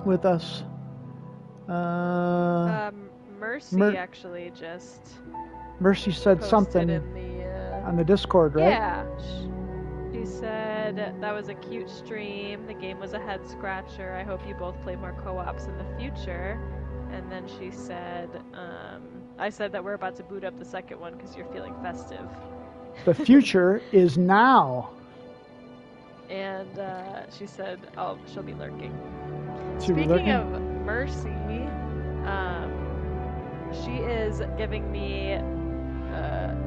with us? Mercy actually just Mercy said something in the, on the Discord, right? Yeah. She said that was a cute stream. The game was a head scratcher. I hope you both play more co-ops in the future. And then she said, I said that we're about to boot up the second one because you're feeling festive. The future is now. And she said, oh, she'll be lurking. Speaking of Mercy, she is giving me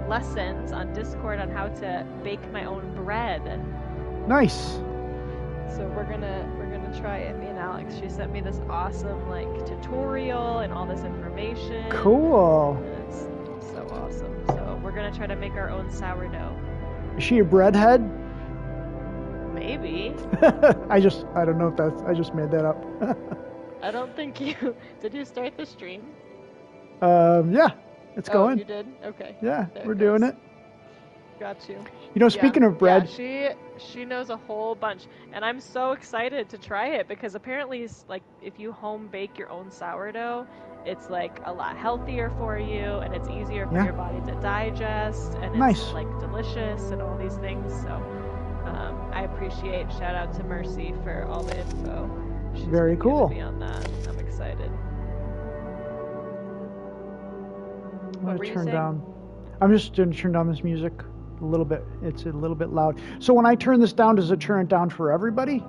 lessons on Discord on how to bake my own bread. Nice. So we're gonna try it, me and Alex. She sent me this awesome like tutorial and all this information. Cool. And it's so awesome. So we're gonna try to make our own sourdough. Is she a breadhead? Maybe. I don't know if I just made that up. I don't think you did. You start the stream? Yeah, it's going. You did? Okay. Yeah, we're doing it. Got you. You know, speaking of bread, she knows a whole bunch, and I'm so excited to try it because apparently, like, if you home bake your own sourdough, it's like a lot healthier for you, and it's easier for your body to digest, and it's like delicious and all these things. So, I appreciate. Shout out to Mercy for all the info. She's very cool. Me on that. I'm excited. I'm gonna turn down. I'm just gonna turn down this music a little bit. It's a little bit loud. So when I turn this down, does it turn it down for everybody?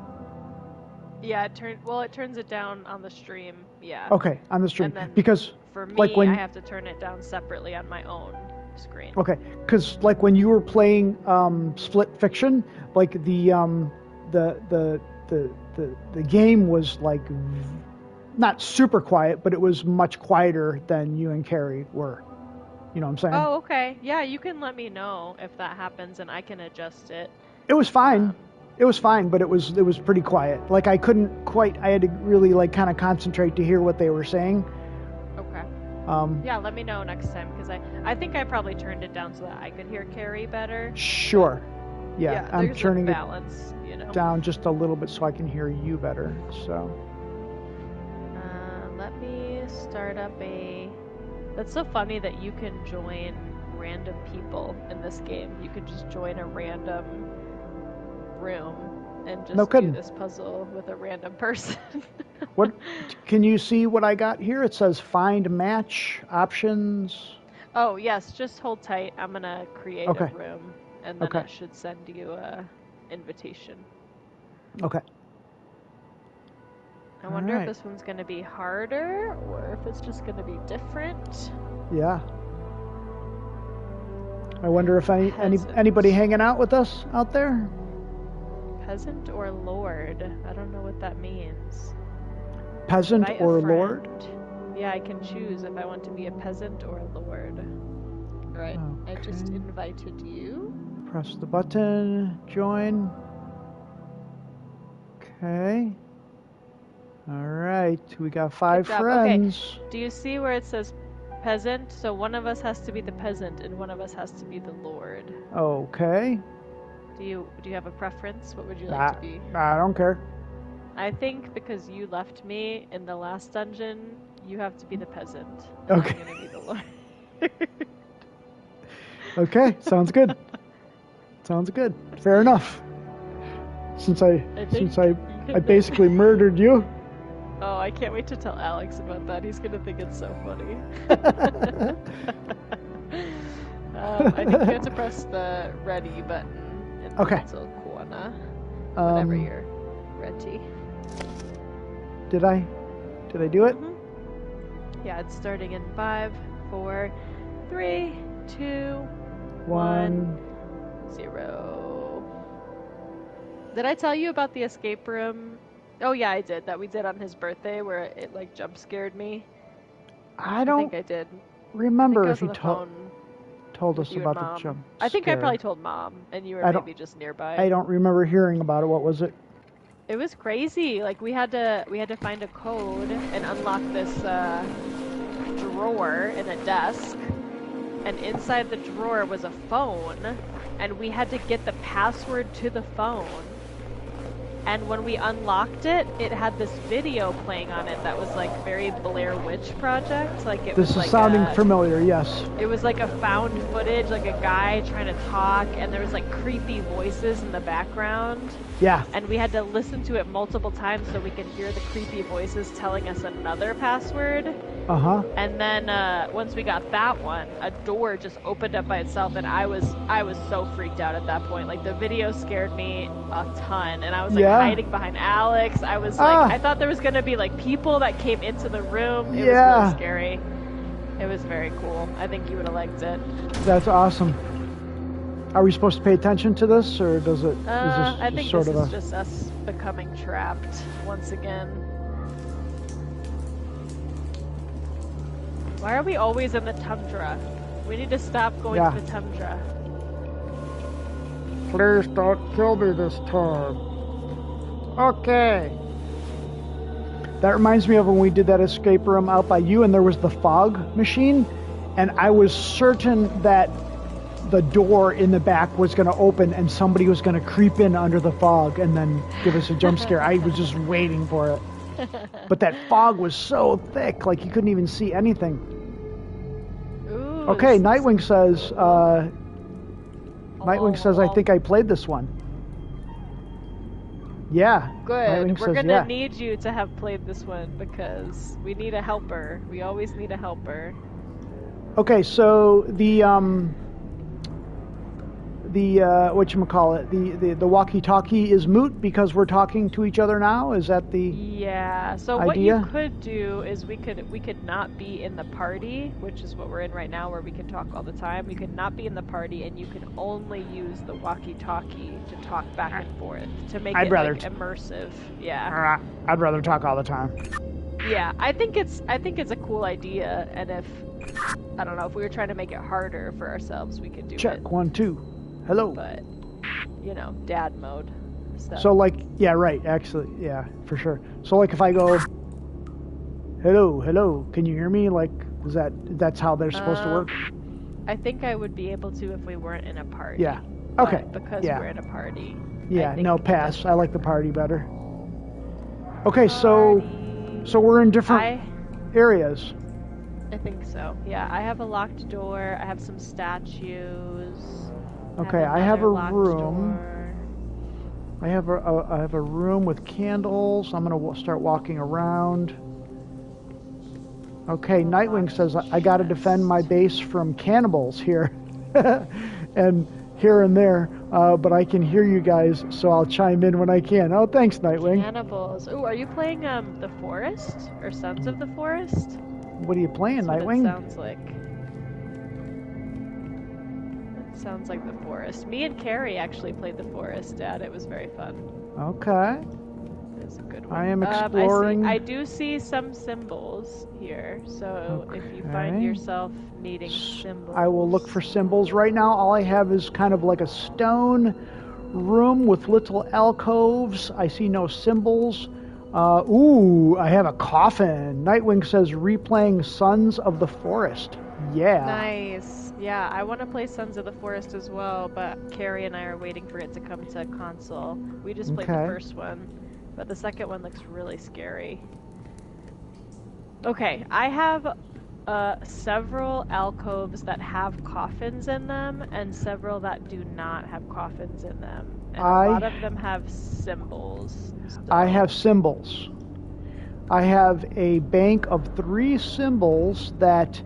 Yeah, it turns it down on the stream. Yeah. Okay, on the stream. And then because for me, like I have to turn it down separately on my own screen. Okay, because like when you were playing Split Fiction, like the game was like not super quiet, but it was much quieter than you and Carrie were. You know what I'm saying? Oh, okay. Yeah, you can let me know if that happens, and I can adjust it. It was fine. It was fine, but it was pretty quiet. Like I couldn't quite. I had to really like kind of concentrate to hear what they were saying. Okay. Yeah, let me know next time because I think I probably turned it down so that I could hear Carrie better. Sure. Yeah, I'm turning it balance, you know, down just a little bit so I can hear you better. So. Let me start up a. That's so funny that you can join random people in this game. You could just join a random room and just do this puzzle with a random person. What can you see what I got here? It says find match options. Oh yes, just hold tight. I'm gonna create a room and then it should send you a invitation. Okay. I wonder if this one's gonna be harder or if it's just gonna be different. Yeah. I wonder if anybody hanging out with us out there? Peasant or lord? I don't know what that means. Peasant or lord? Yeah, I can choose if I want to be a peasant or a lord. Alright, I just invited you. Press the button, join. Okay. Alright, we got 5 friends. Okay. Do you see where it says peasant? So one of us has to be the peasant and one of us has to be the lord. Okay. Do you have a preference? What would you like to be? I don't care. I think because you left me in the last dungeon, you have to be the peasant. Okay. I'm gonna be the lord. Okay, sounds good. Sounds good. Fair enough. Since I basically murdered you. Oh, I can't wait to tell Alex about that. He's gonna think it's so funny. I think you have to press the ready button. Okay. Whenever you're ready. Did I do it? Mm-hmm. Yeah, it's starting in 5, 4, 3, 2, 1, 0. Did I tell you about the escape room? Oh yeah, I did. That we did on his birthday where it like jump scared me. I think I did. Remember if you told us about the jump scare. I think I probably told Mom, and you were maybe just nearby. I don't remember hearing about it. What was it? It was crazy. Like we had to find a code and unlock this drawer in a desk, and inside the drawer was a phone, and we had to get the password to the phone. And when we unlocked it, it had this video playing on it that was like very Blair Witch Project. Like it This was is like sounding familiar, yes. It was like a found footage, like a guy trying to talk, and there was like creepy voices in the background. Yeah. And we had to listen to it multiple times so we could hear the creepy voices telling us another password. Uh-huh. And then once we got that one, a door just opened up by itself, and I was so freaked out at that point. Like the video scared me a ton, and I was like hiding behind Alex. I was like, I thought there was gonna be like people that came into the room. It was really scary. It was very cool. I think you would have liked it. That's awesome. Are we supposed to pay attention to this, or does it? I think this is just us becoming trapped once again. Why are we always in the tundra? We need to stop going to the tundra. Please don't kill me this time. Okay. That reminds me of when we did that escape room out by you, and there was the fog machine, and I was certain that the door in the back was going to open and somebody was going to creep in under the fog and then give us a jump scare. I was just waiting for it. But that fog was so thick, like you couldn't even see anything. Ooh, okay, Nightwing says, I think I played this one. Yeah. Good. Nightwing We're says, going to need you to have played this one because we need a helper. We always need a helper. Okay, so the whatchamacallit, the walkie-talkie is moot because we're talking to each other now? Is that the So idea? What you could do is we could not be in the party, which is what we're in right now, where we can talk all the time. We could not be in the party, and you can only use the walkie-talkie to talk back and forth to make it like, immersive. Yeah. I'd rather talk all the time. Yeah, I think it's a cool idea, and if I don't know, if we were trying to make it harder for ourselves, we could do it. Check 1 2. Hello. But dad mode. So like, yeah, right. Actually, yeah, for sure. So like, if I go, hello, can you hear me? Like, that's how they're supposed to work? I think I would be able to if we weren't in a party. Yeah. Okay. But because we're in a party. Yeah. No, pass. I like the party better. Okay, so we're in different areas. I think so. Yeah, I have a locked door. I have some statues. Okay, I have a room. I have a room with candles. I'm gonna start walking around. Okay, Nightwing says I got to defend my base from cannibals here, and here and there. But I can hear you guys, so I'll chime in when I can. Oh, thanks, Nightwing. Cannibals. Ooh, are you playing The Forest or Sons of the Forest? What are you playing, Nightwing? It sounds like. Sounds like The Forest. Me and Carrie actually played The Forest, Dad. It was very fun. Okay. It was a good one. I am exploring. I do see some symbols here, so if you find yourself needing symbols... I will look for symbols. Right now, all I have is kind of like a stone room with little alcoves. I see no symbols. Ooh, I have a coffin. Nightwing says replaying Sons of the Forest. Yeah. Nice. Yeah, I want to play Sons of the Forest as well, but Carrie and I are waiting for it to come to console. We just played the first one, but the second one looks really scary. Okay, I have several alcoves that have coffins in them, and several that do not have coffins in them. And a lot of them have symbols. So. I have symbols. I have a bank of 3 symbols that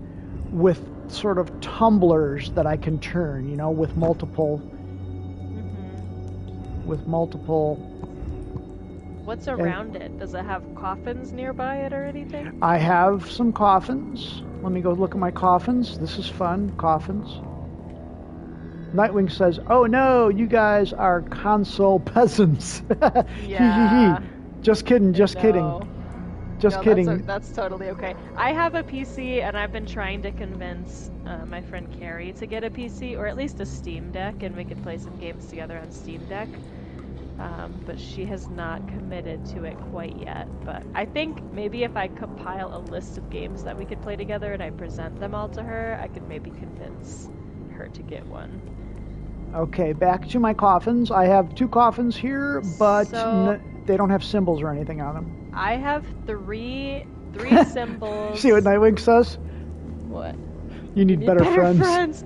with sort of tumblers that I can turn, with multiple What's around it? Does it have coffins nearby it or anything? I have some coffins. Let me go look at my coffins. This is fun. Coffins. Nightwing says, "Oh no, you guys are console peasants." Yeah. Just kidding. Just kidding. Just kidding. That's totally okay. I have a PC, and I've been trying to convince my friend Carrie to get a PC, or at least a Steam Deck, and we could play some games together on Steam Deck. But she has not committed to it quite yet. But I think maybe if I compile a list of games that we could play together and I present them all to her, I could maybe convince her to get one. Okay, back to my coffins. I have 2 coffins here, but they don't have symbols or anything on them. I have three symbols. See what Nightwing says? What? You need better friends.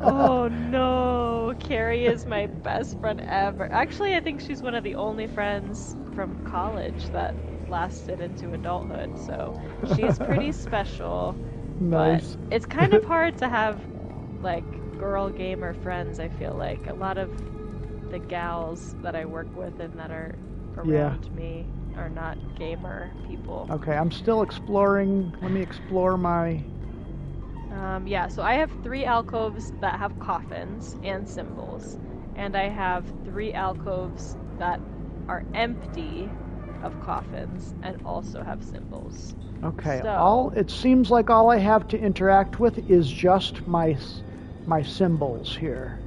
Oh no, Carrie is my best friend ever. Actually, I think she's one of the only friends from college that lasted into adulthood, so she's pretty special. Nice. But it's kind of hard to have like girl gamer friends. I feel like a lot of the gals that I work with and that are around me are not gamer people. Okay, I'm still exploring. Let me explore my... Yeah, so I have 3 alcoves that have coffins and symbols, and I have 3 alcoves that are empty of coffins and also have symbols. Okay, So, it seems like all I have to interact with is just my symbols here.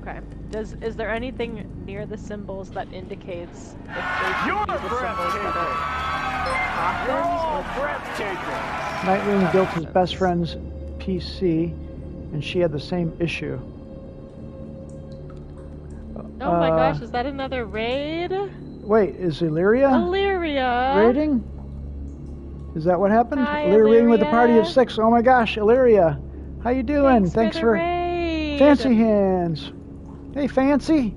okay. Is there anything near the symbols that indicates if they should be the symbols that are coffins or Nightwing built his best friend's PC, and she had the same issue. Oh my gosh, is that another raid? Wait, is Illyria raiding? Is that what happened? Hi, Illyria raiding with a party of Illyria. 6. Oh my gosh, Illyria, how you doing? Thanks for the raid. Fancy Hands. Hey, Fancy,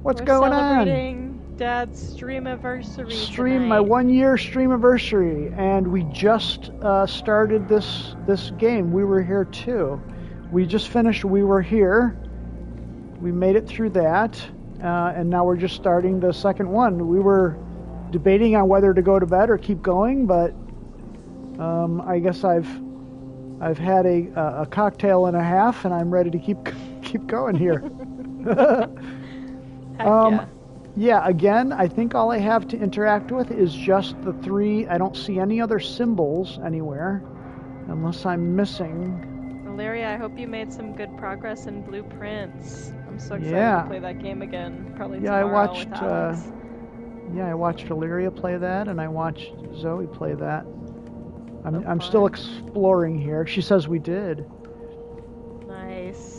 what's We're going on? celebrating Dad's Streamiversary tonight. My 1-year Streamiversary, and we just started this game. We were here too. We just finished We Were Here. We made it through that, and now we're just starting the second one. We were debating on whether to go to bed or keep going, but I guess I've had a cocktail and a half, and I'm ready to keep going here. Heck yeah. Yeah, again, I think all I have to interact with is just the 3. I don't see any other symbols anywhere, unless I'm missing. Valeria, I hope you made some good progress in blueprints. I'm so excited Yeah. to play that game again. Probably Yeah, I tomorrow watched. with Alex. I watched Illyria play that, and I watched Zoe play that. I'm fun. still exploring here. She says we did. Nice.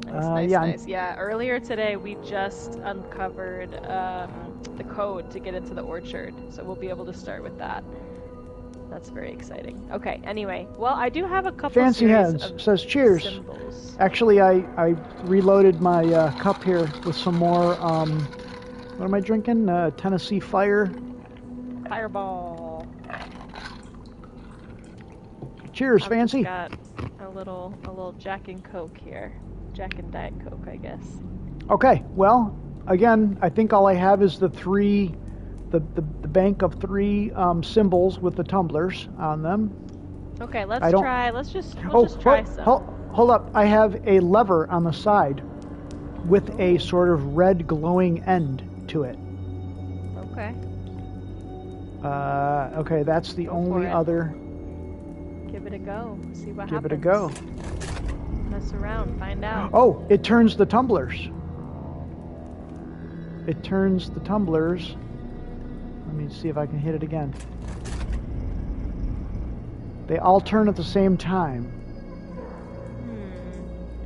Yeah, Nice. Yeah, earlier today we just uncovered the code to get into the orchard, so we'll be able to start with that. That's very exciting. Okay, anyway, well, I do have a couple Fancy series Hands of says cheers. symbols. Actually, I reloaded my cup here with some more. What am I drinking? Tennessee Fire. Fireball. Cheers, I've Fancy. Got a little Jack and Coke here. Jack and Diet Coke, I guess. Okay, well, again, I think all I have is the bank of 3 symbols with the tumblers on them. Okay, let's try. Let's just try some. Hold up. I have a lever on the side with a sort of red glowing end to it. Okay. Okay, that's the only other. Give it a go. See what happens. Give it a go. Mess around. Find out. Oh, it turns the tumblers. It turns the tumblers. Let me see if I can hit it again. They all turn at the same time.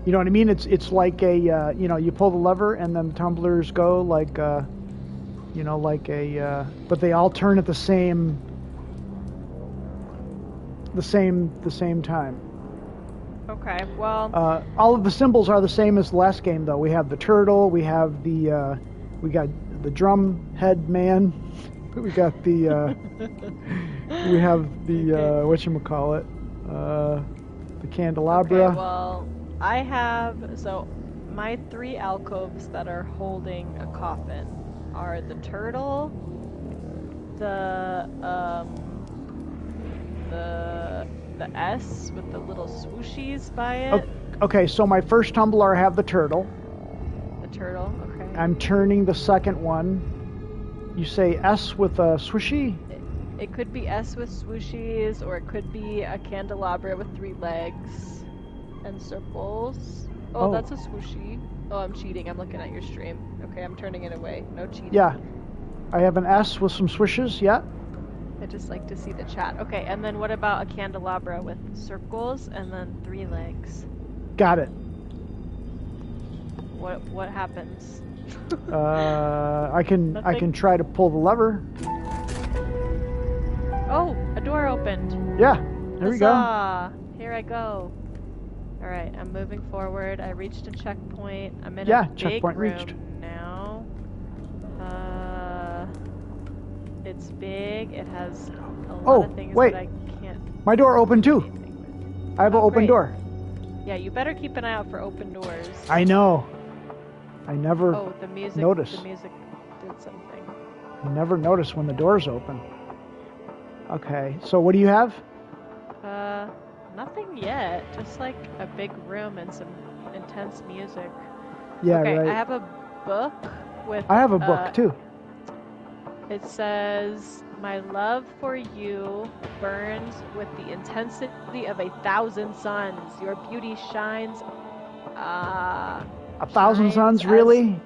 You know what I mean? It's like a you pull the lever and then the tumblers go like but they all turn at the same time. Okay. Well. All of the symbols are the same as the last game, though. We have the turtle. We have we got the drum head man. We got the we have the whatchamacallit, the candelabra. Okay, well, I have my 3 alcoves that are holding a coffin are the turtle, the S with the little swooshies by it. Okay, so my first tumbler I have the turtle. The turtle, okay. I'm turning the second one. You say S with a swooshy? It could be S with swooshies, or it could be a candelabra with 3 legs and circles. Oh, that's a swooshy. Oh, I'm cheating. I'm looking at your stream. Okay, I'm turning it away. No cheating. Yeah. I have an S with some swishes, yeah. I just like to see the chat. Okay, and then what about a candelabra with circles and then 3 legs? Got it. What happens? I can try to pull the lever. Oh, a door opened. Yeah, there we go. Here I go. All right, I'm moving forward. I reached a checkpoint. I'm in a big checkpoint room reached. now. It's big. It has a lot of things that I can't. My door opened too. I have an open door. Yeah, you better keep an eye out for open doors. I know. I never the music, notice. The music did something. I never notice when the door's open. Okay, so what do you have? Nothing yet. Just like a big room and some intense music. Yeah, okay, right. I have a book with. I have a book too. It says, "My love for you burns with the intensity of 1,000 suns. Your beauty shines." 1,000 suns, really?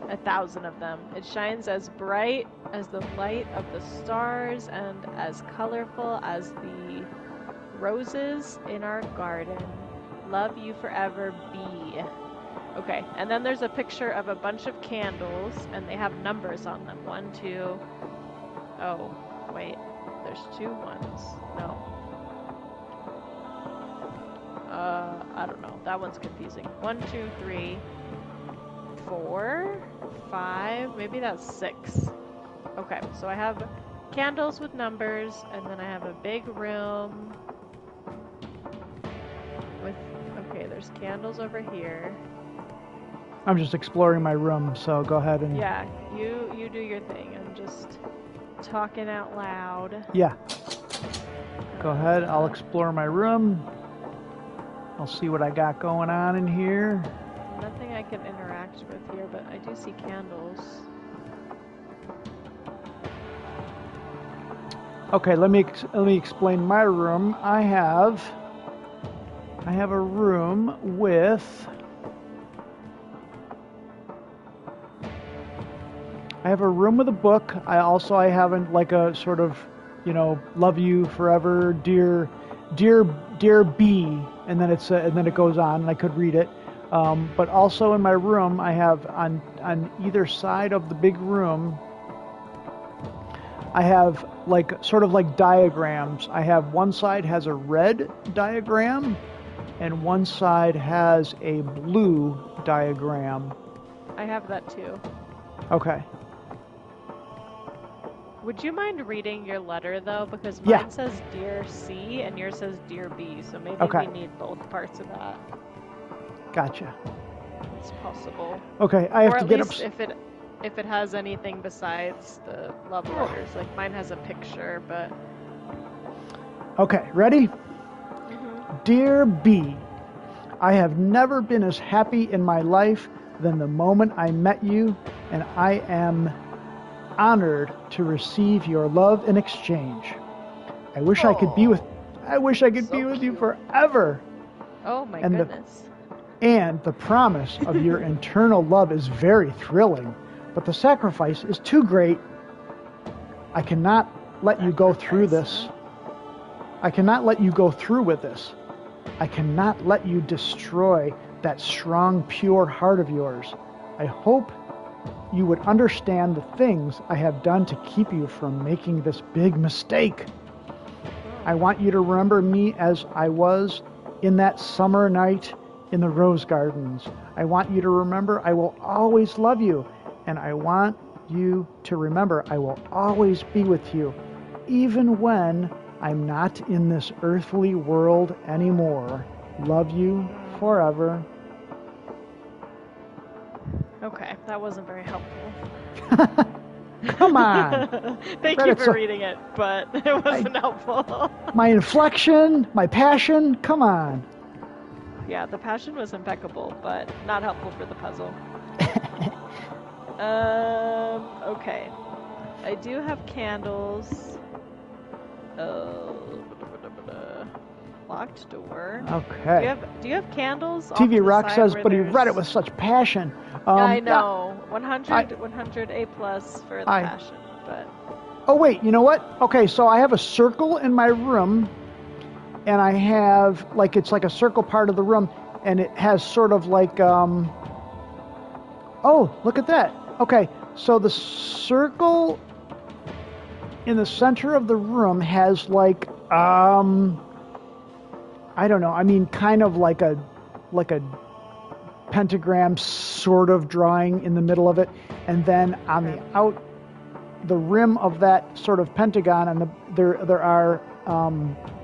1,000 of them. It shines as bright as the light of the stars and as colorful as the roses in our garden. Love you forever, B. Okay, and then there's a picture of a bunch of candles, and they have numbers on them. 1, 2. Oh, wait. There's 2 ones. No. I don't know. That one's confusing. 1, 2, 3, 4, 5. Maybe that's 6. Okay, so I have candles with numbers, and then I have a big room with. Okay, there's candles over here. I'm just exploring my room, so go ahead and... Yeah, you do your thing. I'm just talking out loud. Yeah. Go ahead, I'll explore my room. I'll see what I got going on in here. Nothing I can interact with here, but I do see candles. Okay, let me explain my room. I have a room with... I have a room with a book. I have like a sort of, love you forever, dear B, and then it goes on, and I could read it. But also in my room, I have on either side of the big room, I have sort of like diagrams. I have one side has a red diagram, and one side has a blue diagram. I have that too. Okay. Would you mind reading your letter, though? Because mine says Dear C and yours says Dear B, so maybe we need both parts of that. Gotcha. It's possible. Okay, I have to get up... if it has anything besides the love letters. Like, mine has a picture, but... Okay, ready? Mm-hmm. Dear B, I have never been as happy in my life than the moment I met you, and I am... honored to receive your love in exchange. I wish I could be with you forever. Oh my goodness. And the promise of your eternal love is very thrilling, but the sacrifice is too great. I cannot let you go through this. I cannot let you go through with this. I cannot let you destroy that strong, pure heart of yours. I hope you would understand the things I have done to keep you from making this big mistake. I want you to remember me as I was in that summer night in the rose gardens. I want you to remember I will always love you, and I want you to remember I will always be with you, even when I'm not in this earthly world anymore. Love you forever. Okay, that wasn't very helpful. Come on. Thank you for reading it, but it wasn't helpful. My inflection, my passion, come on. Yeah, the passion was impeccable, but not helpful for the puzzle. Okay. I do have candles. Locked door. Okay. Do you have candles? TV Rock says, but he read it with such passion. I know. 100 A plus for the passion, but. Oh wait, you know what? Okay, so I have a circle in my room, and I have it's like a circle part of the room, and it has sort of like Oh, look at that. Okay, so the circle in the center of the room has like I don't know. I mean, kind of like a pentagram sort of drawing in the middle of it, and then on the rim of that sort of pentagon, and there are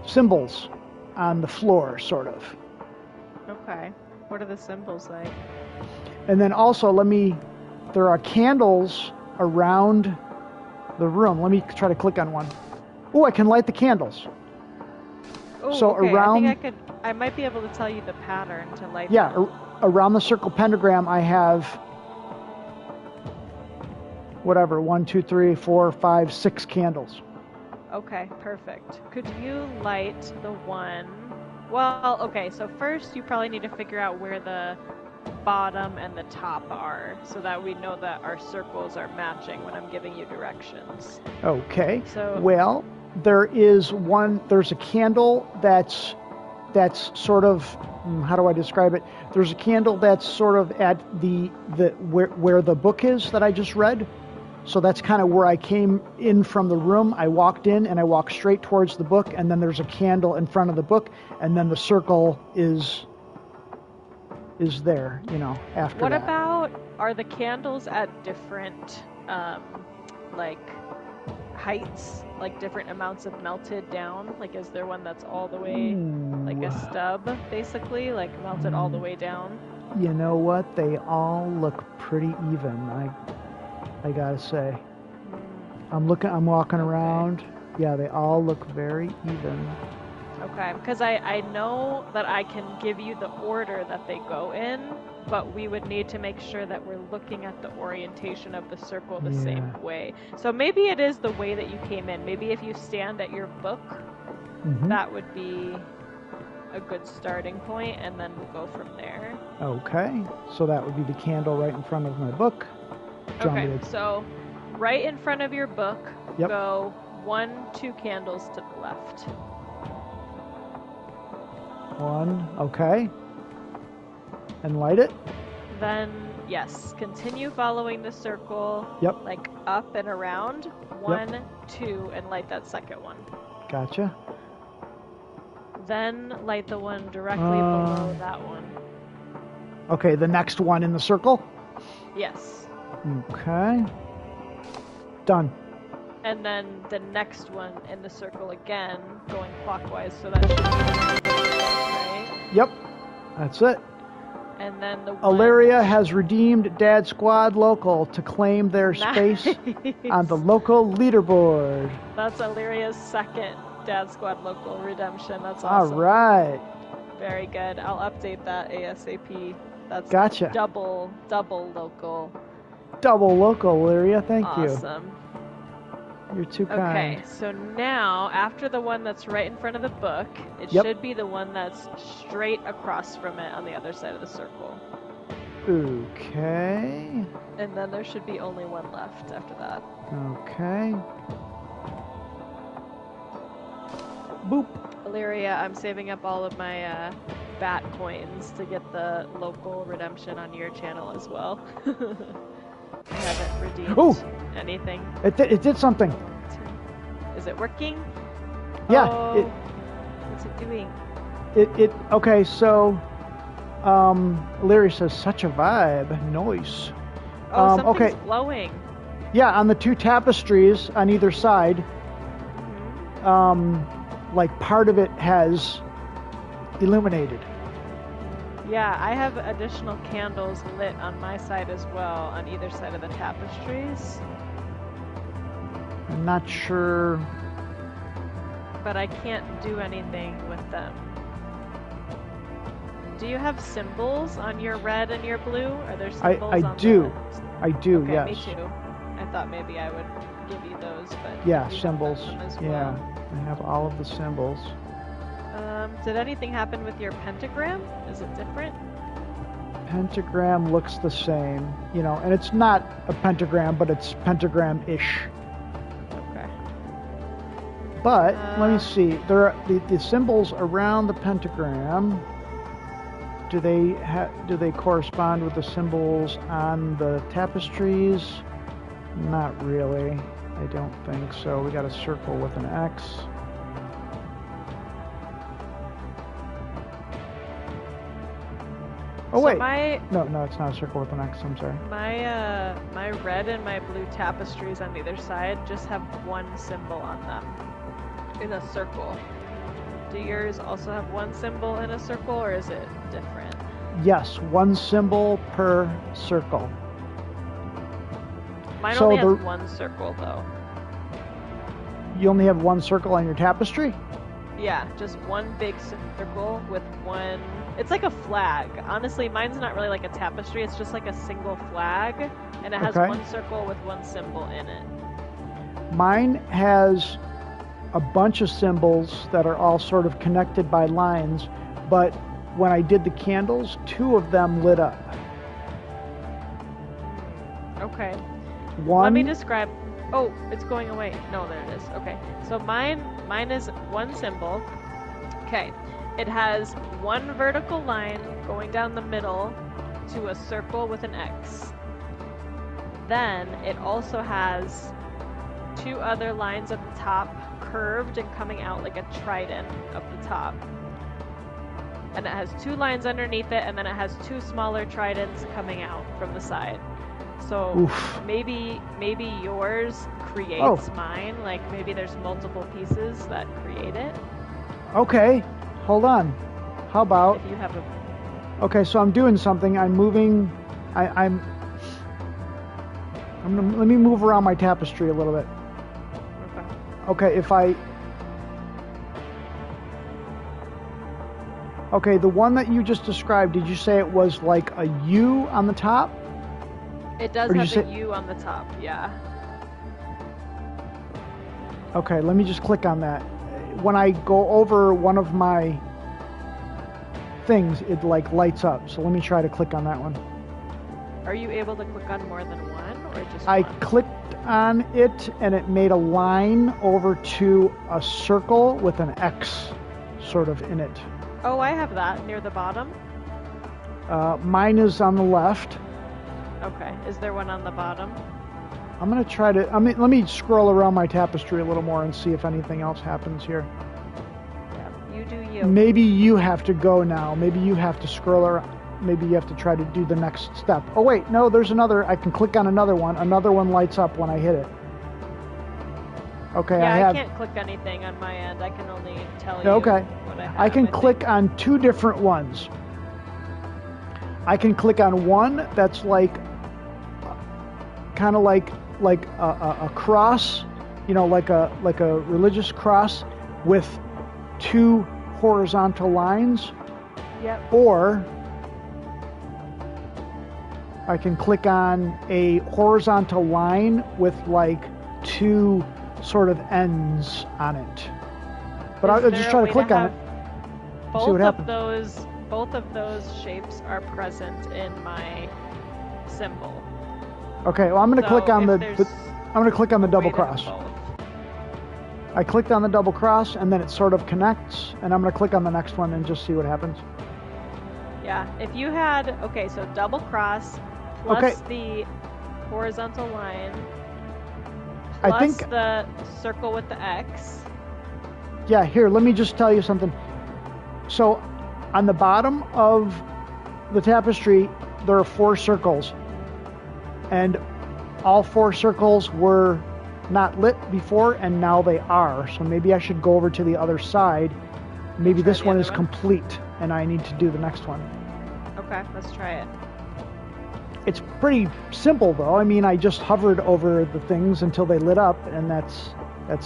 symbols on the floor, sort of. Okay. What are the symbols like? And then also, there are candles around the room. Let me try to click on one. Oh, I can light the candles. Oh, so okay. around, I might be able to tell you the pattern to light. Yeah, them. Around the circle pentagram, I have whatever 1, 2, 3, 4, 5, 6 candles. Okay, perfect. Could you light the one? Well, okay. So first, you probably need to figure out where the bottom and the top are, so that we know that our circles are matching when I'm giving you directions. Okay. So, well, there's a candle that's sort of, how do I describe it? There's a candle that's sort of at where the book is that I just read. So that's kind of where I came in from the room. I walked in and I walked straight towards the book, and then there's a candle in front of the book, and then the circle is there, after what that. about, are the candles at different like heights, like different amounts of melted down? Like, is there one that's all the way like a stub, basically, like melted all the way down? You know what? They all look pretty even. I gotta say. I'm walking around. Yeah, they all look very even. Okay, because I know that I can give you the order that they go in, but we would need to make sure that we're looking at the orientation of the circle the same way. So maybe it is the way that you came in. Maybe if you stand at your book, that would be a good starting point, and then we'll go from there. Okay, so that would be the candle right in front of my book. Okay, so right in front of your book, go 1, 2 candles to the left. 1, okay. And light it? Then, yes, continue following the circle, like up and around. 1, 2, and light that second one. Gotcha. Then light the one directly below that one. Okay, the next one in the circle? Yes. Okay. Done. And then the next one in the circle again, going clockwise, so that should be right? Yep, that's it. And then the Illyria has redeemed Dad Squad Local to claim their space on the local leaderboard. That's Illyria's second Dad Squad Local redemption. That's awesome. All right. Very good. I'll update that ASAP. That's gotcha. Double local. Double local, Illyria. Thank you. Awesome. You're too kind. Okay, so now, after the one that's right in front of the book, it should be the one that's straight across from it on the other side of the circle. Okay. And then there should be only one left after that. Okay. Boop. Illyria, I'm saving up all of my bat coins to get the local redemption on your channel as well. I haven't redeemed anything. It did something. Is it working? Yeah. Oh, what's it doing? Okay, so Illyria says such a vibe. Nice. Oh, something's glowing. Yeah, on the 2 tapestries on either side, like part of it has illuminated. Yeah, I have additional candles lit on my side as well, on either side of the tapestries. I'm not sure. But I can't do anything with them. Do you have symbols on your red and your blue? Are there symbols I on do. the... I do, okay, yes. Me too. I thought maybe I would give you those, but... Yeah, symbols. Well. I have all of the symbols. Did anything happen with your pentagram? Is it different? Pentagram looks the same, and it's not a pentagram, but it's pentagram-ish. Okay. But let me see. There are the symbols around the pentagram do they correspond with the symbols on the tapestries? Not really. I don't think so. We got a circle with an X. Oh, so wait. No, it's not a circle with an X. I'm sorry. My red and my blue tapestries on either side just have one symbol on them in a circle. Do yours also have one symbol in a circle, or is it different? Yes, one symbol per circle. Mine only has one circle, though. You only have one circle on your tapestry? Yeah, just one big circle with one... It's like a flag. Honestly, mine's not really like a tapestry. It's just like a single flag, and it has one circle with one symbol in it. Mine has a bunch of symbols that are all sort of connected by lines, but when I did the candles, 2 of them lit up. Okay. One... Let me describe... Oh, it's going away. No, there it is. Okay. So mine is one symbol. Okay. It has one vertical line going down the middle to a circle with an X. Then it also has 2 other lines at the top, curved and coming out like a trident up the top. And it has 2 lines underneath it, and then it has 2 smaller tridents coming out from the side. So maybe yours creates mine, like maybe there's multiple pieces that create it. Okay, hold on. How about... If you have a... Okay, so I'm doing something. I'm moving... I'm gonna... Let me move around my tapestry a little bit. Okay, if I... Okay, the one that you just described, did you say it was like a U on the top? It does have a U on the top, yeah. Okay, let me just click on that. When I go over one of my things, it like lights up. So let me try to click on that one. Are you able to click on more than one, or just I one? clicked on it, and it made a line over to a circle with an X sort of in it. Oh, I have that near the bottom. Mine is on the left. Okay. Is there one on the bottom? I'm going to try to... let me scroll around my tapestry a little more and see if anything else happens here. Yeah, you do you. Maybe you have to go now. Maybe you have to scroll around. Maybe you have to try to do the next step. Oh, wait. No, there's another. I can click on another one. Another one lights up when I hit it. Okay, yeah, I can't click anything on my end. I can only tell you what I have. I can click on 2 different ones. I can click on one that's like... kind of like a cross, you know, like a religious cross with 2 horizontal lines. Yep. Or I can click on a horizontal line with like 2 sort of ends on it. But I'll just try to click on it. See what happens. Both of those shapes are present in my symbol. Okay, well I'm going to click on I'm going to click on the double cross. I clicked on the double cross, and then it sort of connects, and I'm going to click on the next one and just see what happens. Yeah, if you had... Okay, so double cross plus the horizontal line plus the circle with the X. Yeah, here, let me just tell you something. So, on the bottom of the tapestry, there are 4 circles. And all 4 circles were not lit before, and now they are. So maybe I should go over to the other side. Maybe this one is complete, and I need to do the next one. Okay, let's try it. It's pretty simple, though. I mean, I just hovered over the things until they lit up, and that's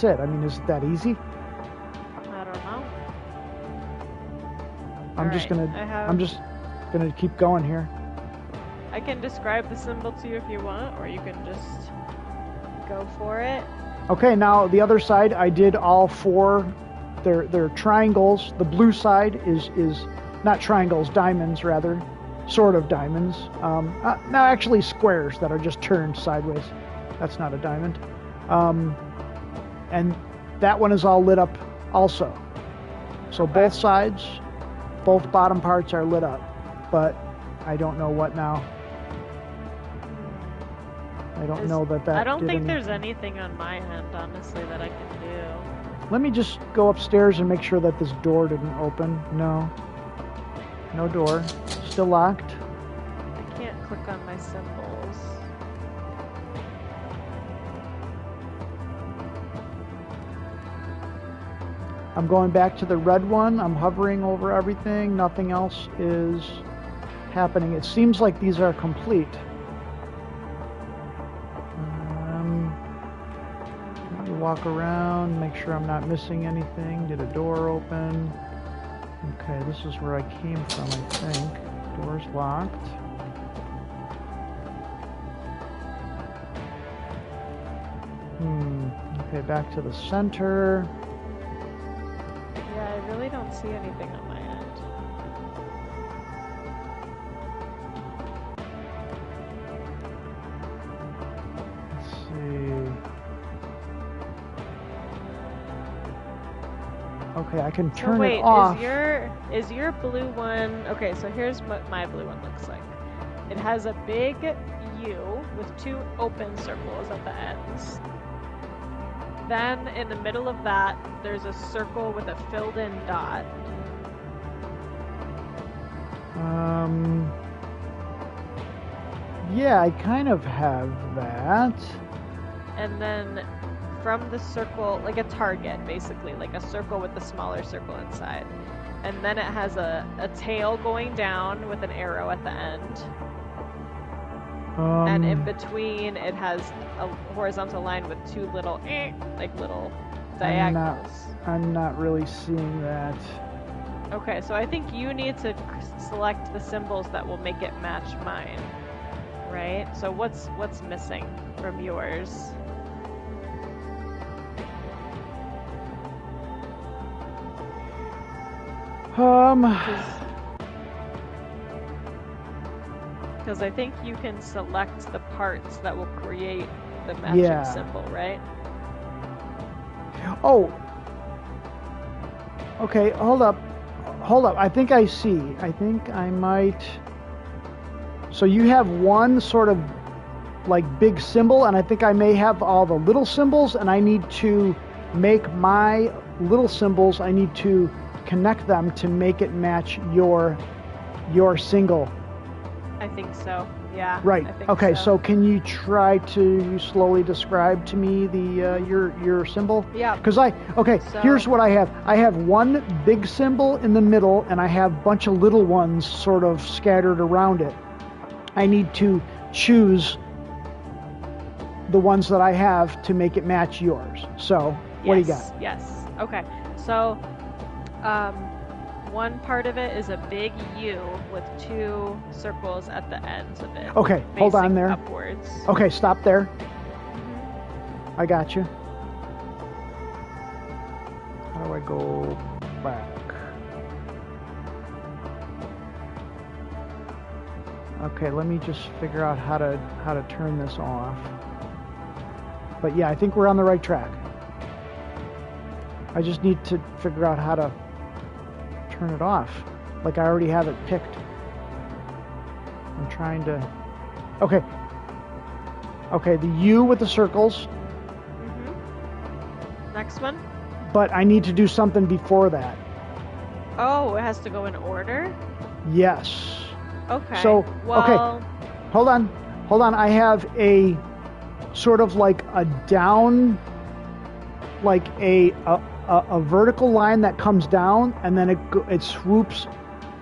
it. I mean, is it that easy? I don't know. I'm just gonna keep going here. I can describe the symbol to you if you want, or you can just go for it. Okay, now the other side, I did all 4. They're triangles. The blue side is not triangles, diamonds rather, sort of diamonds. No, actually squares that are just turned sideways. That's not a diamond. And that one is all lit up also. So both sides, both bottom parts are lit up. but I don't know what now. I don't know that I don't think there's anything on my end, honestly, that I can do. Let me just go upstairs and make sure that this door didn't open. No. No door. Still locked. I can't click on my symbols. I'm going back to the red one. I'm hovering over everything. Nothing else is happening. It seems like these are complete. Let me walk around, make sure I'm not missing anything. Did a door open? Okay, this is where I came from, I think. Door's locked. Okay, back to the center. Yeah, I really don't see anything on my end. Let's see. Okay, I can turn it off. Is your blue one... Okay, so here's what my blue one looks like. It has a big U with 2 open circles at the ends. Then in the middle of that, there's a circle with a filled-in dot. Yeah, I kind of have that. And then from the circle, like a target, basically, like a circle with a smaller circle inside. And then it has a tail going down with an arrow at the end. And in between, it has a horizontal line with 2 little, like little diagonals. I'm not really seeing that. Okay, so I think you need to select the symbols that will make it match mine, right? So what's missing from yours? Because I think you can select the parts that will create the matching symbol, right? Oh. Okay, hold up. I think I see. I think I might... So you have one sort of like big symbol, and I think I may have all the little symbols, and I need to make my little symbols, I need to connect them to make it match your single. I think so. Yeah. Right. I think okay. So can you try to slowly describe to me the your symbol? Yeah. Because here's what I have. I have one big symbol in the middle, and I have a bunch of little ones sort of scattered around it. I need to choose the ones that I have to make it match yours. So what do you got? Yes. Okay. So one part of it is a big U with 2 circles at the ends of it. Okay, hold on there. Upwards. Okay, stop there. I got you. How do I go back? Okay, let me just figure out how to turn this off. But yeah, I think we're on the right track. I just need to figure out how to turn it off. Like I already have it picked. I'm trying to... Okay. Okay, the U with the circles. Next one. But I need to do something before that. Oh, it has to go in order? Yes. Okay. So, well... okay. Hold on. I have a sort of like a down, like a vertical line that comes down, and then it swoops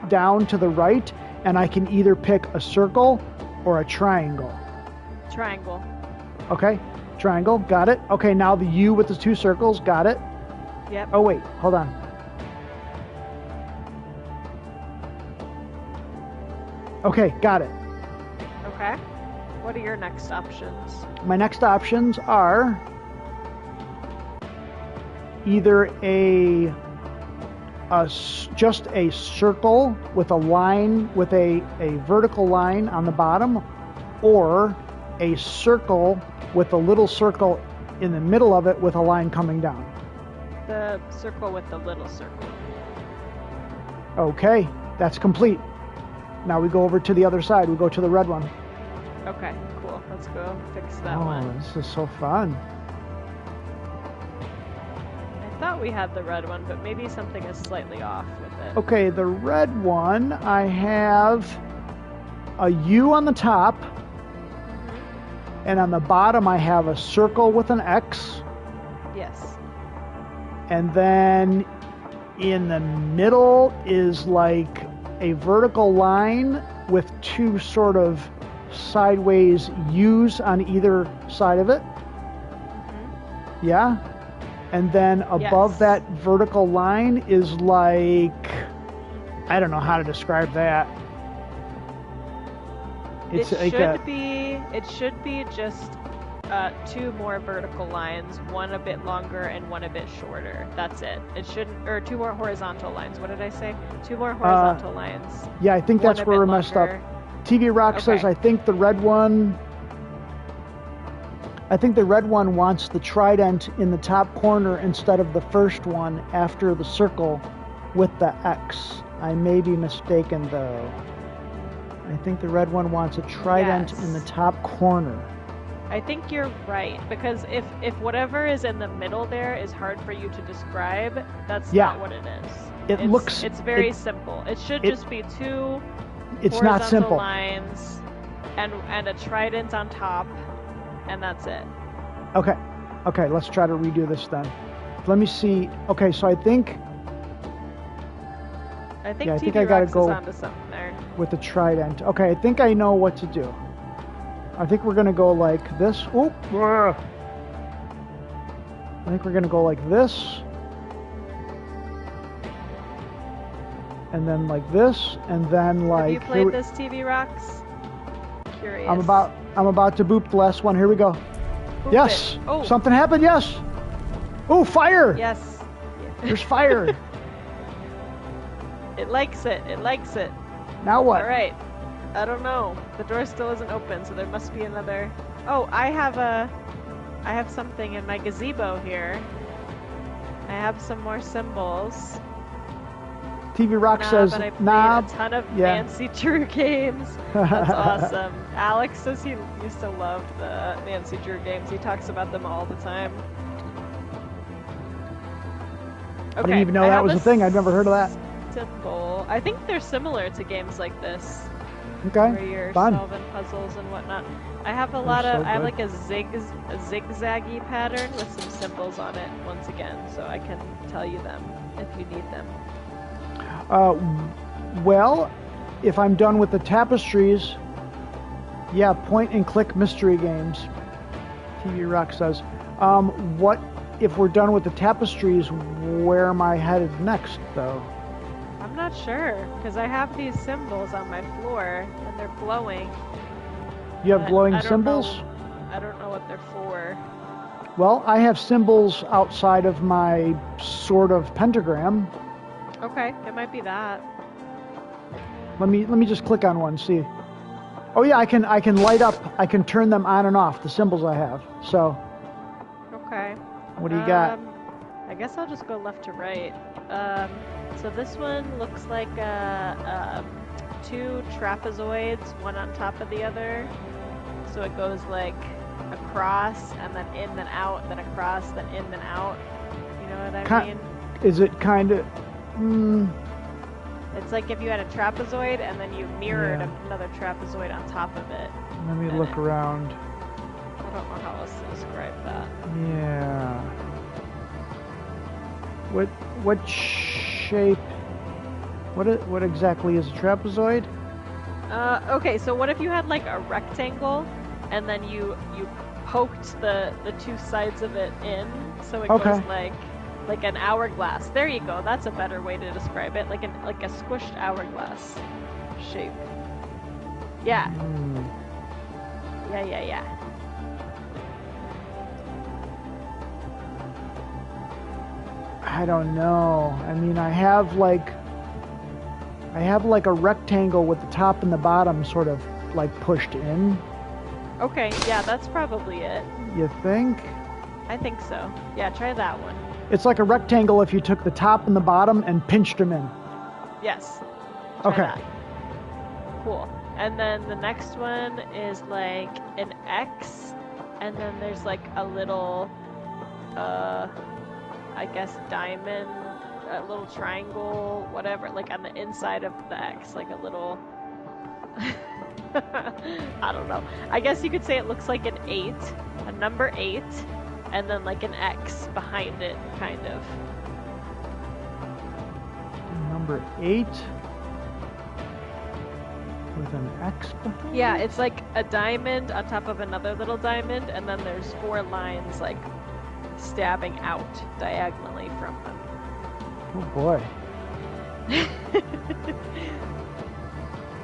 down to the right, and I can either pick a circle or a triangle. Triangle. Okay, triangle, got it. Okay, now the U with the 2 circles, got it. Yep. Oh wait, hold on. Okay, got it. Okay. What are your next options? My next options are either just a circle with a line, with a vertical line on the bottom, or a circle with a little circle in the middle of it with a line coming down. The circle with the little circle. Okay, that's complete. Now we go over to the other side. We go to the red one. Okay, cool. Let's go fix that Oh, one. this is so fun. I thought we had the red one, but maybe something is slightly off with it. Okay, the red one, I have a U on the top, and on the bottom I have a circle with an X, Yes. and then in the middle is like a vertical line with two sort of sideways U's on either side of it. Yeah? And then above Yes. that vertical line is like, I don't know how to describe that. It's it like should be just 2 more vertical lines, one a bit longer and one a bit shorter. That's it. It shouldn't, or 2 more horizontal lines. What did I say? 2 more horizontal lines. yeah, I think One that's a where bit we're messed up. longer. TV Rock says, Okay. I think the red one wants the trident in the top corner instead of the first one after the circle with the X. I may be mistaken though. I think the red one wants a trident Yes. in the top corner. I think you're right, because if whatever is in the middle there is hard for you to describe, that's Yeah. not what it is. It's very simple. It should just be 2 It's not horizontal simple. lines and a trident on top, and that's it. Okay, let's try to redo this then. Let me see. Okay, so I think I think Yeah, I think TV I gotta Rocks go- is onto something there. with the trident. Okay, I think I know what to do. I think we're gonna go like this. Oop. I think we're gonna go like this. And then like this, and then like Have you here played we- this, TV Rocks? Curious. I'm about to boop the last one. Here we go. Boop Yes. it. Oh. Something happened. Yes. Oh, fire. Yes. There's fire. It likes it. It likes it. Now what? All right. I don't know. The door still isn't open, so there must be another. Oh, I have something in my gazebo here. I have some more symbols. TV Rock says but I played knob. a ton of Yeah. Nancy Drew games. That's awesome. Alex says he used to love the Nancy Drew games. He talks about them all the time. I didn't even know that have was a thing. I'd never heard of that. Symbol. I think they're similar to games like this, Okay. where you're Fun. solving puzzles and whatnot. I have so I have good. like a zigzaggy pattern with some symbols on it once again, so I can tell you them if you need them. Well, if I'm done with the tapestries, yeah, point and click mystery games. TV Rock says. What if we're done with the tapestries? Where am I headed next, though? I'm not sure, because I have these symbols on my floor, and they're glowing. You have but glowing I don't symbols? know- I don't know what they're for. Well, I have symbols outside of my sort of pentagram. Okay, it might be that. Let me just click on one, see. Oh yeah, I can light up. I can turn them on and off, the symbols I have. So, Okay. what do you got? I guess I'll just go left to right. So this one looks like 2 trapezoids, one on top of the other. So it goes like across and then in, then out, then across, then in, then out. You know what I mean? Is it kind of... It's like if you had a trapezoid and then you mirrored Yeah. another trapezoid on top of it. let me look around. I don't know how else to describe that. Yeah. What shape? What exactly is a trapezoid? Okay, so what if you had like a rectangle and then you poked the 2 sides of it in, so it goes like an hourglass. There you go. That's a better way to describe it. Like a squished hourglass shape. Yeah. Yeah. I don't know. I mean, I have like a rectangle with the top and the bottom sort of like pushed in. Okay, yeah, that's probably it. You think? I think so. Yeah, try that one. It's like a rectangle if you took the top and the bottom and pinched them in. Yes. Try Okay. that. cool. And then the next one is like an X, and then there's like a little, I guess diamond, a little triangle, whatever, like on the inside of the X, like a little, I don't know. I guess you could say it looks like an 8, a number 8, and then like an X behind it, kind of. Number 8. With an X behind Yeah, it? it's like a diamond on top of another little diamond, and then there's 4 lines like stabbing out diagonally from them. Oh boy.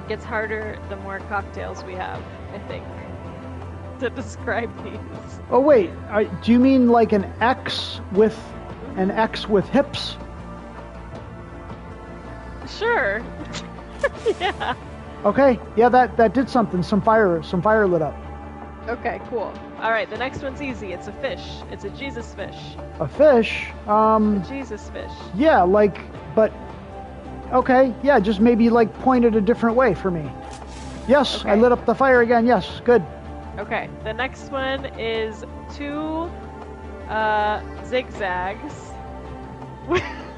Gets harder the more cocktails we have, I think, to describe these. Oh wait, do you mean like an X with hips? Sure. Yeah. Okay, yeah, that did something. Some fire lit up. Okay, cool. All right, the next one's easy. It's a fish. It's a Jesus fish. A fish? A Jesus fish. Yeah, like, but okay, yeah, just maybe like pointed a different way for me. Yes, Okay. I lit up the fire again. Yes, good. Okay, the next one is 2 zigzags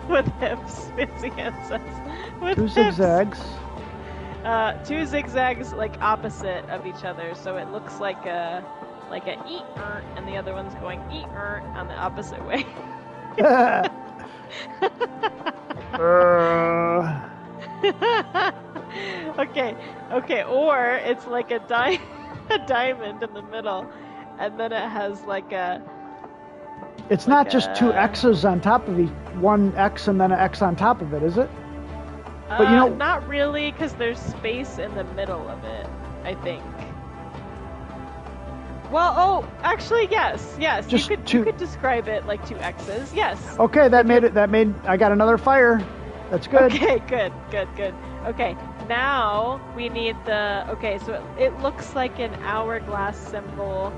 with hips. Fancy hand says. With 2 hips. zigzags. 2 zigzags like opposite of each other, so it looks like a eat and the other one's going eat on the opposite way. Okay, or it's like a diamond in the middle, and then it has like a. It's like not just 2 X's on top of each, 1 X and then an X on top of it, is it? But you know, not really, because there's space in the middle of it, I think. Well, oh, actually, yes. Just you could describe it like 2 X's, yes. okay, I got another fire. That's good. Okay, good. Okay, now we need so it looks like an hourglass symbol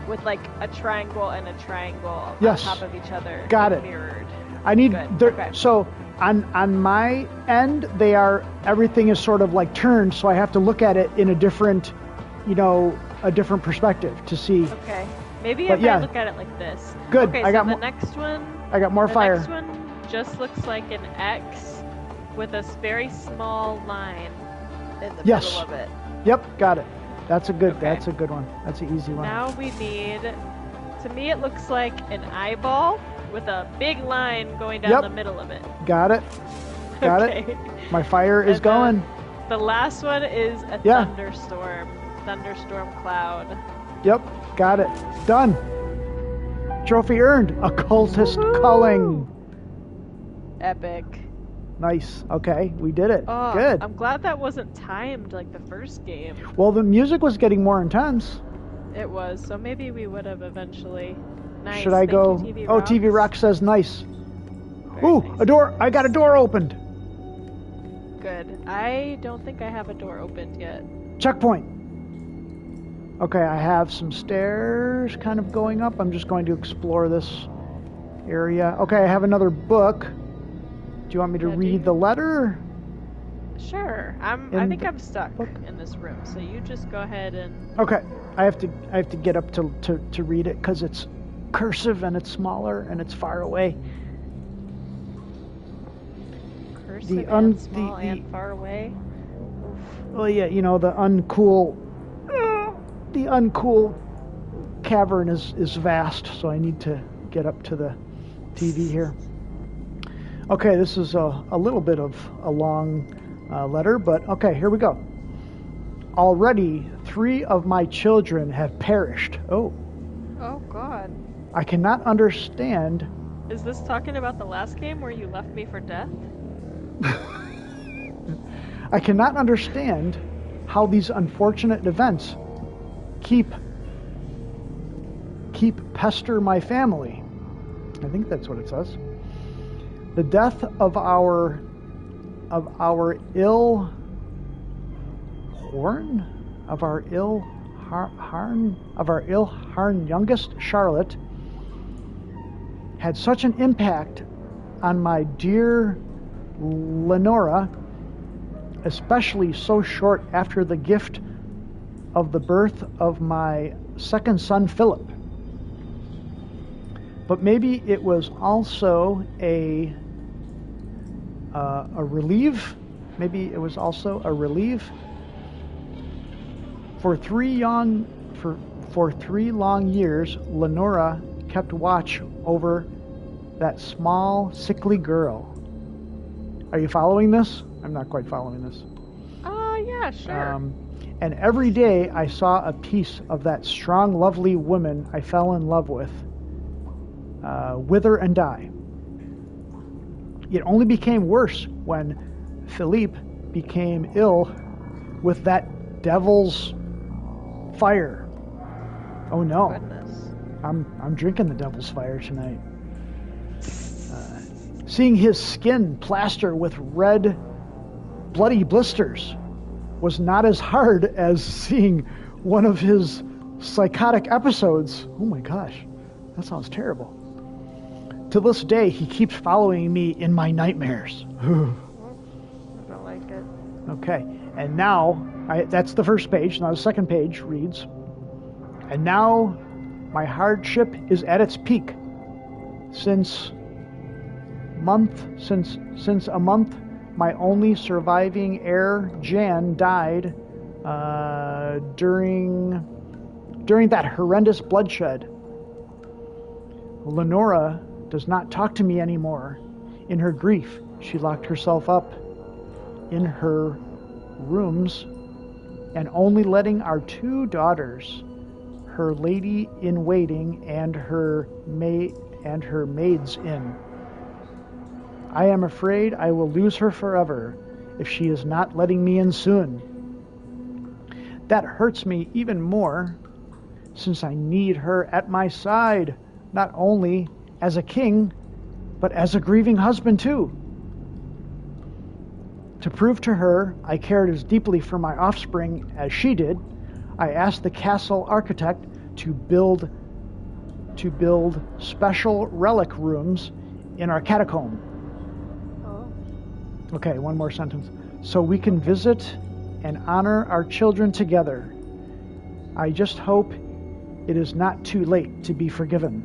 with like a triangle and a triangle Yes. on top of each other. Got it. Mirrored. I need Good, okay. So on my end, everything is sort of like turned, so I have to look at it in a different perspective to see. Okay. Maybe But if yeah. I look at it like this. Good, Okay, I so got the more- next one. I got more The fire. next one just looks like an X with a very small line in the Yes. middle of it. Yep, got it. That's a good. Okay. That's a good one. That's an easy one. Now we need. To me, it looks like an eyeball with a big line going down Yep. the middle of it. Got it. Got Okay. it. My fire is And going. The last one is a Yeah. thunderstorm cloud. Yep, got it. Done. Trophy earned. Occultist culling. Epic. Nice. Okay, we did it. Oh, Good. I'm glad that wasn't timed like the first game. Well, the music was getting more intense. It was, so maybe we would have eventually. Nice. Should I Thank go? you, TV Oh, Rocks. TV Rock says nice. Very Ooh, nice. a door. I got a door opened. Good. I don't think I have a door opened yet. Checkpoint. Okay, I have some stairs kind of going up. I'm just going to explore this area. Okay, I have another book. Do you want me to Yeah, do read you? the letter? Sure. I In think the I'm stuck book? in this room, so you just go ahead and. Okay, I have to get up to read it because it's cursive and it's smaller and it's far away. Cursive un- and small the- and far away. Oh yeah, you know the uncool cavern is vast, so I need to get up to the TV here. Okay, this is a little bit of a long letter, but okay, here we go. Already 3 of my children have perished. Oh, Oh God. I cannot understand. Is this talking about the last game where you left me for death? I cannot understand how these unfortunate events keep pester my family. I think that's what it says. The death of our ill Harn youngest, Charlotte, had such an impact on my dear Lenora, especially so short after the gift of the birth of my second son, Philip. But maybe it was also a relief. Maybe it was also a relief. For 3 long years, Lenora kept watch over that small, sickly girl. Are you following this? I'm not quite following this. Yeah, sure. And every day I saw a piece of that strong, lovely woman I fell in love with wither and die. It only became worse when Philippe became ill with that devil's fire. Oh no. Goodness. I'm drinking the devil's fire tonight. Seeing his skin plaster with red, bloody blisters was not as hard as seeing one of his psychotic episodes. Oh my gosh, that sounds terrible. To this day, he keeps following me in my nightmares. I don't like it. Okay, and now, that's the first page. Now the second page reads, and now my hardship is at its peak. Since a month, my only surviving heir, Jan, died during that horrendous bloodshed. Lenora does not talk to me anymore. In her grief, she locked herself up in her rooms and only letting our 2 daughters, her lady-in-waiting and her maids in. I am afraid I will lose her forever if she is not letting me in soon. That hurts me even more since I need her at my side, not only as a king, but as a grieving husband too. To prove to her I cared as deeply for my offspring as she did, I asked the castle architect to build special relic rooms in our catacomb. Okay, one more sentence. So we can visit and honor our children together. I just hope it is not too late to be forgiven.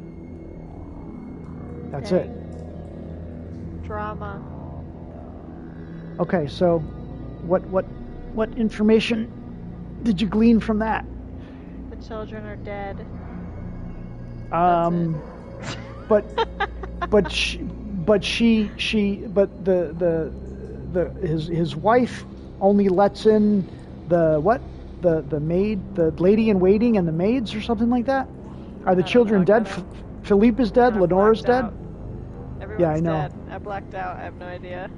That's it. Drama. Okay, so what information did you glean from that? The children are dead. His wife only lets in the maid, the lady in waiting, and the maids, or something like that. Are the children dead? Philippe is dead. Lenora's dead. Everyone's yeah, I know. Dead. I blacked out. I have no idea.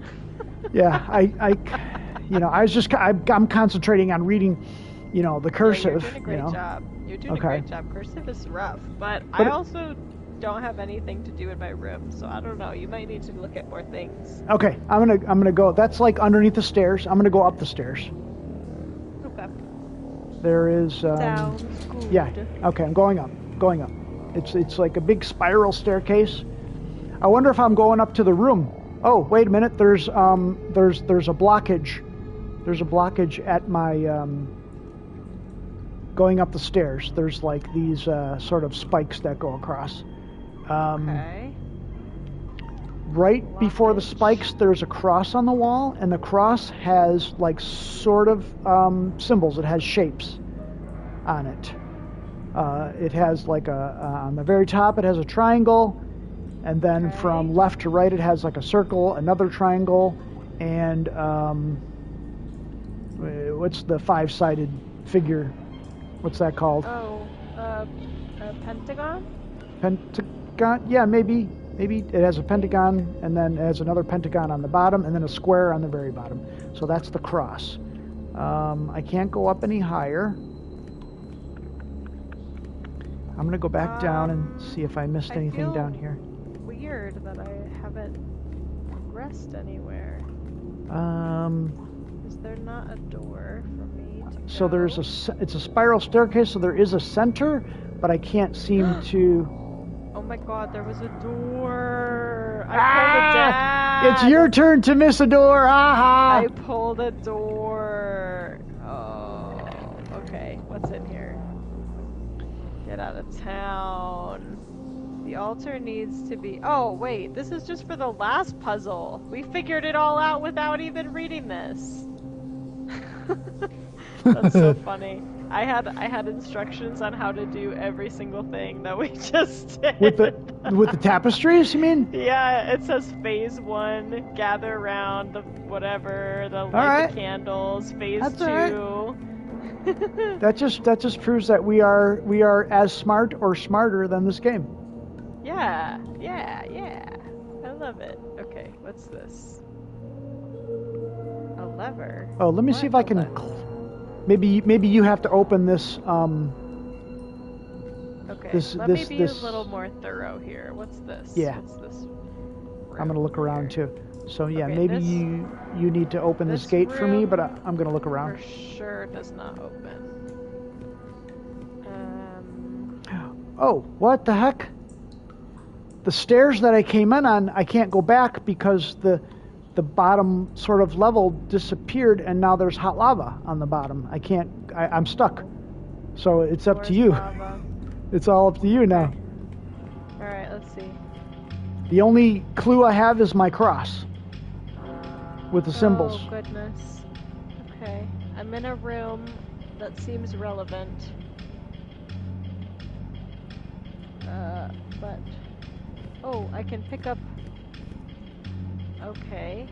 Yeah, I'm concentrating on reading, the cursive. You're doing a great job. You're doing a great job. Cursive is rough, but I also don't have anything to do in my room, so I don't know. You might need to look at more things. Okay, I'm gonna go. That's like underneath the stairs. I'm gonna go up the stairs. Okay. There is. Sounds good. Yeah. Okay, I'm going up. It's like a big spiral staircase. I wonder if I'm going up to the room. Oh, wait a minute. There's a blockage. There's a blockage at my going up the stairs. There's like these sort of spikes that go across. Okay. Right before the spikes, there's a cross on the wall, and the cross has like sort of symbols. It has shapes on it. It has like on the very top, it has a triangle, and then from left to right, it has like a circle, another triangle, and what's the 5-sided figure? What's that called? Oh, a pentagon? Pentagon? Yeah, maybe it has a pentagon, and then it has another pentagon on the bottom, and then a square on the very bottom. So that's the cross. I can't go up any higher. I'm going to go back down and see if I missed anything down here. Weird that I haven't progressed anywhere. Is there not a door for me to go? So it's a spiral staircase, so there is a center, but I can't seem to... Oh my god, there was a door! I pulled it It's your turn to miss a door. Aha! I pulled a door. Oh, okay. What's in here? Get out of town. The altar needs to be... Oh, wait. This is just for the last puzzle. We figured it all out without even reading this. That's so funny. I had instructions on how to do every single thing that we just did. With the tapestries, you mean? Yeah, it says phase 1, gather around the whatever, light the candles. Phase That's 2. That just proves that we are as smart or smarter than this game. Yeah. I love it. Okay, what's this? A lever. Oh, let me see if I can. Maybe you have to open this. Okay. Let me be a little more thorough here. What's this? Yeah. What's this? I'm gonna look around too. So yeah, Okay, maybe you need to open this gate for me, but I'm gonna look around. For sure does not open. Oh, what the heck? The stairs that I came in on, I can't go back because the bottom sort of level disappeared, and now there's hot lava on the bottom. I'm stuck. So it's up to you. Lava. It's all up to you now. All right, let's see. The only clue I have is my cross with the symbols. Oh, goodness. Okay. I'm in a room that seems relevant. But... Oh, I can pick up... Okay.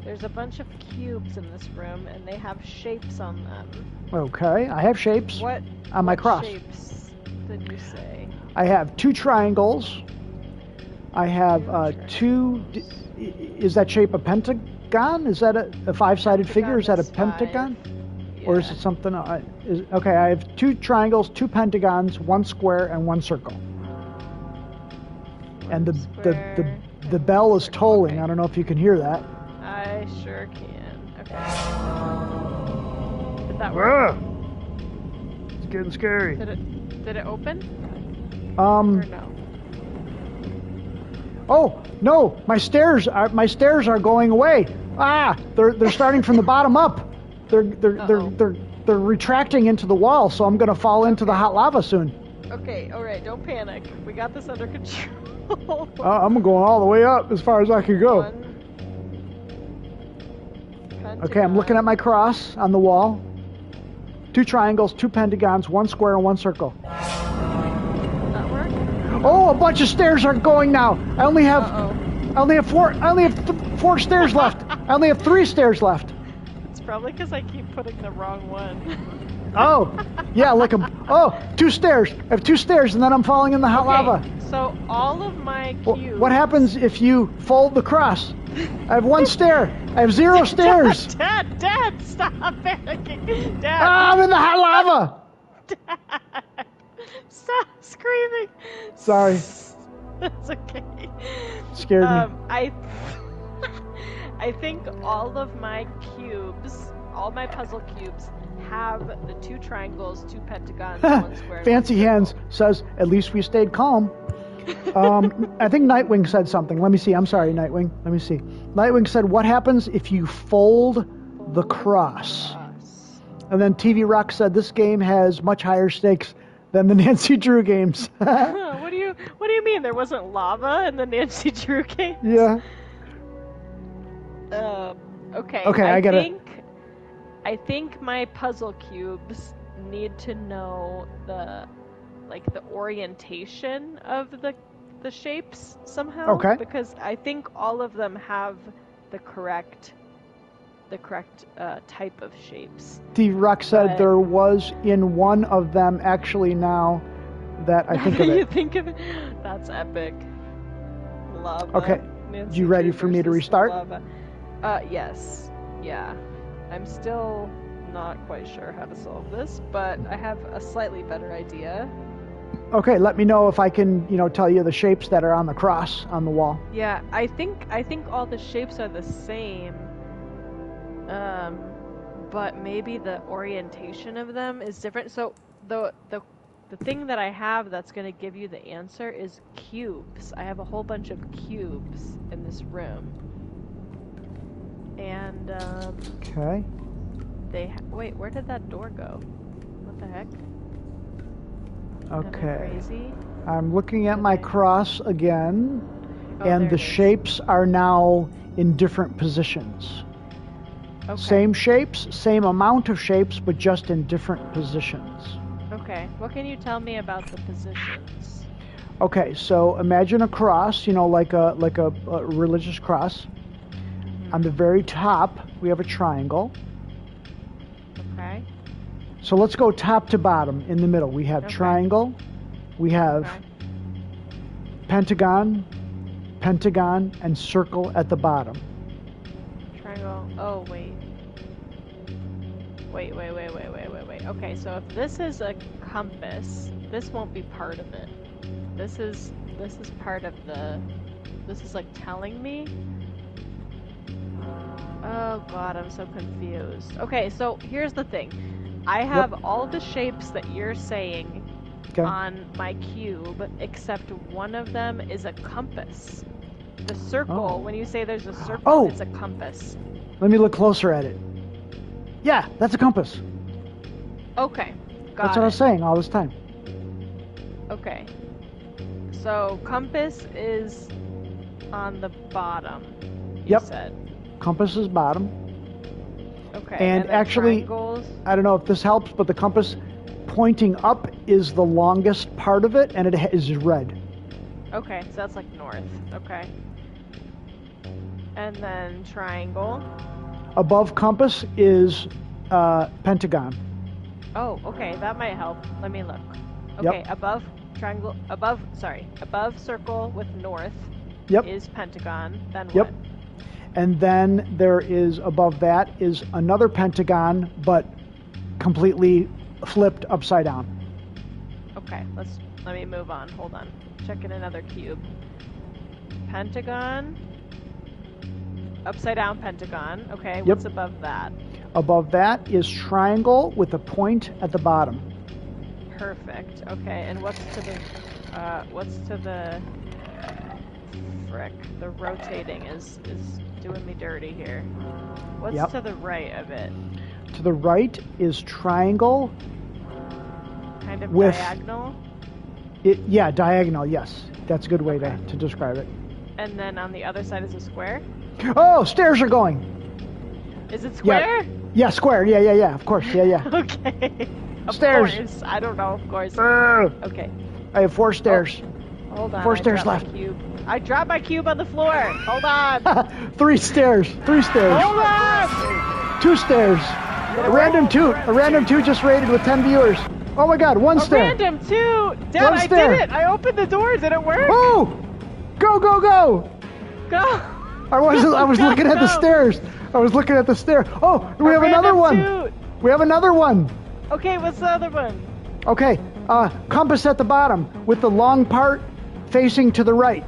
There's a bunch of cubes in this room, and they have shapes on them. Okay, I have shapes on my cross. What shapes did you say? I have 2 triangles. I have two... Is that shape a pentagon? Is that a 5-sided figure? Is that a pentagon? Yeah. Or is it something... okay, I have 2 triangles, 2 pentagons, 1 square, and 1 circle. And the bell is tolling. Okay. I don't know if you can hear that. I sure can. Okay. Did that work? It's getting scary. Did it open? Or no? Oh no! My stairs are going away. Ah! They're starting from the bottom up. They're retracting into the wall. So I'm gonna fall into the hot lava soon. Okay. All right. Don't panic. We got this under control. I'm going all the way up as far as I can go. Okay, I'm looking at my cross on the wall. 2 triangles, 2 pentagons, 1 square, and 1 circle. That work? Oh, a bunch of stairs are going now. I only have 4 stairs left. I only have 3 stairs left. It's probably because I keep putting the wrong one. Oh, yeah, look. 2 stairs. I have 2 stairs, and then I'm falling in the hot lava. So all of my cubes... What happens if you fold the cross? I have 1 stair. I have 0 stairs. Dad, stop panicking. Dad. I'm in the hot lava. Dad, stop screaming. Sorry. That's okay. Scared me. I think all of my cubes, all my puzzle cubes, have the 2 triangles, 2 pentagons, 1 square. Fancy Hands says, at least we stayed calm. I think Nightwing said something. Let me see. I'm sorry, Nightwing. Let me see. Nightwing said, what happens if you fold the cross? And then TV Rock said, this game has much higher stakes than the Nancy Drew games. What do you mean? There wasn't lava in the Nancy Drew games? Yeah. Okay. Okay, I get it. I think my puzzle cubes need to know the orientation of the shapes somehow. Okay. Because I think all of them have the correct type of shapes. Steve Rock said there was in one of them actually now that I think of it. You think of it? That's epic. Lava. Okay. Nancy You ready Drew for me to versus restart? Lava. Yes. Yeah. I'm still not quite sure how to solve this, but I have a slightly better idea. Okay, let me know if I can, tell you the shapes that are on the cross on the wall. Yeah, I think all the shapes are the same. But maybe the orientation of them is different. So the thing that I have that's going to give you the answer is cubes. I have a whole bunch of cubes in this room. And Okay. wait, where did that door go? What the heck? Okay. Am I crazy? I'm looking at my cross again, Oh, and there the it is. shapes are now in different positions. Okay. Same shapes, same amount of shapes, but just in different positions. Okay. What can you tell me about the positions? Okay, so imagine a cross, you know, like a religious cross. On the very top, we have a triangle. Okay. So let's go top to bottom. In the middle, we have triangle, we have pentagon, pentagon, and circle at the bottom. Triangle. Oh, wait. Wait. Okay, so if this is a compass, this won't be part of it. This is part of the... This is like telling me? Oh god, I'm so confused. Okay, so here's the thing. I have all the shapes that you're saying on my cube, except one of them is a compass. The circle, when you say there's a circle, it's a compass. Let me look closer at it. Yeah, that's a compass. Okay, got That's what I was saying all this time. Okay. So, compass is on the bottom, you said. Compass is bottom. Okay. And actually, triangles? I don't know if this helps, but the compass pointing up is the longest part of it, and it is red. Okay, so that's like north. Okay. And then triangle. Above compass is pentagon. Oh, okay, that might help. Let me look. Okay, above triangle, above circle with north is pentagon. Then what? And then there is, above that is another pentagon, but completely flipped upside down. Okay, let me move on. Hold on. Checking another cube. Pentagon. Upside down pentagon. Okay, what's above that? Above that is triangle with a point at the bottom. Perfect. Okay, and what's to the frick? The rotating is doing me dirty here. What's to the right of it? To the right is triangle. Kind of diagonal? Diagonal, yes. That's a good way to describe it. And then on the other side is a square? Oh, stairs are going! Is it square? Yeah, square. Yeah, of course. Yeah. Okay. Stairs. Of course. I don't know, of course. Okay. I have 4 stairs. Oh, hold on. 4 stairs left. I dropped my cube on the floor. Hold on. 3 stairs. 3 stairs. Hold on. 2 stairs. A random toot just rated with 10 viewers. Oh my god, 1 stair. Random toot. Dad, I did it. I opened the doors. Did it work? Oh! Go! Go. I was looking at the stairs. I was looking at the stair. Oh, we have another one. Toot. We have another one. Okay, what's the other one? Okay, compass at the bottom with the long part facing to the right.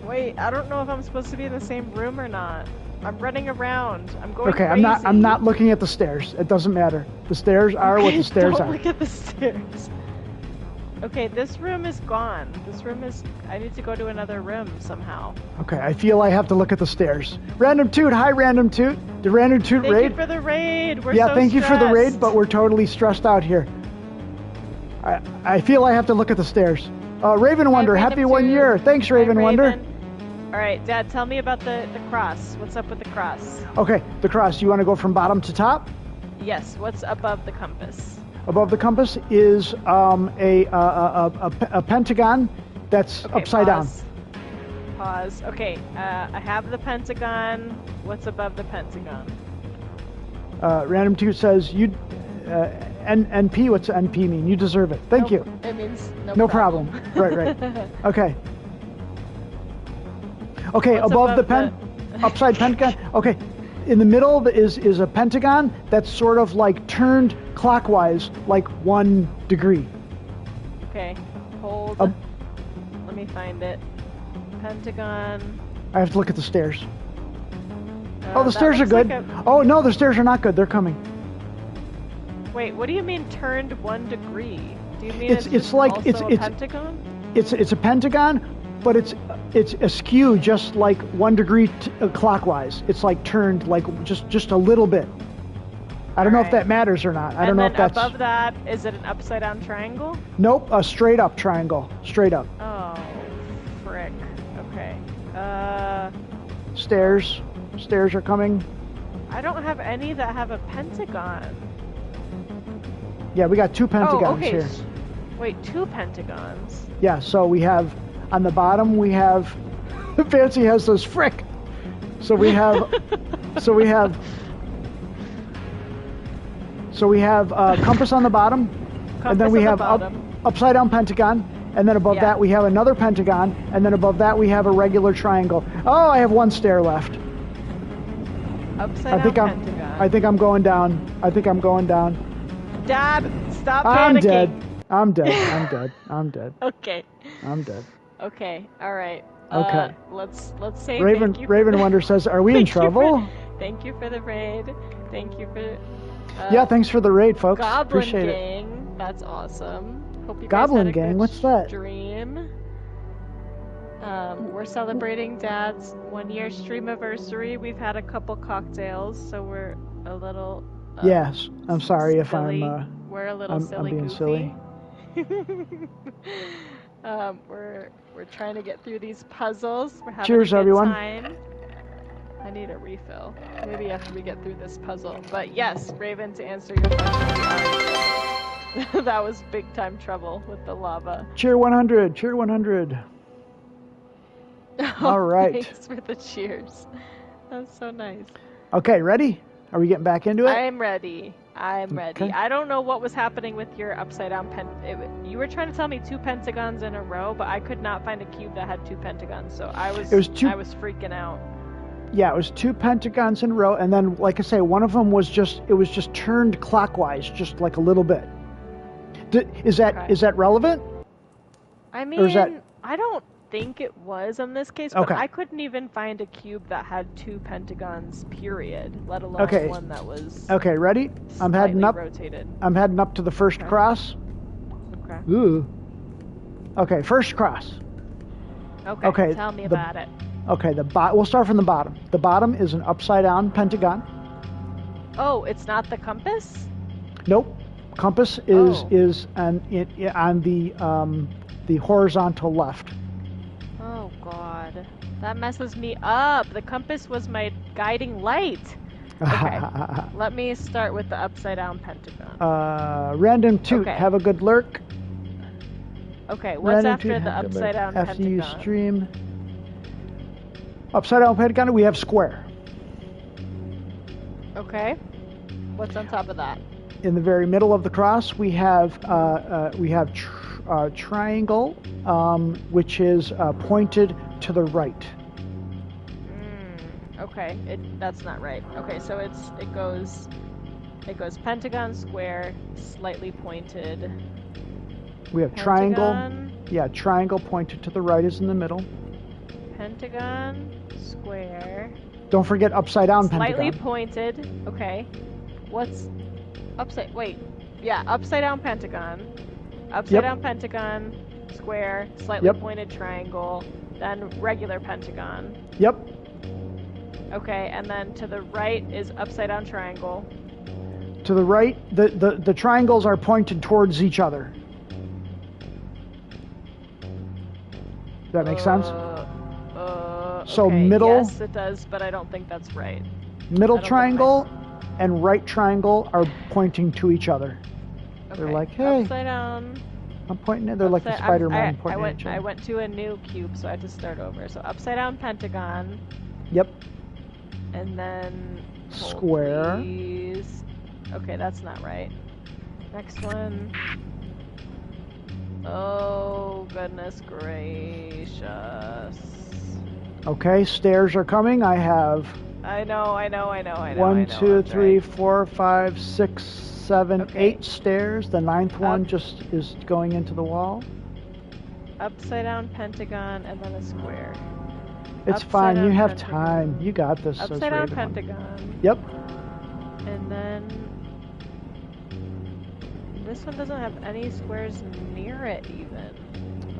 Wait, I don't know if I'm supposed to be in the same room or not. I'm running around. I'm going crazy. I'm not looking at the stairs. It doesn't matter. The stairs are what the stairs are. Don't look at the stairs. Okay, this room is gone. I need to go to another room somehow. Okay, I feel I have to look at the stairs. Random Toot, hi Random Toot. Did Random Toot raid? Thank you for the raid. We're so thank you for the raid, stressed. but we're totally stressed out here. I feel I have to look at the stairs. Raven Wonder, happy 1 year. Thanks, Raven Wonder. All right, Dad, tell me about the cross. What's up with the cross? Okay, the cross. You want to go from bottom to top? Yes. What's above the compass? Above the compass is a pentagon that's upside down. Pause. Okay, I have the pentagon. What's above the pentagon? Random 2 says, you NP, what's NP mean? You deserve it. Thank you. It means no problem. Right. Okay. Okay, what's above the upside pentagon. Okay. In the middle is a pentagon that's sort of like turned clockwise, like 1 degree. Okay, hold. Let me find it. Pentagon. I have to look at the stairs. The stairs are good. Oh no, the stairs are not good. They're coming. Wait, what do you mean turned 1 degree? Do you mean it's like also a pentagon? It's a pentagon but it's askew just like 1 degree clockwise. It's like turned like just a little bit. I don't know if that matters or not. I don't know if that's... above that, is it an upside down triangle? Nope, a straight up triangle. Straight up. Oh, frick. Okay. Stairs. Stairs are coming. I don't have any that have a pentagon. Yeah, we got 2 pentagons here. Wait, 2 pentagons? Yeah, so we have, on the bottom, we have... Fancy has those frick. So we have... so we have compass on the bottom, and then we have upside down pentagon, and then above that we have another pentagon, and then above that we have a regular triangle. Oh, I have 1 stair left. Upside down pentagon. I think I'm going down. Dad, stop I'm panicking. dead. I'm dead. Okay. I'm dead. Okay. All right. Okay. Let's say Raven Wonder says, "Are we in trouble?" Thank you for the raid. Thank you for. Yeah, thanks for the raid, folks. Goblin Appreciate Gang. it. That's awesome. Hope you Goblin guys had a Gang. good What's that? Stream. We're celebrating Dad's 1-year Streamiversary. We've had a couple cocktails, so we're a little. Yes, I'm sorry if silly. we're a little silly. I'm being silly. We're trying to get through these puzzles. We're having Cheers, a good everyone. time. I need a refill. Maybe after we get through this puzzle. But yes, Raven, to answer your question, that was big time trouble with the lava. Cheer 100. Cheer 100. All right. Thanks for the cheers. That's so nice. Okay, ready? Are we getting back into it? I'm ready. Okay. I don't know what was happening with your upside down you were trying to tell me 2 pentagons in a row, but I could not find a cube that had 2 pentagons, so I was freaking out. Yeah, it was 2 pentagons in a row, and then, like I say, one of them was just turned clockwise, just like a little bit. Is that relevant? I mean, I don't think it was in this case, but I couldn't even find a cube that had 2 pentagons, period, let alone one that was ready? I'm heading up. Rotated. I'm heading up to the first cross. Okay. Ooh. Okay, first cross. Okay. Tell me about it. Okay, we'll start from the bottom. The bottom is an upside down pentagon. Oh, it's not the compass? Nope. Compass is on the horizontal left. Oh God, that messes me up. The compass was my guiding light. Okay, let me start with the upside down pentagon. Random toot, have a good lurk. Okay, what's Random after the upside down after pentagon? you stream. Upside down pentagon, we have square. Okay, what's on top of that? In the very middle of the cross, we have triangle, which is pointed to the right. Okay, that's not right. Okay, so it goes pentagon, square, slightly pointed. We have pentagon, triangle. Yeah, triangle pointed to the right is in the middle. Pentagon, square. Don't forget upside down slightly pentagon. Slightly pointed. Okay. What's upside? Wait. Yeah, upside down pentagon. Upside down pentagon, square, slightly pointed triangle, then regular pentagon. Yep. Okay, and then to the right is upside down triangle. To the right, the triangles are pointed towards each other. Does that make sense? So okay, middle. Yes, it does, but I don't think that's right. Middle triangle and right triangle are pointing to each other. Okay. They're like, hey. Upside down. I'm pointing it. They're like the Spider-Man pointing at each other. I went to a new cube, so I had to start over. So upside down pentagon. Yep. And then square. Please. Okay, that's not right. Next one. Oh, goodness gracious. Okay, stairs are coming. I know. 1, 2, 3, 4, 5, 6, 7, 8 stairs. The 9th one just is going into the wall. Upside down pentagon and then a square. It's fine. You have time. You got this. Upside down pentagon. Yep. And then this one doesn't have any squares near it even.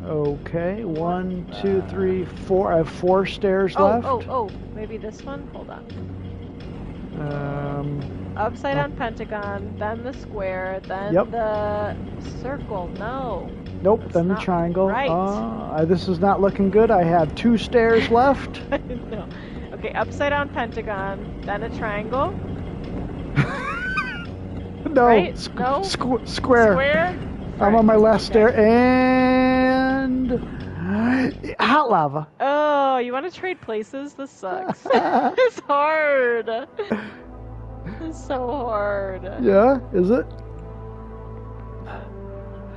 Okay, 1, 2, 3, 4. I have 4 stairs left. Oh, maybe this one? Hold on. Upside down pentagon, then the square, then the circle. No. Nope, then the triangle. Right. This is not looking good. I have 2 stairs left. No. Okay, upside down pentagon, then a triangle. No, right? No? Square. Square? I'm on my last stair, and hot lava. Oh, you want to trade places? This sucks. It's hard. It's so hard. Yeah, is it?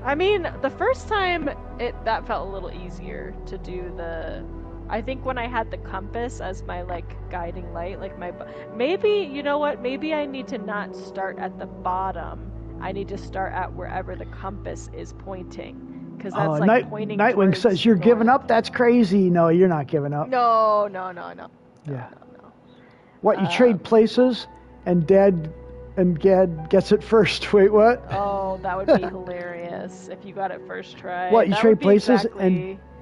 I mean, the first time that felt a little easier to do I think when I had the compass as my guiding light, maybe, you know what? Maybe I need to not start at the bottom. I need to start at wherever the compass is pointing, because that's pointing. Nightwing says you're giving up. That's crazy. No, you're not giving up. No. Yeah. No. What, you trade places, and Dad gets it first? Wait, what? Oh, that would be hilarious if you got it first try. What, you trade places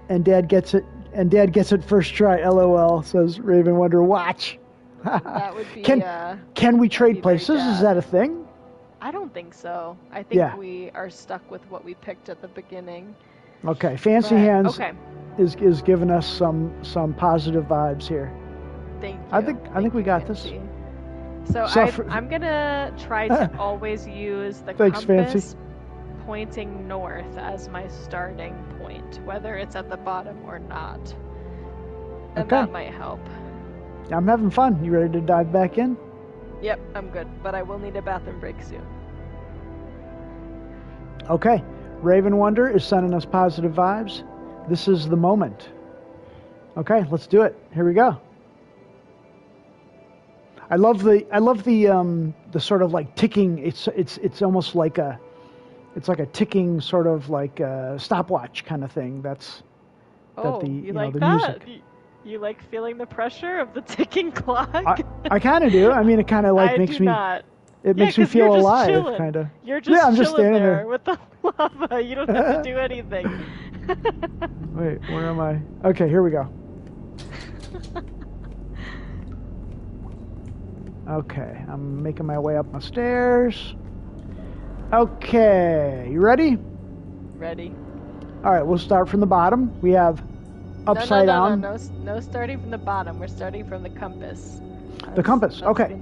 and Dad gets it, and Dad gets it first try? LOL, says Raven Wonder. Watch. That would be. Can we trade places? Is that a thing? I don't think so. I think we are stuck with what we picked at the beginning. Okay, Fancy Hands is giving us some positive vibes here. Thank you. I think we got Fancy. this. So I'm gonna try to always use the compass Fancy. Pointing north as my starting point, whether it's at the bottom or not. And that might help. I'm having fun. You ready to dive back in? Yep, I'm good, but I will need a bathroom break soon. Okay, Raven Wonder is sending us positive vibes. This is the moment. Okay, let's do it. Here we go. I love the sort of ticking. It's almost like a ticking sort of stopwatch kind of thing. You like the that? music. You like feeling the pressure of the ticking clock? I kind of do. I mean, it kind of makes me. Not. It makes me feel alive, kind of. You're just I'm just chilling standing there with the lava. You don't have to do anything. Wait, where am I? Okay, here we go. Okay, I'm making my way up my stairs. Okay, you ready? Ready. All right, we'll start from the bottom. We have upside down. No, starting from the bottom. We're starting from the compass. The compass, okay.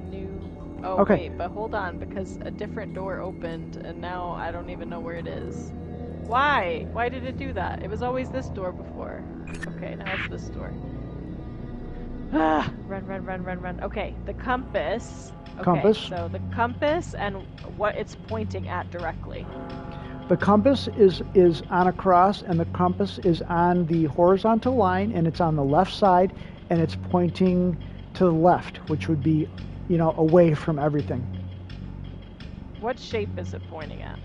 Oh, okay. Wait, but hold on, because a different door opened, and now I don't even know where it is. Why? Why did it do that? It was always this door before. Okay, now it's this door. Run. Okay, the compass. Okay, compass. So the compass and what it's pointing at directly. The compass is on a cross, and the compass is on the horizontal line, and it's on the left side, and it's pointing to the left, which would be, away from everything. What shape is it pointing at?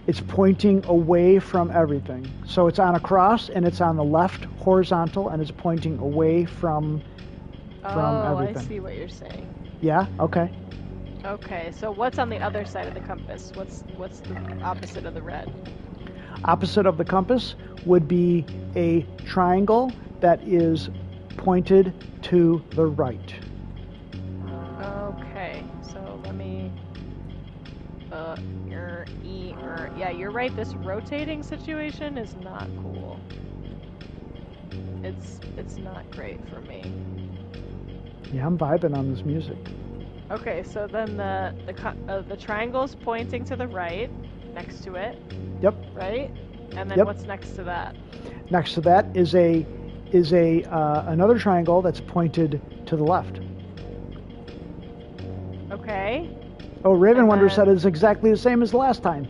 It's pointing away from everything. So it's on a cross, and it's on the left horizontal, and it's pointing away from everything. I see what you're saying. Yeah? Okay. Okay, so what's on the other side of the compass? What's the opposite of the red? Opposite of the compass would be a triangle that is pointed to the right. Okay, so let me... Yeah, you're right, this rotating situation is not cool. It's not great for me. Yeah, I'm vibing on this music. Okay, so then the triangle's pointing to the right, next to it. Yep. Right? And then what's next to that? Next to that is another triangle that's pointed to the left. Okay. Oh, Raven Wonder said it's exactly the same as last time.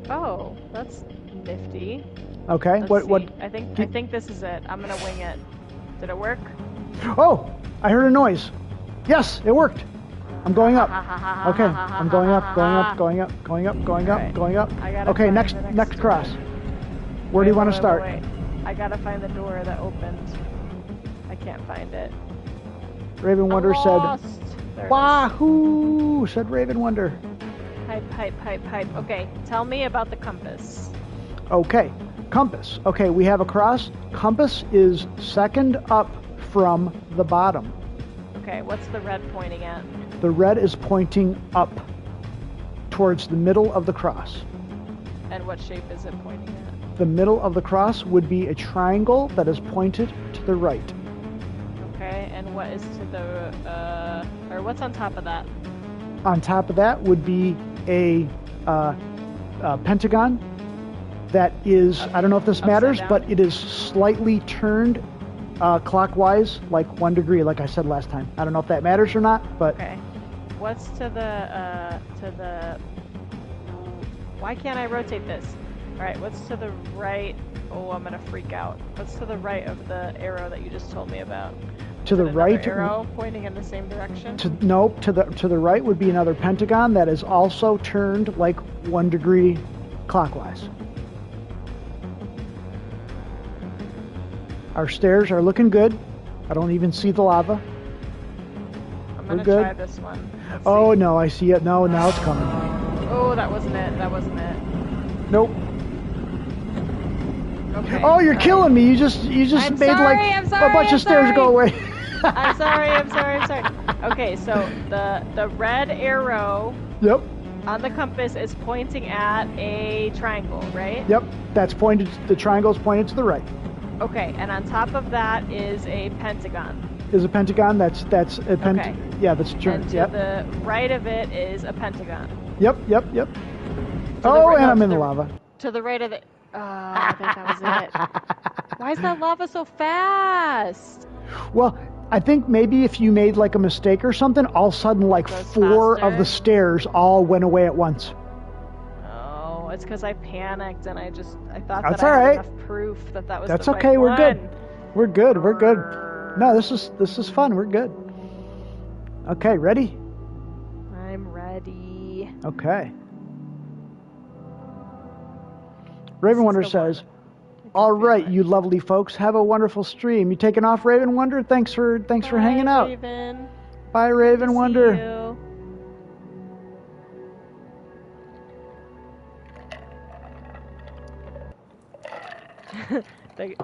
Oh, that's nifty. Okay. What? I think this is it. I'm gonna wing it. Did it work? Oh, I heard a noise. Yes, it worked. I'm going up. Okay, I'm going up. Okay, next cross. Where do you want to start? Wait. I gotta find the door that opened. I can't find it. Raven Wonder said, "Wahoo!" said Raven Wonder. Hype. Okay, tell me about the compass. Okay, Compass. Okay, we have a cross. Compass is second up from the bottom. Okay, what's the red pointing at? The red is pointing up towards the middle of the cross. And what shape is it pointing at? The middle of the cross would be a triangle that is pointed to the right. Okay, and what is to the, or what's on top of that? On top of that would be a pentagon that is, I don't know if this matters, down? but it is slightly turned clockwise, like 1 degree, like I said last time. I don't know if that matters or not, but... Okay. What's to the, why can't I rotate this? Alright, what's to the right? Oh, I'm gonna freak out. What's to the right of the arrow that you just told me about? To the right... arrow pointing in the same direction? Nope, to the right would be another pentagon that is also turned like 1 degree clockwise. Our stairs are looking good. I don't even see the lava. I'm gonna good. try this one. Let's Oh see. no, I see it. No, now it's coming. Oh, that wasn't it. That wasn't it. Nope. Okay. Oh, you're all killing me. You just I'm made sorry, I'm like sorry, a bunch I'm of stairs sorry. go away. I'm sorry. Okay, so the red arrow Yep. on the compass is pointing at a triangle, right? Yep. That's pointed. The triangle's pointed to the right. Okay, and on top of that is a pentagon. Is a pentagon. That's a Okay. Yeah, that's true. And to Yep. the right of it is a pentagon. Yep. To Oh, the, and I'm to in the the- lava. To the right of the... Oh, I think that was it. Why is that lava so fast? Well, I think maybe if you made like a mistake or something, all of a sudden like Goes 4 faster? of the stairs all went away at once. Oh, it's because I panicked and I thought That's that I all had right. enough proof that that was That's the okay. right We're good. one. We're good. We're good. No, this is fun. We're good. Okay, ready? I'm ready. Okay. Raven Wonder This is the one. says, I can "All feel right, it. you lovely folks, have a wonderful stream. You taking off, Raven Wonder? Thanks for hanging Bye, out. Raven. Bye, Good Raven to see Wonder." you.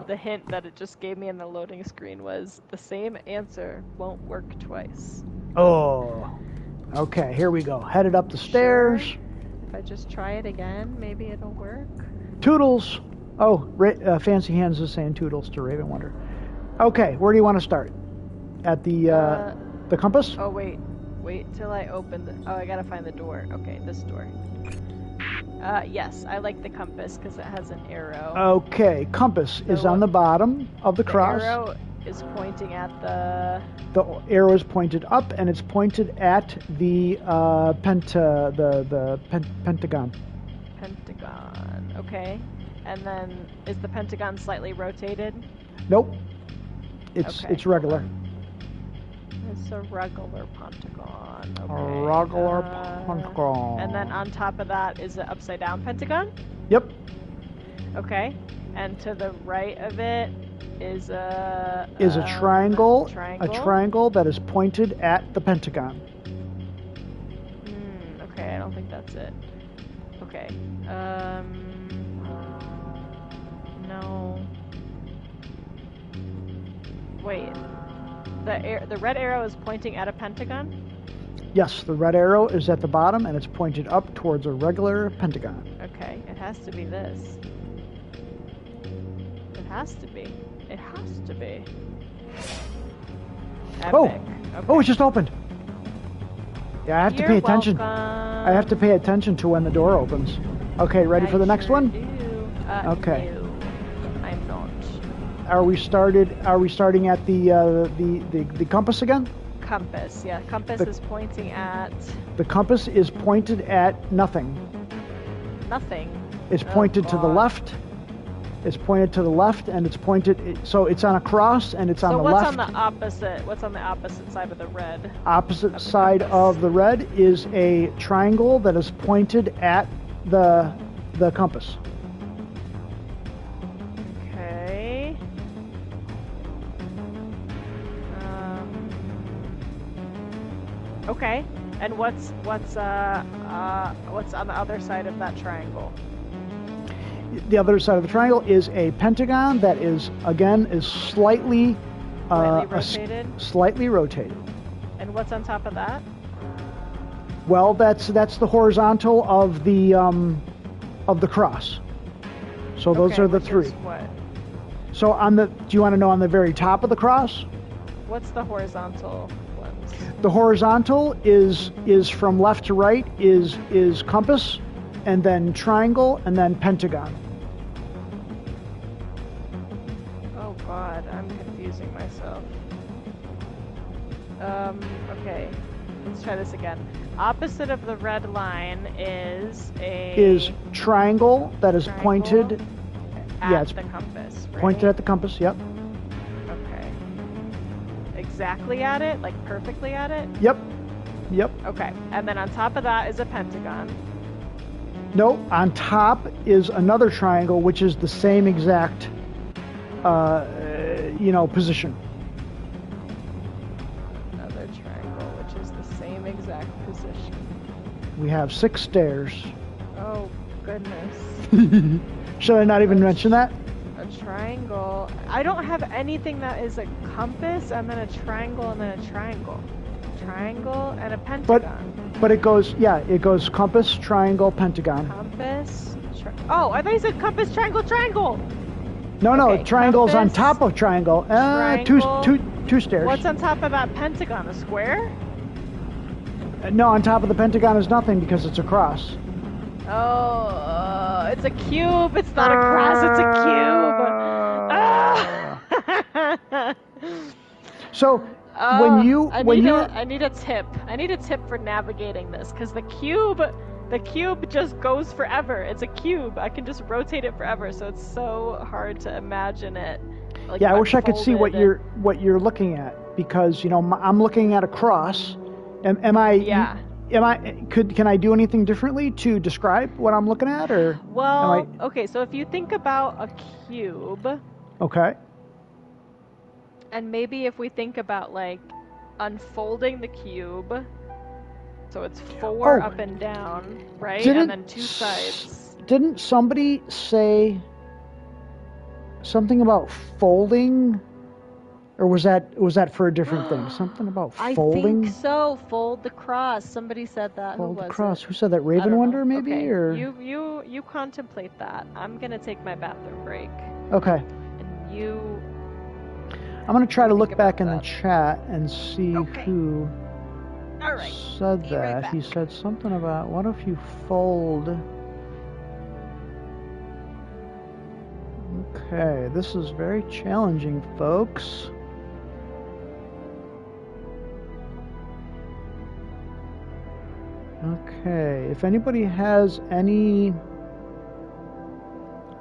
The hint that it just gave me in the loading screen was the same answer won't work twice. Oh. Okay, here we go. Headed up the stairs. Sure. If I just try it again, maybe it'll work. Toodles. Oh, Fancy Hands is saying toodles to Raven Wonder. Okay, where do you want to start? At the compass? Oh, wait till I open the... Oh, I gotta find the door. Okay, this door. Yes, I like the compass because it has an arrow. Okay, compass is on the bottom of the cross. The arrow is pointing at the... The arrow is pointed up, and it's pointed at the pentagon. Pentagon. Okay. And then, is the pentagon slightly rotated? Nope. It's Okay, regular. It's a regular pentagon. Okay. A regular pentagon. And then on top of that is an upside down pentagon? Yep. Okay. And to the right of it is a triangle. triangle. A triangle that is pointed at the pentagon. Okay, I don't think that's it. Okay. No. Wait. The red arrow is pointing at a pentagon? Yes, the red arrow is at the bottom, and it's pointed up towards a regular pentagon. Okay, it has to be this. It has to be. It has to be. Epic. Oh! Okay. Oh, it just opened. Yeah, I have to pay attention. Welcome. I have to pay attention to when the door opens. Okay, ready for the next sure one? Do. Okay. No, I'm not. Are we starting at the compass again? Compass, yeah. Compass is pointing at The compass is pointed at nothing. nothing. It's pointed to the God. left. It's pointed to the left, and it's pointed. So it's on a cross, and it's on So the what's left. on the opposite? What's on the opposite side of the red? Opposite the side compass? of the red is a triangle that is pointed at the compass. Okay. Okay. And what's on the other side of that triangle? the other side of the triangle is a pentagon that is, again, is slightly rotated. Slightly rotated. And what's on top of that? Well, that's the horizontal of the cross. So those are the three. What? So do you want to know on the very top of the cross? What's the horizontal ones? The horizontal is from left to right is compass, and then triangle, and then pentagon. Oh God, I'm confusing myself. Okay, let's try this again. Opposite of the red line is triangle that is pointed at the compass, right? Pointed at the compass, yep. Okay. Exactly at it? Like perfectly at it? Yep. Okay, and then on top of that is a pentagon. No, on top is another triangle, which is the same exact, position. Another triangle, which is the same exact position. We have 6 stairs. Oh, goodness. Should I not even mention that? A triangle. I don't have anything that is a compass, and then a triangle, and then a triangle. Triangle and a pentagon. But it goes compass, triangle, pentagon. Compass. I thought you said compass, triangle, triangle. No, okay, triangle's compass, on top of triangle. Triangle. Two stairs. What's on top of that pentagon? A square? No, on top of the pentagon is nothing because it's a cross. Oh, it's a cube. It's not a cross. It's a cube. So when you I need a tip. I need a tip for navigating this because the cube just goes forever. It's a cube. I can just rotate it forever. So it's so hard to imagine it. Like, yeah, I wish I could see what you're looking at because I'm looking at a cross. Am I? Yeah. Can I do anything differently to describe what I'm looking at, or? Well, okay. So if you think about a cube. Okay. And maybe if we think about like unfolding the cube, so it's 4 up and down, right? And then 2 sides. Didn't somebody say something about folding? Or was that for a different thing? Something about folding? I think so. Fold the cross. Somebody said that. Fold Who was the cross. it? Who said that? Raven Wonder, maybe? Okay. Or You contemplate that. I'm gonna take my bathroom break. Okay. And you. I'm gonna try to look back in the chat and see who said that. He said something about what if you fold. Okay, this is very challenging, folks. Okay, if anybody has any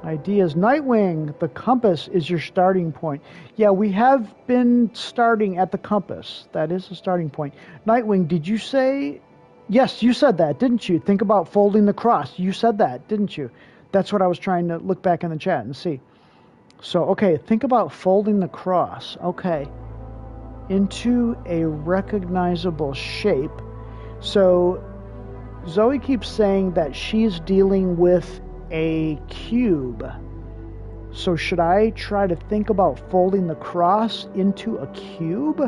ideas. Nightwing, the compass is your starting point. Yeah, we have been starting at the compass. That is the starting point. Nightwing, did you say... Yes, you said that, didn't you? Think about folding the cross. You said that, didn't you? That's what I was trying to look back in the chat and see. So, okay, think about folding the cross. Okay. Into a recognizable shape. So... Zoe keeps saying that she's dealing with a cube. So should I try to think about folding the cross into a cube?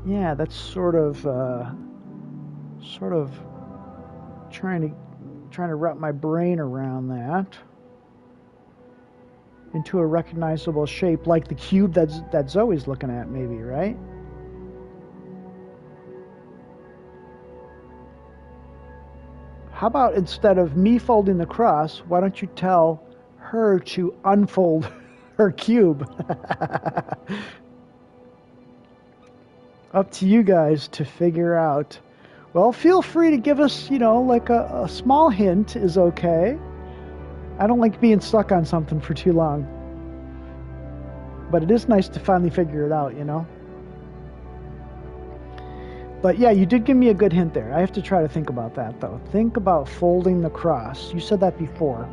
Yeah, that's sort of trying to wrap my brain around that. Into a recognizable shape, like the cube that Zoe's looking at, maybe, right? How about instead of me folding the cross, why don't you tell her to unfold her cube? Up to you guys to figure out. Well, feel free to give us, like a small hint is okay. I don't like being stuck on something for too long. But it is nice to finally figure it out, But yeah, you did give me a good hint there. I have to try to think about that, though. Think about folding the cross. You said that before.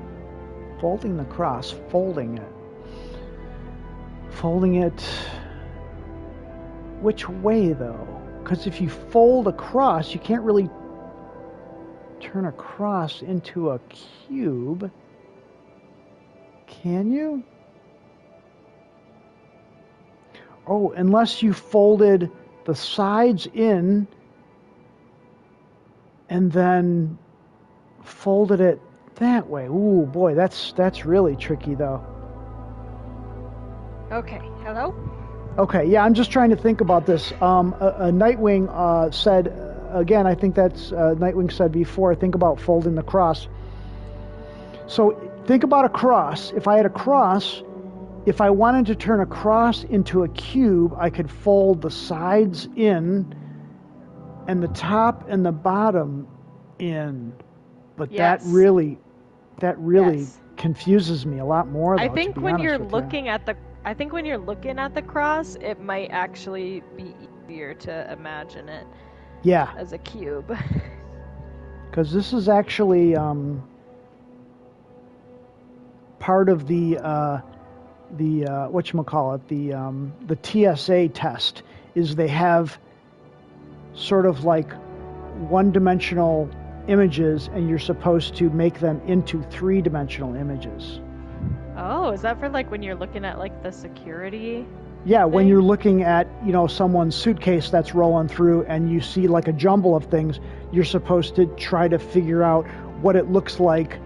Folding the cross. Folding it. Folding it... Which way, though? Because if you fold a cross, you can't really turn a cross into a cube. Can you? Oh, unless you folded the sides in and then folded it that way. Ooh, boy, that's really tricky, though. Okay, hello? Okay, yeah, I'm just trying to think about this. A Nightwing said, again, I think that's Nightwing said before, think about folding the cross. So think about a cross. If I had a cross, if I wanted to turn a cross into a cube, I could fold the sides in and the top and the bottom in. But Yes. that really Yes. confuses me a lot more, though, I think to be when honest you're with looking at the cross, it might actually be easier to imagine it Yeah, as a cube. because this is actually part of the whatchamacallit, the TSA test, is they have sort of like one-dimensional images, and you're supposed to make them into three-dimensional images. Oh, is that for like when you're looking at like the security? Yeah, when thing? you're looking at, someone's suitcase that's rolling through and you see like a jumble of things, you're supposed to try to figure out what it looks like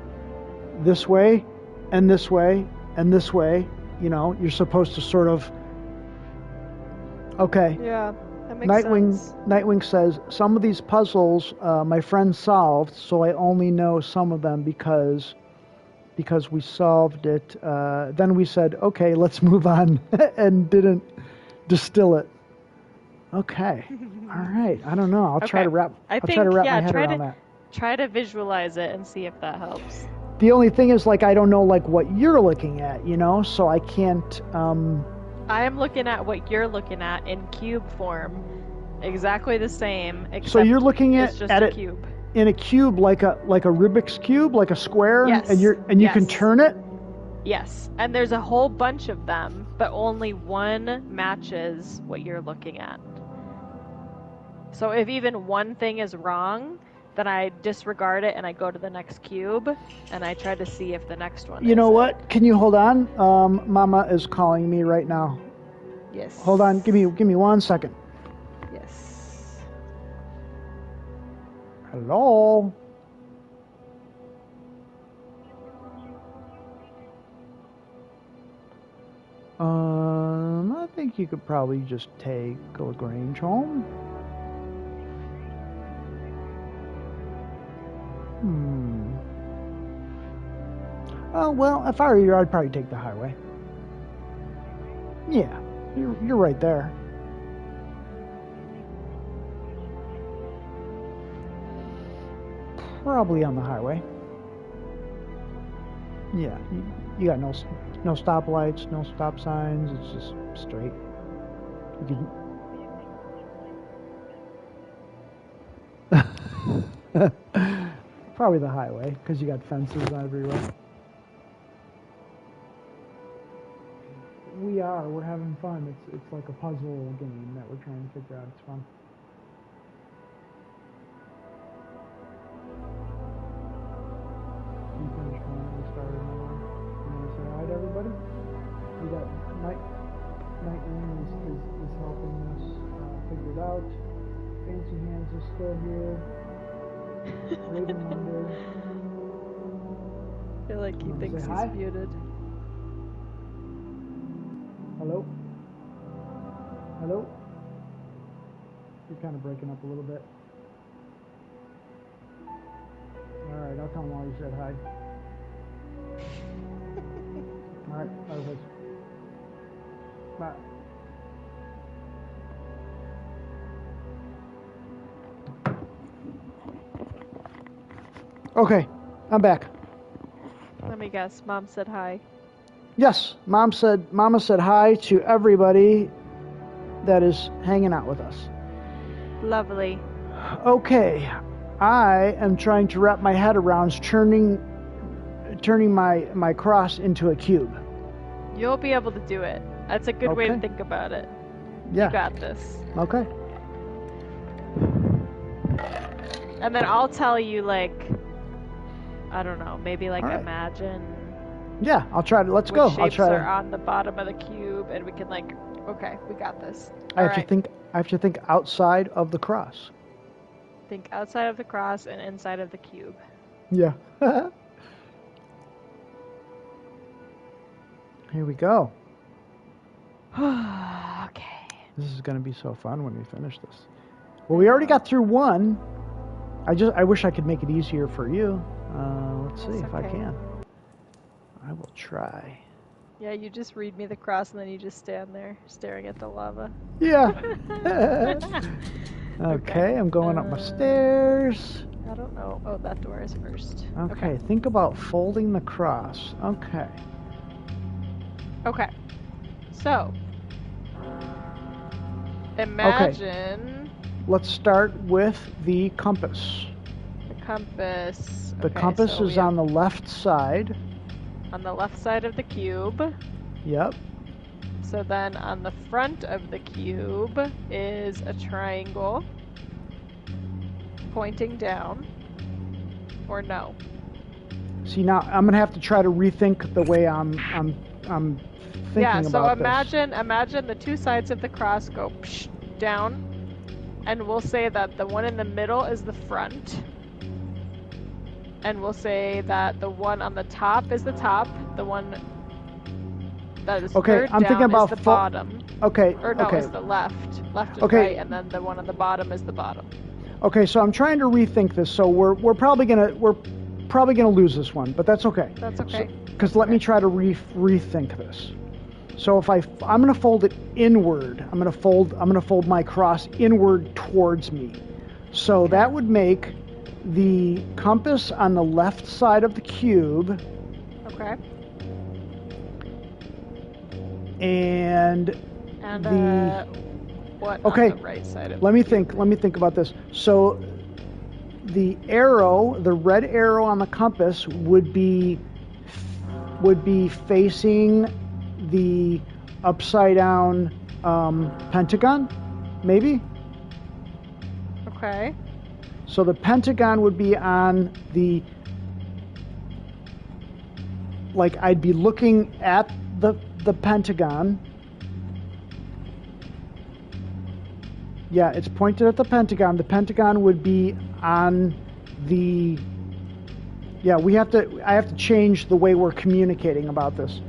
this way and this way and this way. You're supposed to sort of... Okay. Yeah, that makes sense. Nightwing says, some of these puzzles my friend solved, so I only know some of them because we solved it. Then we said, okay, let's move on, and didn't distill it. Okay. All right. I don't know. I'll try to wrap my head around that. Try to visualize it and see if that helps. The only thing is, like, I don't know, like, what you're looking at, so I can't... I am looking at what you're looking at in cube form. Exactly the same, except so you're looking it's just a cube. In a cube, like a Rubik's Cube, like a square? Yes. And you can turn it? Yes. And there's a whole bunch of them, but only one matches what you're looking at. So if even one thing is wrong, then I disregard it and I go to the next cube and I try to see if the next one is. You know what? Can you hold on? Mama is calling me right now. Yes. Hold on. Give me 1 second. Yes. Hello? I think you could probably just take LaGrange home. Oh, well, if I were you, I'd probably take the highway. Yeah, you're right there. Probably on the highway. Yeah, you got no stoplights, no stop signs. It's just straight. You can... Probably the highway, because you got fences everywhere. We're having fun. It's like a puzzle game that we're trying to figure out. It's fun. We finished one, we started another. You want to say hi to everybody? We got Nightwing is helping us figure it out. Fancy Hands is still here. Raven Wonder. I feel like he thinks he's hi? muted. Hello? Hello? You're kind of breaking up a little bit. Alright, I'll tell him while you said hi. Alright, otherwise. Bye. Okay, I'm back. Let me guess. Mom said hi. Yes, Mama said hi to everybody that is hanging out with us. Lovely. Okay, I am trying to wrap my head around turning my cross into a cube. You'll be able to do it. That's a good way to think about it. Yeah. You got this. Okay. And then I'll tell you, like, I don't know, maybe like Alright. imagine. Yeah, I'll try to. Let's which go. Shapes I'll try are to. on the bottom of the cube, and we can like. Okay, we got this. I have to think. I have to think outside of the cross. Think outside of the cross and inside of the cube. Yeah. Here we go. Okay. This is going to be so fun when we finish this. Well, we already got through one. I wish I could make it easier for you. Let's see if I can. I will try. Yeah, you just read me the cross and then you just stand there staring at the lava. Yeah. Okay, I'm going up my stairs. I don't know. Oh, that door is first. Okay, think about folding the cross. Okay. Okay. So, imagine... Let's start with the compass. The compass. The compass is on the left side. On the left side of the cube. Yep. So then on the front of the cube is a triangle pointing down. Or no? See, now I'm gonna have to try to rethink the way I'm thinking about this. Imagine the two sides of the cross go down, and we'll say that the one in the middle is the front, and we'll say that the one on the top is the top, the one that is third I'm down thinking about is the bottom. Okay. Or no, okay. it's the left and Okay. right, and then the one on the bottom is the bottom. Okay, so I'm trying to rethink this. So we're probably gonna lose this one, but that's okay. That's okay. Because let me try to rethink this. So if I'm gonna fold it inward. I'm gonna fold my cross inward towards me. So that would make the compass on the left side of the cube. Okay. And what okay, on the right side of let me think about this. So the arrow, the red arrow on the compass would be facing the upside down pentagon, maybe? Okay. So the pentagon would be on the, like, I'd be looking at the pentagon. Yeah, it's pointed at the pentagon. The pentagon would be on the... Yeah, I have to change the way we're communicating about this.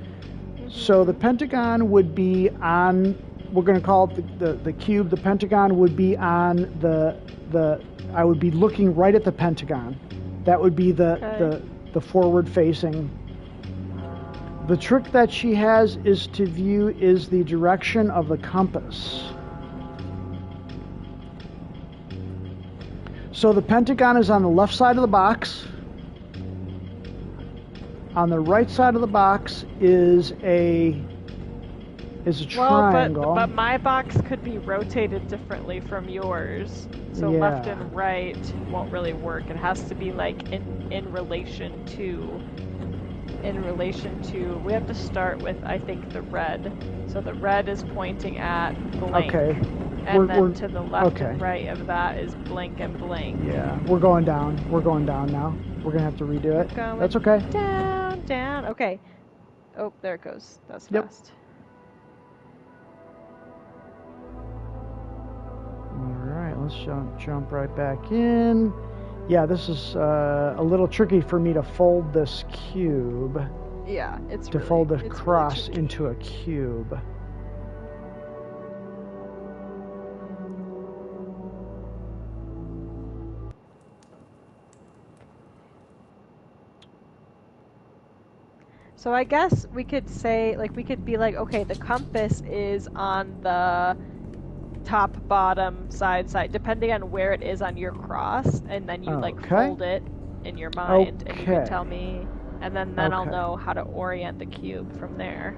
So the pentagon would be on, we're going to call it the cube. The pentagon would be on I would be looking right at the pentagon. That would be the forward facing. The trick that she has is the direction of the compass. So the pentagon is on the left side of the box. On the right side of the box is a triangle. Well, but my box could be rotated differently from yours. So left and right won't really work. It has to be like in relation to. We have to start with, I think, the red. So the red is pointing at blank. Okay. And then to the left and right of that is blank and blank. Yeah, we're going down. We're going down now. We're going to have to redo it. That's okay. Down. Okay. Oh, there it goes. That's fast. All right, let's jump right back in. Yeah, this is a little tricky for me to fold this cube. Yeah, to fold the cross into a cube. So I guess we could say, like, we could be like, okay, the compass is on the top, bottom, side, depending on where it is on your cross, and then you like fold it in your mind, and you can tell me, and then I'll know how to orient the cube from there.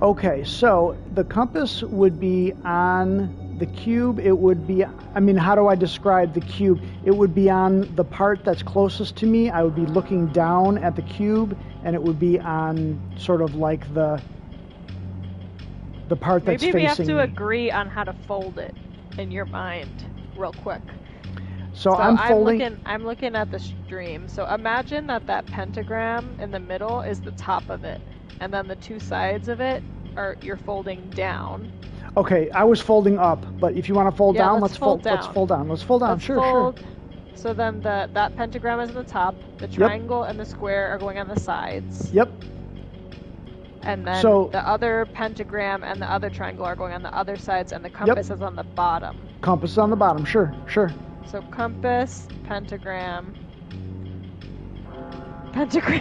Okay, so the compass would be on the cube. It would be, I mean, how do I describe the cube? It would be on the part that's closest to me. I would be looking down at the cube, and it would be on sort of like the part that's facing me. Maybe we have to agree on how to fold it in your mind real quick. So I'm folding. I'm looking at the stream. So imagine that pentagram in the middle is the top of it, and then the two sides of it you're folding down. Okay, I was folding up, but if you want to fold down, let's fold down. Let's fold down. Let's fold down. Sure. So then that pentagram is on the top. The triangle and the square are going on the sides. Yep. And then the other pentagram and the other triangle are going on the other sides, and the compass is on the bottom. Compass is on the bottom. Sure. So compass, pentagram, pentagon,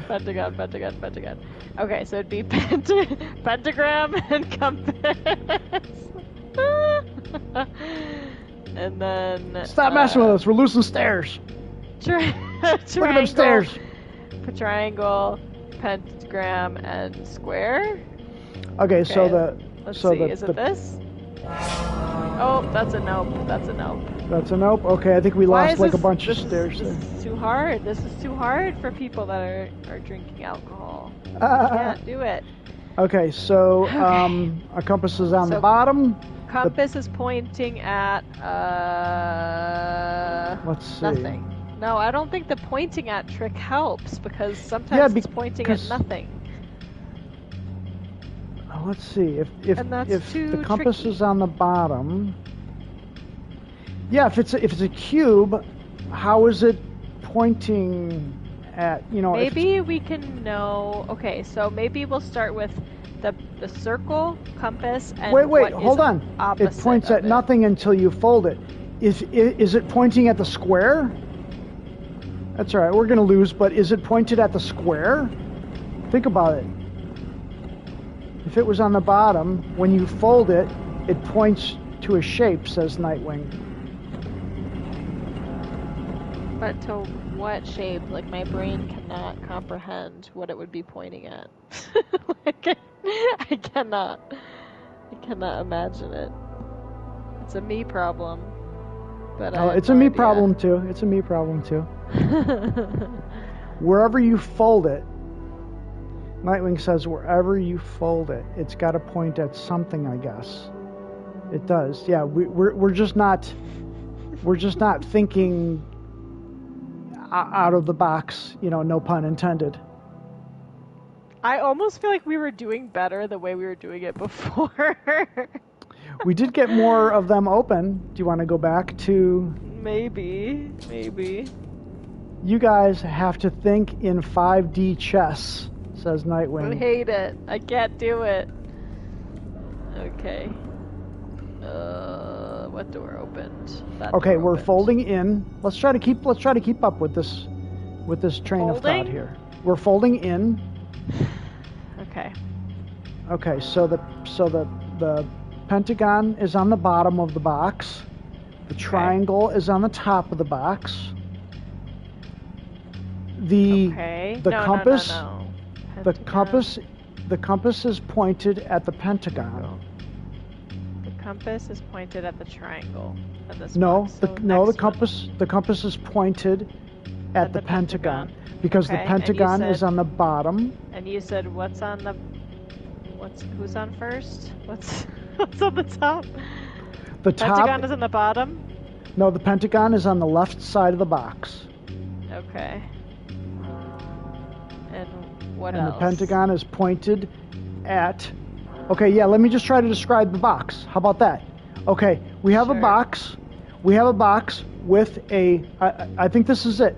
pentagon. Okay, so it'd be pentagram and compass. And then... Stop messing with us. We're losing stairs. Triangle, look at them stairs. Triangle, pentagram, and square. Okay, so let's see. Is it this? Oh, that's a nope. That's a nope. Okay, I think we lost like a bunch of stairs there. This is too hard. This is too hard for people that are drinking alcohol. Can't do it. Okay, so our compass is on the bottom. Compass is pointing at let's see. Nothing. No, I don't think the pointing at trick helps because sometimes it's pointing at nothing. Let's see if the compass is on the bottom. Yeah, if it's a cube, how is it pointing at, you know? Maybe we can know. Okay, so maybe we'll start with the circle, compass, and wait, hold on. It points at nothing until you fold it. Is it pointing at the square? That's all right. We're gonna lose, but is it pointed at the square? Think about it. If it was on the bottom, when you fold it, it points to a shape, says Nightwing. But to what shape? Like, my brain cannot comprehend what it would be pointing at. I cannot imagine it. It's a me problem. But it's a me problem too. It's a me problem too. Wherever you fold it, Nightwing says wherever you fold it, it's got to point at something, I guess. It does. Yeah, we're just not thinking out of the box, you know, no pun intended. I almost feel like we were doing better the way we were doing it before. We did get more of them open. Do you want to go back to... Maybe. You guys have to think in 5D chess, says Nightwing. I hate it. I can't do it. Okay. What door opened? Okay, we're folding in. Let's try to keep up with this train of thought here. We're folding in. Okay. Okay, so the pentagon is on the bottom of the box. The triangle is on the top of the box. The compass. No. The compass is pointed at the pentagon. The compass is pointed at the triangle. The compass is pointed at the pentagon because the pentagon is on the bottom. And you said who's on first? What's on the top? The pentagon is on the bottom? No, the pentagon is on the left side of the box. Okay. And what else? And the pentagon is pointed at... Okay, yeah, let me just try to describe the box. How about that? Okay, we have a box. We have a box with a... I think this is it.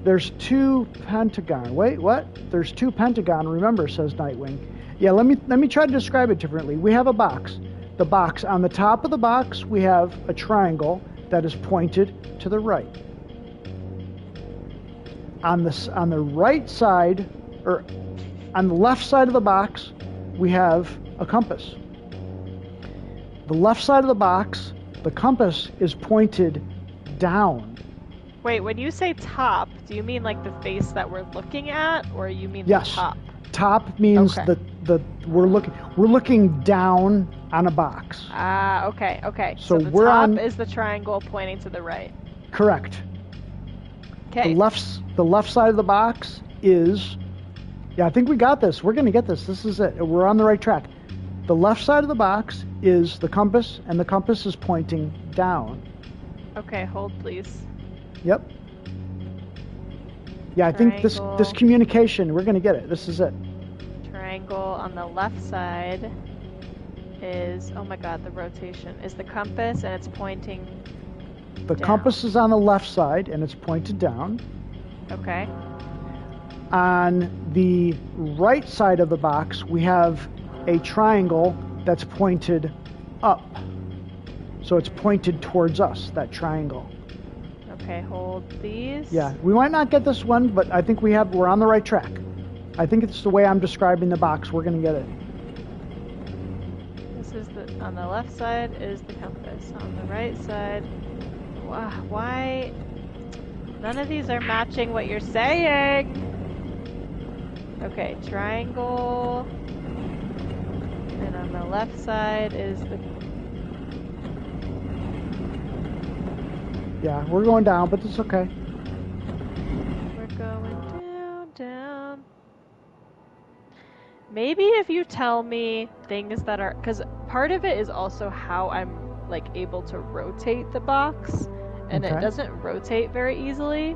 There's two pentagon. Wait, what? There's two pentagon, remember, says Nightwing. Yeah, let me try to describe it differently. We have a box. The box, on the top of the box, we have a triangle that is pointed to the right. On the right side, or on the left side of the box, we have a compass. The left side of the box, the compass is pointed down. Wait, when you say top, do you mean like the face that we're looking at, or you mean the top? Top means we're looking down on a box. Okay. So the top is the triangle pointing to the right. Correct. Okay. The left side of the box is... Yeah, I think we got this. We're going to get this. This is it. We're on the right track. The left side of the box is the compass, and the compass is pointing down. Okay, hold please. Yep. Yeah, I think this communication, we're going to get it. This is it. Triangle on the left side is, oh my god, the rotation, is the compass, and it's pointing The compass is on the left side, and it's pointed down. Okay. On the right side of the box, we have a triangle that's pointed up. So it's pointed towards us, that triangle. Okay, hold these. Yeah, we might not get this one, but I think we're on the right track. I think it's the way I'm describing the box. We're going to get it. This is on the left side is the compass. On the right side, why? None of these are matching what you're saying. Okay, triangle. And on the left side is the... Yeah, we're going down, but it's okay. We're going down. Maybe if you tell me things that are... Because part of it is also how I'm, like, able to rotate the box. And it doesn't rotate very easily.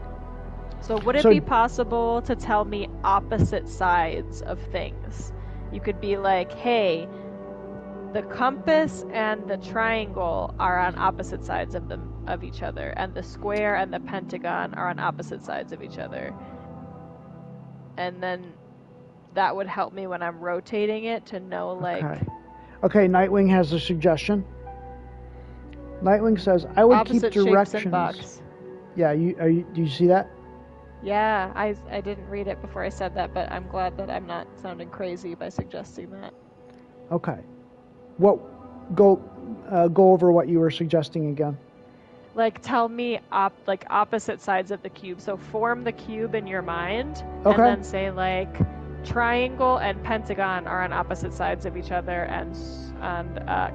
So would it be possible to tell me opposite sides of things? You could be like, hey, the compass and the triangle are on opposite sides of each other, and the square and the pentagon are on opposite sides of each other. And then that would help me when I'm rotating it to know, like... Okay, Nightwing has a suggestion. Nightwing says, I would keep directions. Shapes in box. Yeah, do you see that? Yeah, I didn't read it before I said that, but I'm glad that I'm not sounding crazy by suggesting that. Okay. Go over what you were suggesting again. Like, tell me opposite sides of the cube. So form the cube in your mind, okay, and then say like triangle and pentagon are on opposite sides of each other, and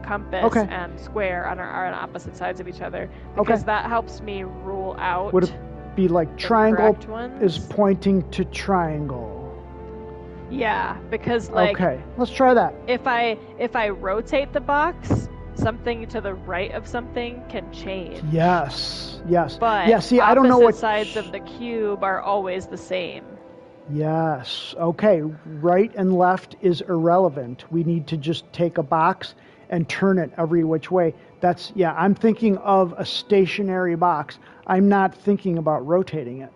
compass and square are on opposite sides of each other, because that helps me rule out. Would it be like triangle is pointing to triangle? Yeah, because like... Okay, let's try that. If I rotate the box, something to the right of something can change. Yes. But yeah, see, I don't know what sides of the cube are always the same. Yes. Okay, right and left is irrelevant. We need to just take a box and turn it every which way. I'm thinking of a stationary box. I'm not thinking about rotating it.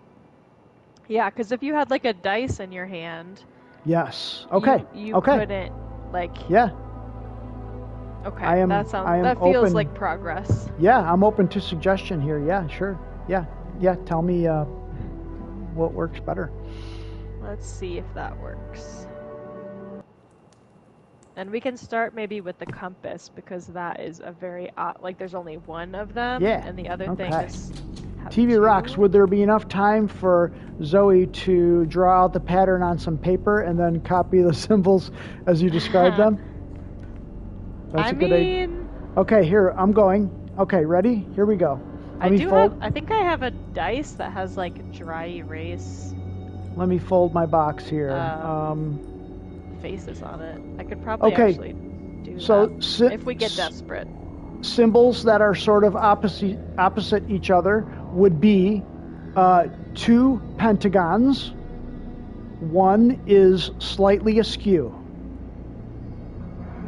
Yeah, because if you had like a dice in your hand... Yes. Okay. You couldn't, like... Yeah. Okay, that feels open, like progress. Yeah, I'm open to suggestion here. Yeah, sure. Yeah, tell me what works better. Let's see if that works. And we can start maybe with the compass, because that is a very odd... Like, there's only one of them, and the other thing is... TV Rocks, would there be enough time for Zoe to draw out the pattern on some paper and then copy the symbols as you described them? That's a good idea. Okay, here, I'm going. Okay, ready? Here we go. I think I have a dice that has, like, dry erase. Let me fold my box here. Faces on it. I could probably actually do that if we get desperate. Symbols that are sort of opposite each other would be 2 pentagons. One is slightly askew.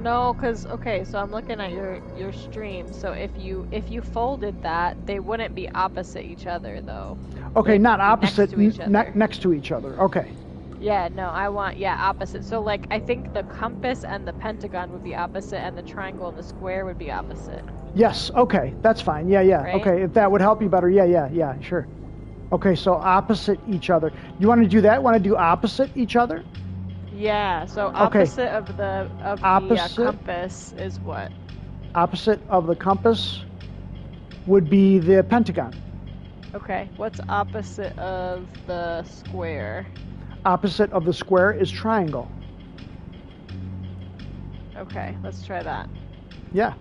No, because so I'm looking at your stream. So if you folded that, they wouldn't be opposite each other though. Okay, not opposite, next to each other. Okay. Yeah, no, I want opposite. So like I think the compass and the pentagon would be opposite, and the triangle and the square would be opposite. Yes. Okay, that's fine. Yeah. Right? Okay, if that would help you better. Yeah. Sure. Okay, so opposite each other. You want to do that? Want to do opposite each other? Yeah. So opposite of the compass is what? Opposite of the compass would be the pentagon. Okay. What's opposite of the square? Opposite of the square is triangle. Okay, let's try that. Yeah.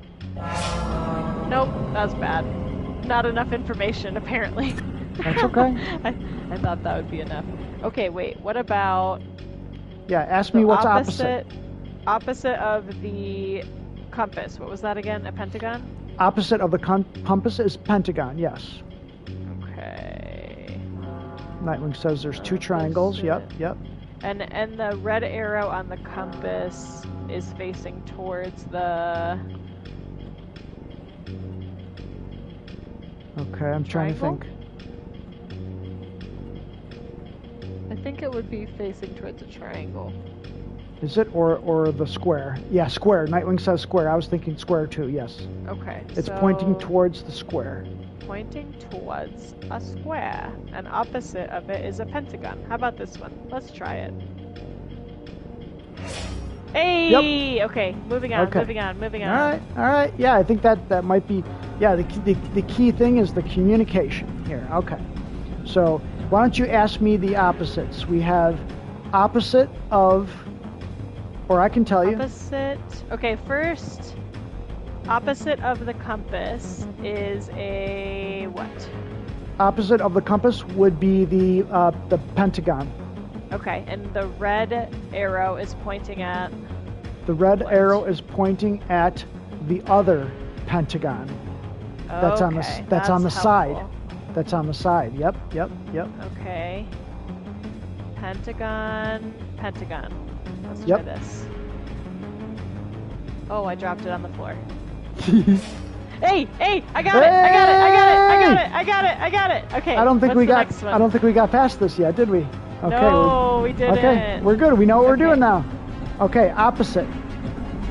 Nope, that's bad. Not enough information, apparently. That's okay. I thought that would be enough. Okay, wait, what about... Yeah, ask me what's opposite. Opposite of the compass. What was that again? A pentagon? Opposite of the compass is pentagon, yes. Okay. Nightwing says there's 2 triangles. Yep, yep. And the red arrow on the compass is facing towards the... Okay, I'm trying to think. I think it would be facing towards a triangle. Is it or the square? Yeah, square. Nightwing says square. I was thinking square too. Yes. Okay. It's pointing towards the square. Pointing towards a square, and opposite of it is a pentagon. How about this one? Let's try it. Hey! Yep. Okay, moving on, moving on. All right. Yeah, I think that might be. Yeah, the key thing is the communication here. Okay. So why don't you ask me the opposites? We have opposite of, or I can tell you. Opposite. Okay, first. Opposite of the compass is a what? Opposite of the compass would be the pentagon. Okay, and the red arrow is pointing at... The red arrow is pointing at the other pentagon. That's on the side. That's on the side. Yep. Okay. Pentagon. Let's try this. Oh, I dropped it on the floor. Hey! I got it! Okay. I don't think we got past this yet, did we? Okay. No, we didn't. Okay, we're good. We know what we're doing now. Okay, opposite.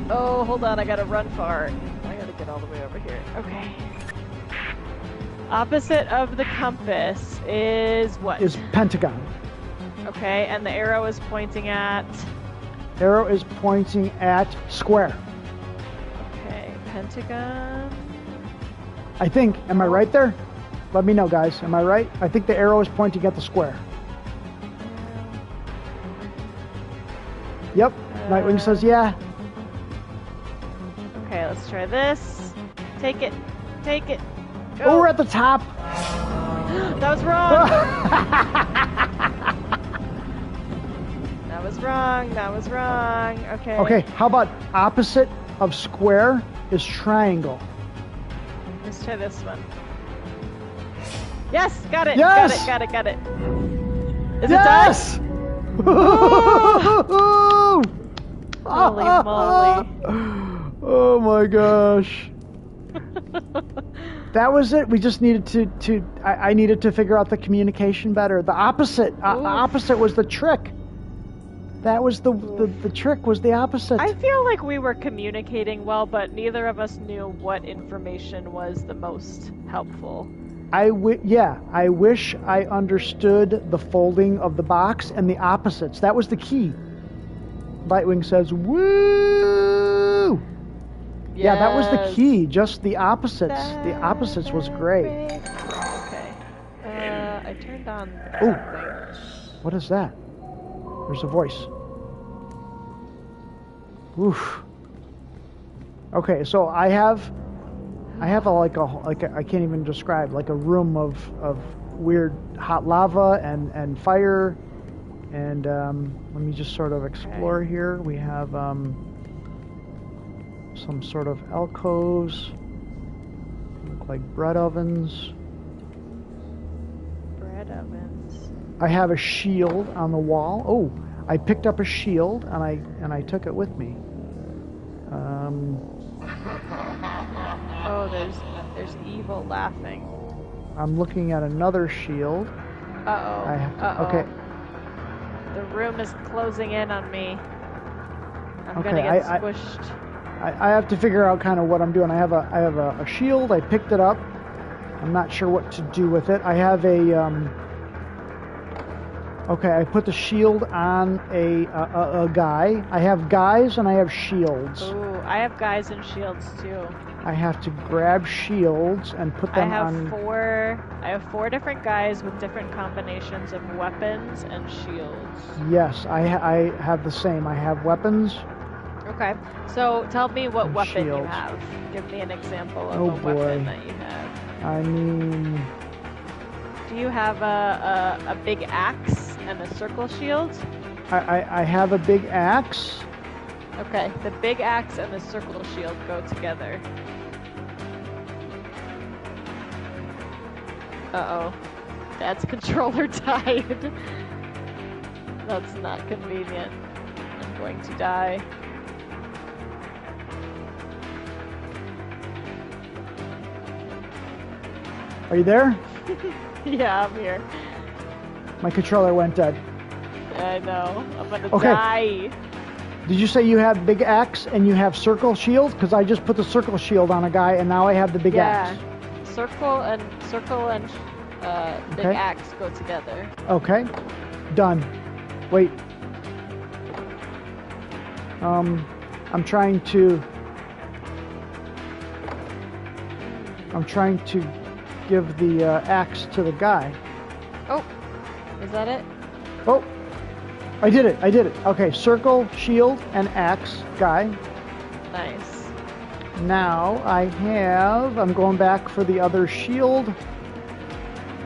Oh, hold on. I gotta run far. I gotta get all the way over here. Okay. Opposite of the compass is what? Is pentagon. Okay, and the arrow is pointing at? Arrow is pointing at square. Okay, pentagon. I think. Am I right there? Let me know, guys. Am I right? I think the arrow is pointing at the square. Yep. Nightwing says yeah. Okay, let's try this. Take it. Go. Oh, we're at the top. That was wrong. That was wrong. Okay. Okay, how about opposite of square is triangle? Let's try this one. Yes, got it. Yes! Got it. Is yes! it done? Holy moly. Oh my gosh. That was it. We just needed to I needed to figure out the communication better. The opposite was the trick. That was the trick was the opposite. I feel like we were communicating well, but neither of us knew what information was the most helpful. I wish I understood the folding of the box and the opposites. That was the key. Lightwing says, "Woo!" Yes. Yeah, that was the key. Just the opposites. The opposites was great. Okay. I turned on something. What is that? There's a voice. Oof. Okay, so I have a I can't even describe, like a room of weird hot lava and fire, and let me just sort of explore here. We have some sort of alcoves, look like bread ovens. I have a shield on the wall. Oh, I picked up a shield and I took it with me. Oh, there's evil laughing. I'm looking at another shield. Uh-oh. Okay. The room is closing in on me. I'm gonna get squished. I have to figure out kind of what I'm doing. I have a shield. I picked it up. I'm not sure what to do with it. I have a okay, I put the shield on a guy. I have guys and I have shields. Ooh, I have guys and shields too. I have to grab shields and put them on. I have 4 different guys with different combinations of weapons and shields. Yes, I have the same. I have weapons. Okay, so tell me what weapon shields. you have. Give me an example of a weapon that you have. I mean... Do you have a big axe and a circle shield? I have a big axe. Okay, the big axe and the circle shield go together. Uh-oh. Dad's controller died. That's not convenient. I'm going to die. Are you there? Yeah, I'm here. My controller went dead. I know. I'm gonna die. Did you say you have big axe and you have circle shield? Because I just put the circle shield on a guy and now I have the big axe. Circle and big axe go together. Okay. Done. Wait. I'm trying to give the axe to the guy. Oh, is that it? Oh, I did it. Okay, circle, shield, and axe, guy. Nice. Now I'm going back for the other shield.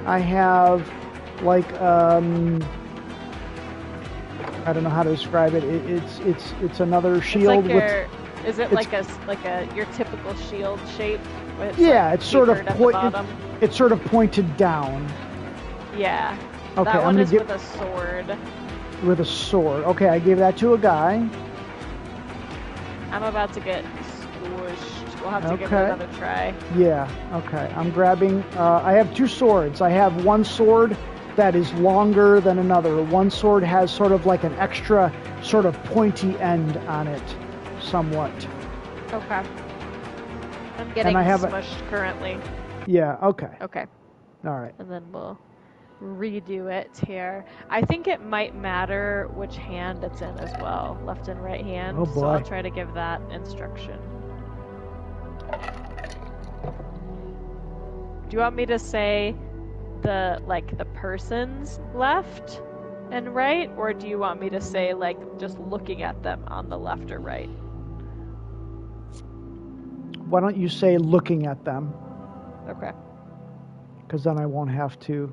I have, like, I don't know how to describe it. It's another shield with. Is it like your typical shield shape? Yeah, it's sort of it's sort of pointed down. Yeah. Okay, that one is with a sword. With a sword. Okay, I gave that to a guy. I'm about to get squished. We'll have to give it another try. Yeah, okay. I'm grabbing... I have two swords. I have one sword that is longer than another. One sword has sort of like an extra sort of pointy end on it, somewhat. Okay. I'm getting smushed currently. Yeah, okay. Okay. All right. And then we'll redo it here. I think it might matter which hand it's in as well, left and right hand. Oh boy. So I'll try to give that instruction. Do you want me to say the person's left and right, or do you want me to say just looking at them on the left or right? Why don't you say looking at them? Okay. Because then I won't have to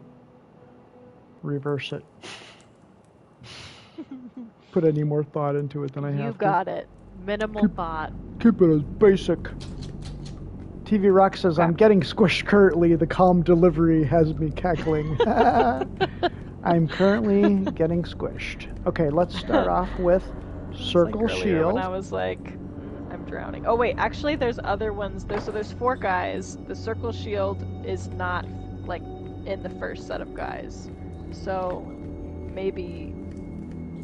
reverse it. Put any more thought into it than I have to. You got it. Minimal thought. Keep it as basic. TV Rock says, I'm getting squished currently. The calm delivery has me cackling. I'm currently getting squished. Okay, let's start off with circle shield. When I was like, I'm drowning. Oh wait, actually there's other ones. There's 4 guys. The circle shield is not in the first set of guys. So maybe,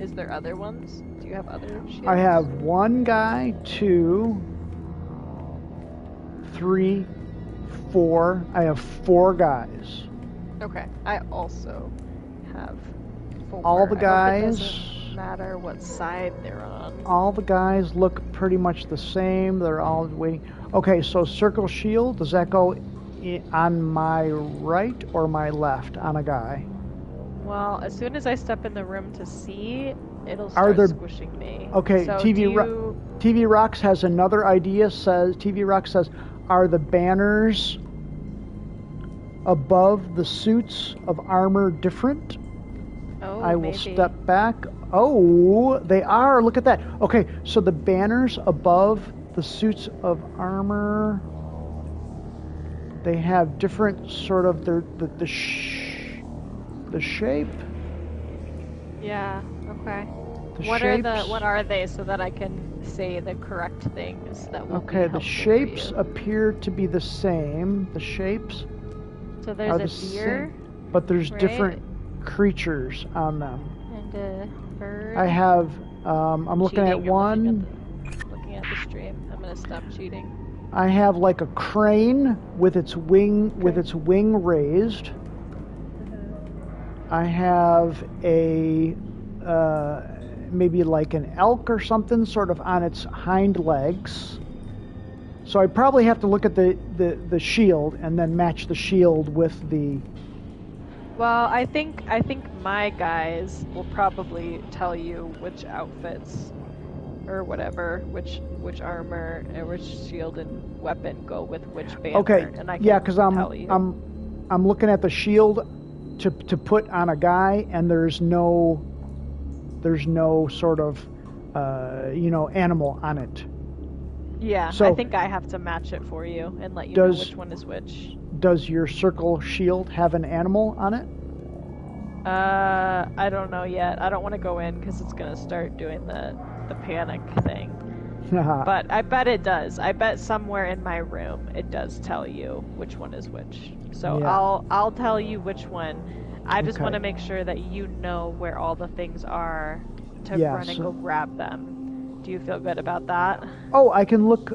is there other ones? Do you have other shields? I have 1 guy, 2, 3, 4. I have 4 guys. Okay, I also have 4. All the guys. It doesn't matter what side they're on. All the guys look pretty much the same. They're all waiting. Okay, so circle shield, does that go on my right or my left on a guy? Well, as soon as I step in the room to see, it'll start squishing me. Okay, so TV Rocks has another idea. TV Rock says, are the banners above the suits of armor different? Oh, I will step back. Oh, they are. Look at that. Okay, so the banners above the suits of armor, they have different sort of the shape. Yeah. Okay. What are they so that I can say the correct things that will be helpful the shapes appear to be the same. The shapes. So there's a deer, but there's different creatures on them. And a bird. I have. I'm looking at one. Looking at the stream. I'm gonna stop cheating. I have like a crane with its wing raised. I have a maybe like an elk or something sort of on its hind legs. So I probably have to look at the shield and then match the shield with the... Well, I think my guys will probably tell you which outfits or whatever, which armor and which shield and weapon go with which banner. Okay, and I can because I'm looking at the shield to put on a guy, and there's no sort of animal on it. Yeah, So- I think I have to match it for you and let you know Does- which one is which. Does your circle shield have an animal on it? I don't know yet. I don't want to go in because it's gonna start doing the panic thing. But I bet it does. I bet somewhere in my room it does tell you which one is which. So Yeah. I'll tell you which one. I just Okay. want to make sure that you know where all the things are to Yeah, run and so- go grab them. Do you feel good about that? Oh, I can look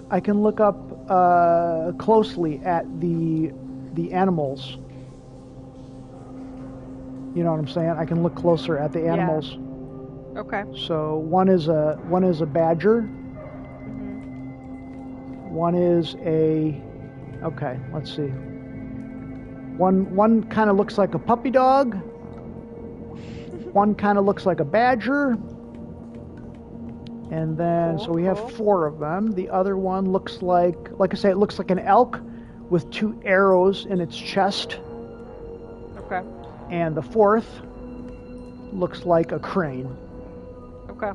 up closely at the animals. You know what I'm saying? I can look closer at the Yeah. animals. Okay. So one is a badger. Mm-hmm. One is a. Okay, let's see. One kind of looks like a puppy dog. One kind of looks like a badger. And then, so we have Cool. 4 of them. The other one looks like I say, it looks like an elk with 2 arrows in its chest. Okay. And the 4th looks like a crane Okay.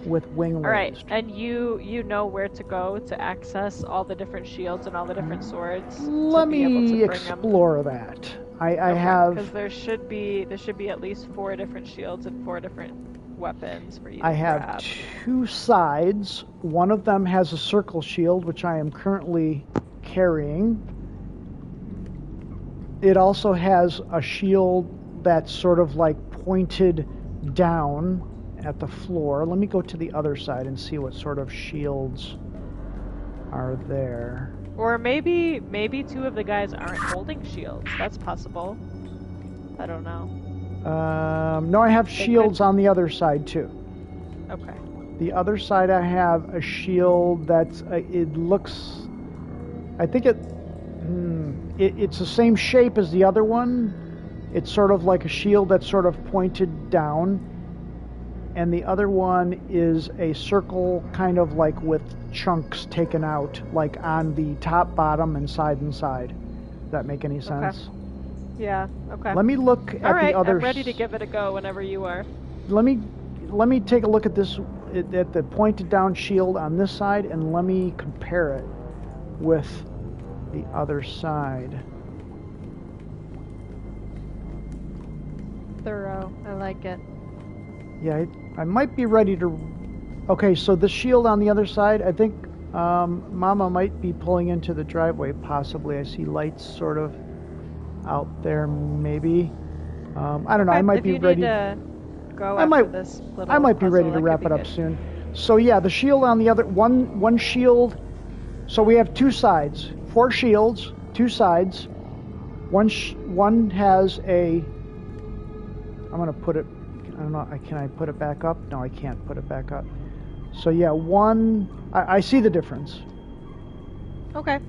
with wing All right, raised. and you know where to go to access all the different shields and all the different swords. Let to be able me to bring 'em? explore that. I because have there should be at least 4 different shields and 4 different weapons for you to I have grab. 2 sides. One of them has a circle shield, which I am currently carrying. It also has a shield that's sort of like pointed down at the floor. Let me go to the other side and see what sort of shields are there. Or maybe 2 of the guys aren't holding shields. That's possible. I don't know. No, I have They shields could- on the other side too. Okay. The other side, I have a shield that's. It looks. I think it's the same shape as the other one. It's sort of like a shield that's sort of pointed down, and the other one is a circle, kind of like with chunks taken out, like on the top, bottom, and side. Does that make any sense? Yeah. Okay. Let me look at All right. the other. I'm ready to give it a go whenever you are. Let me take a look at this at the pointed down shield on this side, and let me compare it with the other side. Thorough. I like it. Yeah, I might be ready to. Okay, so the shield on the other side, I think Mama might be pulling into the driveway. Possibly, I see lights sort of out there. Maybe. I don't know. I might if be you ready. Need to go I after might- this little I might be ready puzzle, to that wrap could it be up good. soon. So yeah, the shield on the other one shield. So we have 2 sides, 4 shields, 2 sides. One has a. I'm gonna put it. I don't know. Can I put it back up? No, I can't put it back up. So yeah, one. I see the difference. Okay.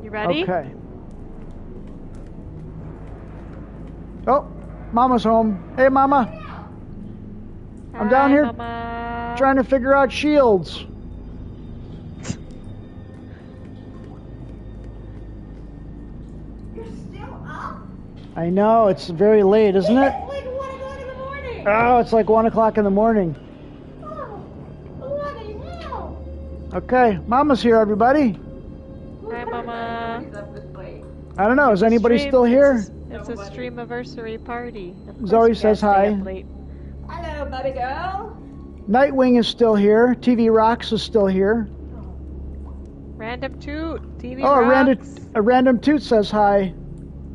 You ready? Okay. Oh, Mama's home. Hey, Mama. I'm down Hi, here Mama. trying to figure out shields. You're still up? I know, it's very late, isn't it? It's like 1 o'clock in the morning. Oh, it's like 1 o'clock in the morning. Oh, bloody hell. Okay, Mama's here, everybody. Hi, Mama. He's up this late. I don't know, is anybody Stream- still here? It's a Streamiversary party. Of course Zoe we says gotta stay hi. up late. Hello, baby girl. Nightwing is still here. TV Rocks is still here. Random toot. TV Oh, rocks. a random toot says hi.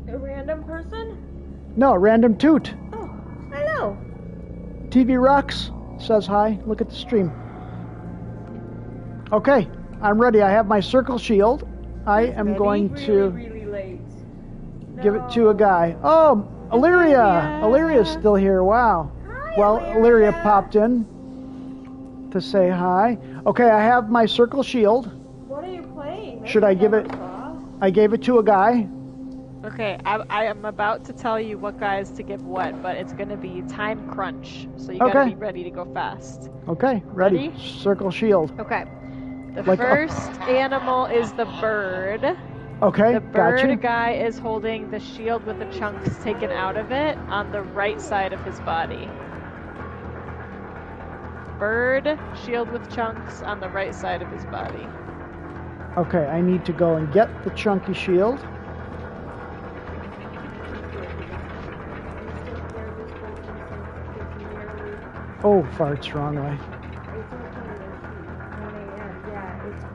A random person? No, random toot. Oh, hello. TV Rocks says hi. Look at the stream. Okay, I'm ready. I have my circle shield. I am going to Really late. give it to a guy. Oh, Illyria. Illyria's still here. Wow. Hi, Well, Illyria. Illyria popped in to say hi. Okay, I have my circle shield. What are you playing? Should I give it- I gave it to a guy. Okay, I am about to tell you what guys to give what, but it's gonna be time crunch, so you gotta Okay. be ready to go fast. Okay, ready. Ready? Circle shield. Okay. The Like a- first animal is the bird. Okay, The bird gotcha. guy is holding the shield with the chunks taken out of it on the right side of his body. Bird, shield with chunks on the right side of his body. Okay, I need to go and get the chunky shield. Oh, farts, wrong way. Yeah, it's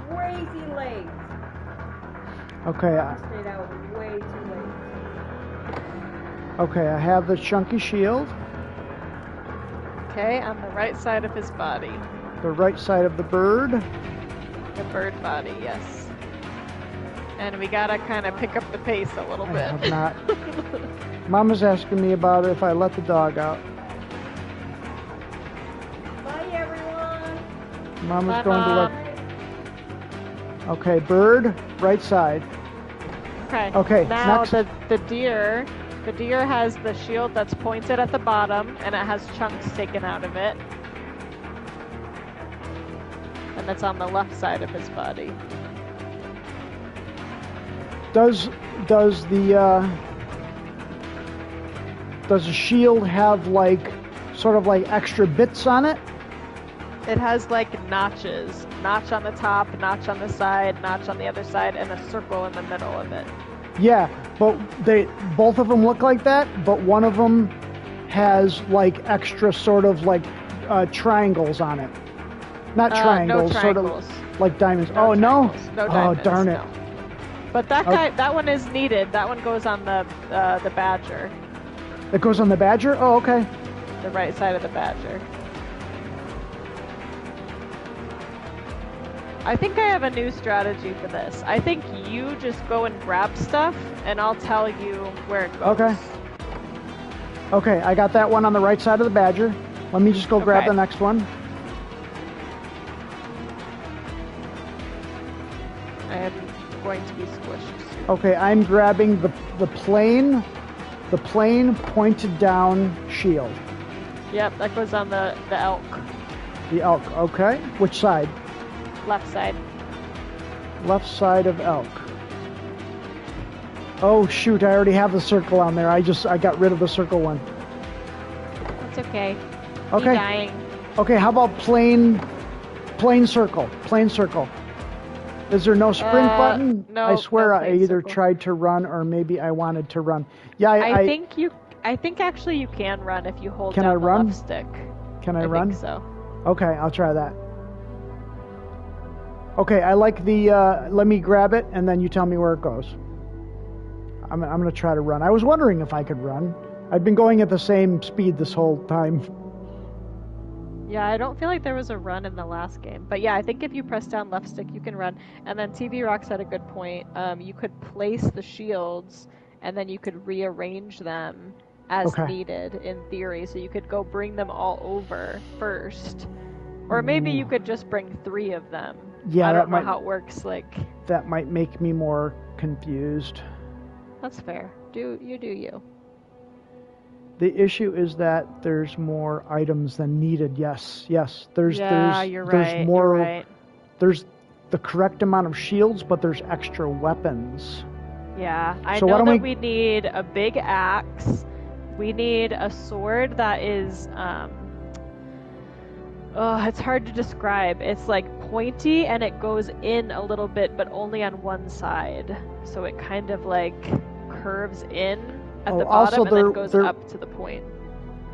crazy late. Okay, I stayed out way too late. okay, I have the chunky shield. Okay, on the right side of his body. The right side of the bird. The bird body, yes. And we gotta kind of pick up the pace a little I bit. have not. Mama's asking me about if I let the dog out. Bye, everyone. Mama's Bye, going to Mom. let. Okay, bird, right side. Okay. Okay, Now next. the deer has the shield that's pointed at the bottom, and it has chunks taken out of it. And it's on the left side of his body. Does the shield have like sort of like extra bits on it? It has like notches. Notch on the top, notch on the side, notch on the other side, and a circle in the middle of it. Yeah, but both of them look like that, but one of them has like extra sort of like triangles on it. Not triangles, no sort triangles. of like diamonds. No Oh no! triangles. No Oh diamonds, darn it! no. But that guy, that one is needed. That one goes on the badger, It goes on the badger. Oh, okay. the right side of the badger. I think I have a new strategy for this. I think you just go and grab stuff, and I'll tell you where it goes. Okay. Okay, I got that one on the right side of the badger. Let me just go grab Okay. the next one. I am going to be squished soon. Okay, I'm grabbing the plain pointed down shield. Yep, that goes on the elk. The elk. Okay, which side? Left side. Left side of elk. Oh shoot! I already have the circle on there. I got rid of the circle one. It's okay. Okay. Me dying. Okay, how about plain circle? Plain circle. Is there no sprint button? no, I swear no I plain either circle. tried to run or maybe I wanted to run. Yeah, I think actually you can run if you hold Can down I run? the left stick. Can I I run? think so. Okay, I'll try that. Okay, I like the, let me grab it and then you tell me where it goes. I'm going to try to run. I was wondering if I could run. I've been going at the same speed this whole time. Yeah, I don't feel like there was a run in the last game. But yeah, I think if you press down left stick, you can run. And then TV Rocks had a good point. You could place the shields and then you could rearrange them as Okay. needed in theory. So you could go bring them all over first. Or maybe you could just bring 3 of them. Yeah, I that don't know might- how it works. Like, That might make me more confused. that's fair. You do you. The issue is that there's more items than needed. Yes. There's You're there's right. more. You're right. There's the correct amount of shields, but there's extra weapons. Yeah, I So why know don't that we need a big axe. We need a sword that is, it's hard to describe. It's like pointy and it goes in a little bit, but only on one side. So it kind of like curves in at the also bottom and then goes up to the point.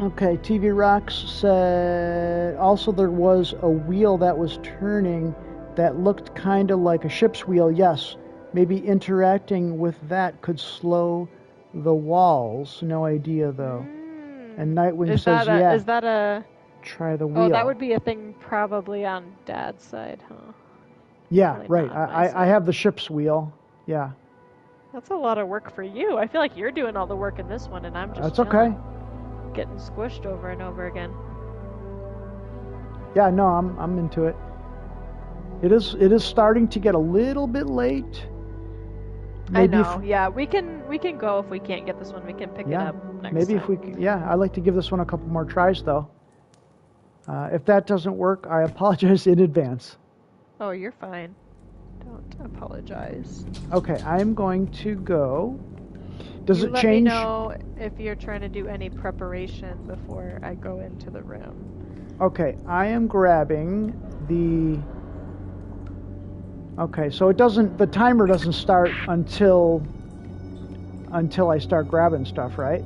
Okay, TV Rocks said also there was a wheel that was turning that looked kind of like a ship's wheel. Yes, maybe interacting with that could slow the walls. No idea though. And Nightwing Is says, that yeah, is that a... try the wheel. Oh, that would be a thing probably on Dad's side, huh? Yeah, Probably right. not on my I side. have the ship's wheel. Yeah, That's a lot of work for you. I feel like you're doing all the work in this one, and I'm just that's chilling, okay. getting squished over and over again. Yeah, no, I'm into it. It is starting to get a little bit late. Maybe I know. Yeah, we can go if we can't get this one. We can pick it Yeah, up next maybe time. if we c- yeah, I'd like to give this one a couple more tries though. If that doesn't work, I apologize in advance. Oh, you're fine. Don't apologize. Okay, I'm going to go. Does You it let change? me know if you're trying to do any preparation before I go into the room. Okay, I am grabbing the. Okay, so it doesn't. The timer doesn't start until I start grabbing stuff, right?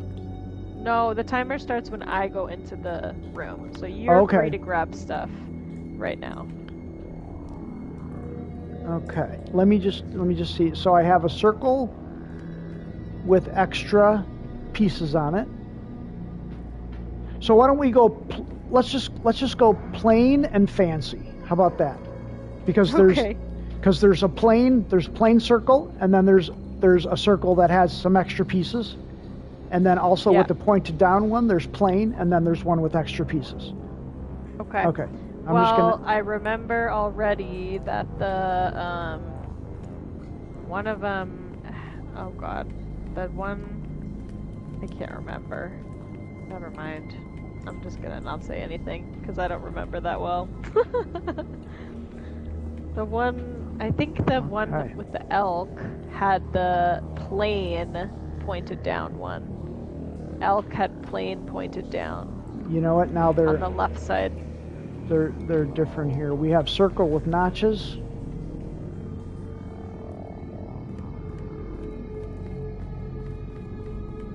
No, the timer starts when I go into the room. So you're free to grab stuff right now. Okay, let me just see. So I have a circle with extra pieces on it. So why don't we go? Let's just go plain and fancy. How about that? Because there's a plain circle, and then there's a circle that has some extra pieces, and then also with the pointed down one, there's plain, and then there's one with extra pieces. Okay. Okay. I remember already that the one of them. Oh God, that one. I can't remember. Never mind. I'm just gonna not say anything because I don't remember that well. The one, I think the one with the elk had the plain pointed down one. Elk had plain pointed down. You know what? Now they're on the left side. They're different here. We have circle with notches.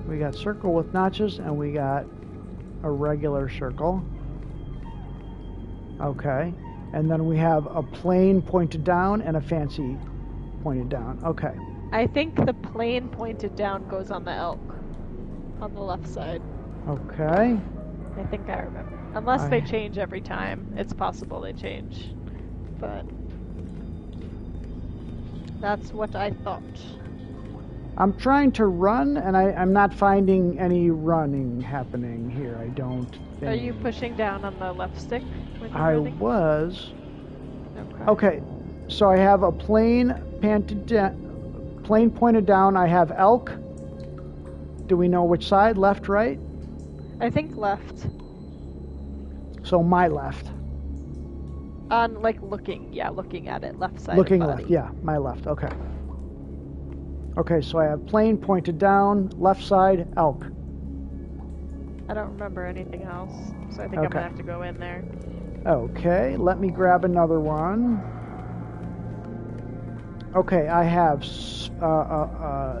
We got circle with notches, and we got a regular circle. Okay. And then we have a plain pointed down and a fancy pointed down. Okay. I think the plain pointed down goes on the elk on the left side. Okay. I think I remember. Unless they change every time. It's possible they change. But that's what I thought. I'm trying to run, and I'm not finding any running happening here. I don't think. Are you pushing down on the left stick when you're running? Was. Okay. So I have a plain pointed down. I have elk. Do we know which side? Left, right? I think left. So my left. On looking at it, left side. Looking of body. left, yeah, my left. Okay. Okay, so I have plain pointed down, left side, elk. I don't remember anything else, so I think I'm gonna have to go in there. Okay, let me grab another one. Okay, I have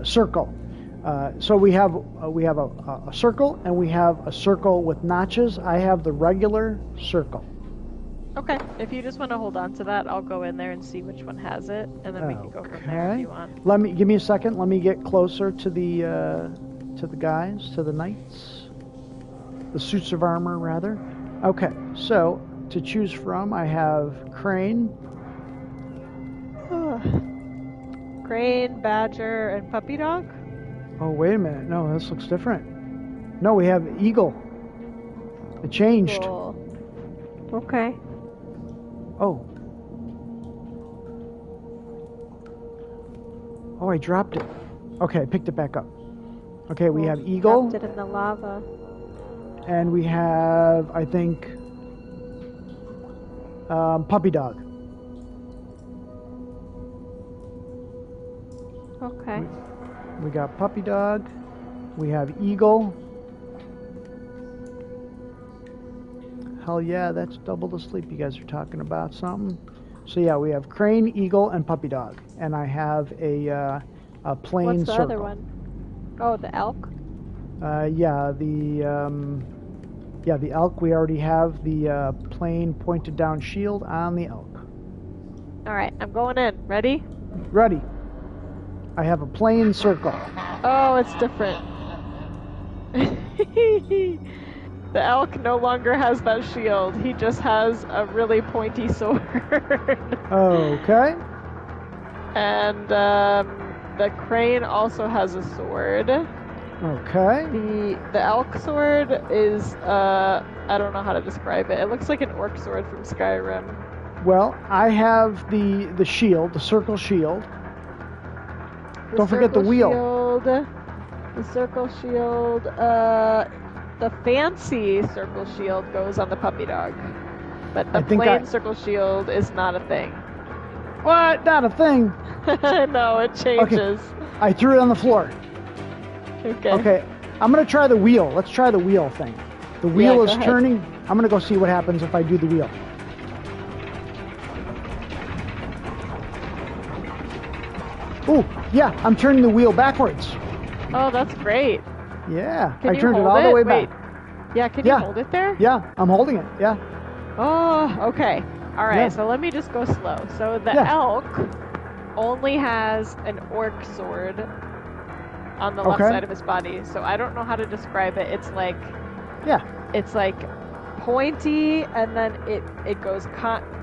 circle. So we have a circle, and we have a circle with notches. I have the regular circle. Okay, if you just want to hold on to that, I'll go in there and see which one has it, and then we can go from there if you want. Give me a second. Let me get closer to the guys, to the knights, the suits of armor, rather. Okay, so to choose from, I have crane. Crane, badger, and puppy dog. Oh, wait a minute. No, this looks different. No, we have eagle. It changed. Cool. Okay. Oh. Oh, I dropped it. Okay, I picked it back up. Okay, we have eagle. Dropped it in the lava. And we have, I think, puppy dog. Okay. We got puppy dog. We have eagle. Hell yeah, that's double the sleep. You guys are talking about something. So yeah, we have crane, eagle, and puppy dog. And I have a plain circle. What's the other one? Oh, the elk? The elk. We already have the plain pointed down shield on the elk. Alright, I'm going in. Ready? Ready. I have a plain circle. Oh, it's different. The elk no longer has that shield. He just has a really pointy sword. Okay. And the crane also has a sword. Okay. The elk sword is I don't know how to describe it. It looks like an orc sword from Skyrim. Well, I have the shield, the circle shield. Don't forget the wheel. The circle shield. The fancy circle shield goes on the puppy dog, but the plain circle shield is not a thing. What? Not a thing. No, it changes. I threw it on the floor. Okay. Okay, I'm gonna try the wheel. Let's try the wheel thing. The wheel go is ahead. turning. I'm gonna go see what happens if I do the wheel. Oh, yeah, I'm turning the wheel backwards. Oh, that's great. Yeah, Can I you turned it hold all the way Wait. back. Yeah, can Yeah. you hold it there? Yeah, I'm holding it. Yeah. Oh, okay. All right, Yeah. so let me just go slow. So the Yeah. elk only has an orc sword on the left Okay. side of his body. So I don't know how to describe it. It's like Yeah. pointy, and then it goes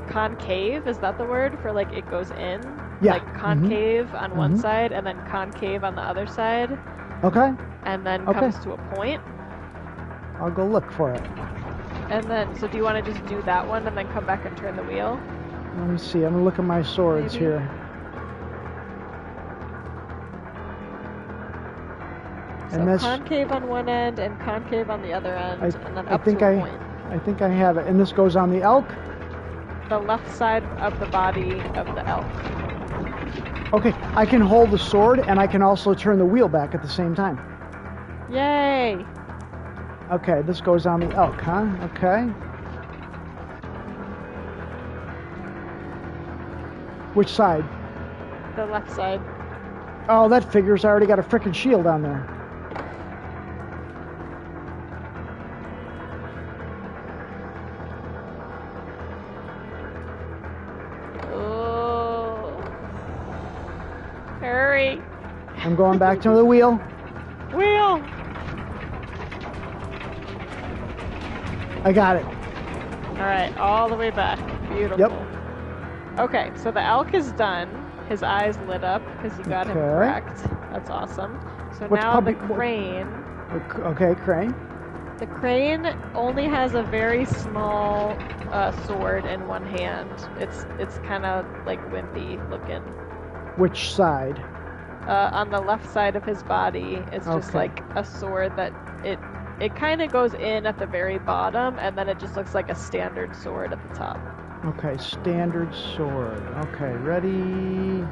concave. Is that the word for like it goes in? Yeah. Like concave on one Mhm. side, and then concave on the other side, Okay. and then Okay. comes to a point. I'll go look for it. And then, so do you want to just do that one and then come back and turn the wheel? Let me see. I'm gonna look at my swords Maybe. here. So And that's. concave on one end and concave on the other end, and then up think to a point. I think I have it. And this goes on the elk. The left side of the body of the elk. Okay, I can hold the sword and I can also turn the wheel back at the same time. Yay! Okay, this goes on the elk, huh? Okay. Which side? The left side. Oh, that figures. I already got a frickin' shield on there. Oh. Hurry! I'm going back to the wheel. Wheel! I got it. Alright, all the way back. Beautiful. Yep. Okay, so the elk is done. His eyes lit up because you got him Okay. correct. That's awesome. So What's now the puppy- crane. Okay, crane. The crane only has a very small sword in one hand. It's kind of like wimpy looking. Which side? On the left side of his body, it's just Okay. like a sword that it kind of goes in at the very bottom, and then it just looks like a standard sword at the top. Okay, standard sword. Okay, ready.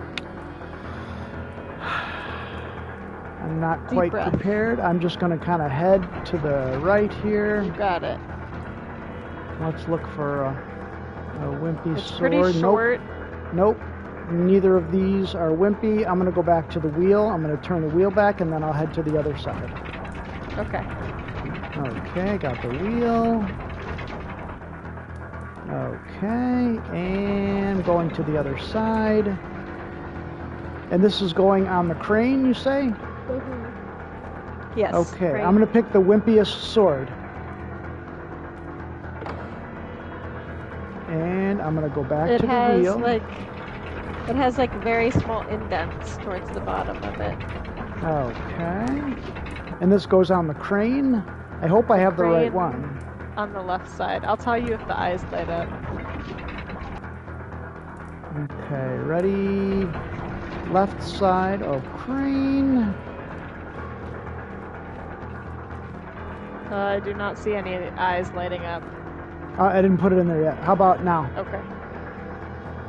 I'm not Deep quite breath. prepared. I'm just going to kind of head to the right here. You got it. Let's look for a wimpy It's sword. pretty short. Nope. Neither of these are wimpy. I'm going to go back to the wheel. I'm going to turn the wheel back, and then I'll head to the other side. Okay. Okay, got the wheel. Okay, and going to the other side. And this is going on the crane, you say? Yes. Okay, crane. I'm going to pick the wimpiest sword. And I'm going to go back to the wheel. It has like very small indents towards the bottom of it. Okay. And this goes on the crane. I hope I have the right Crane. one. On the left side. I'll tell you if the eyes light up. Okay, ready? Left side of crane. I do not see any eyes lighting up. I didn't put it in there yet. How about now? Okay.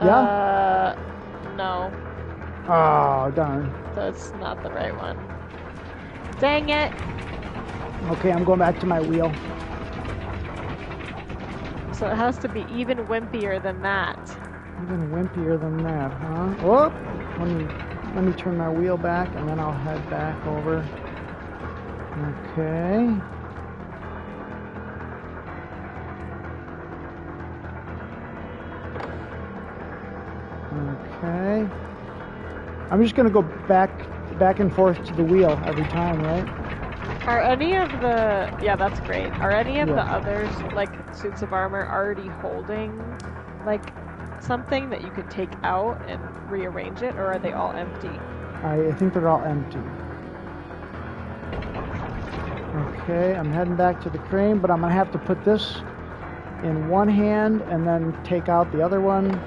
Yeah? No. Oh, darn. That's not the right one. Dang it! Okay, I'm going back to my wheel. So it has to be even wimpier than that. Even wimpier than that, huh? Whoop! Let me turn my wheel back, and then I'll head back over. Okay. Okay. I'm just gonna go back and forth to the wheel every time, right? Are any of the... Yeah, that's great. Are any of the Yeah. others, like, suits of armor already holding, like, something that you could take out and rearrange it, or are they all empty? I think they're all empty. Okay, I'm heading back to the crane, but I'm gonna have to put this in one hand and then take out the other one.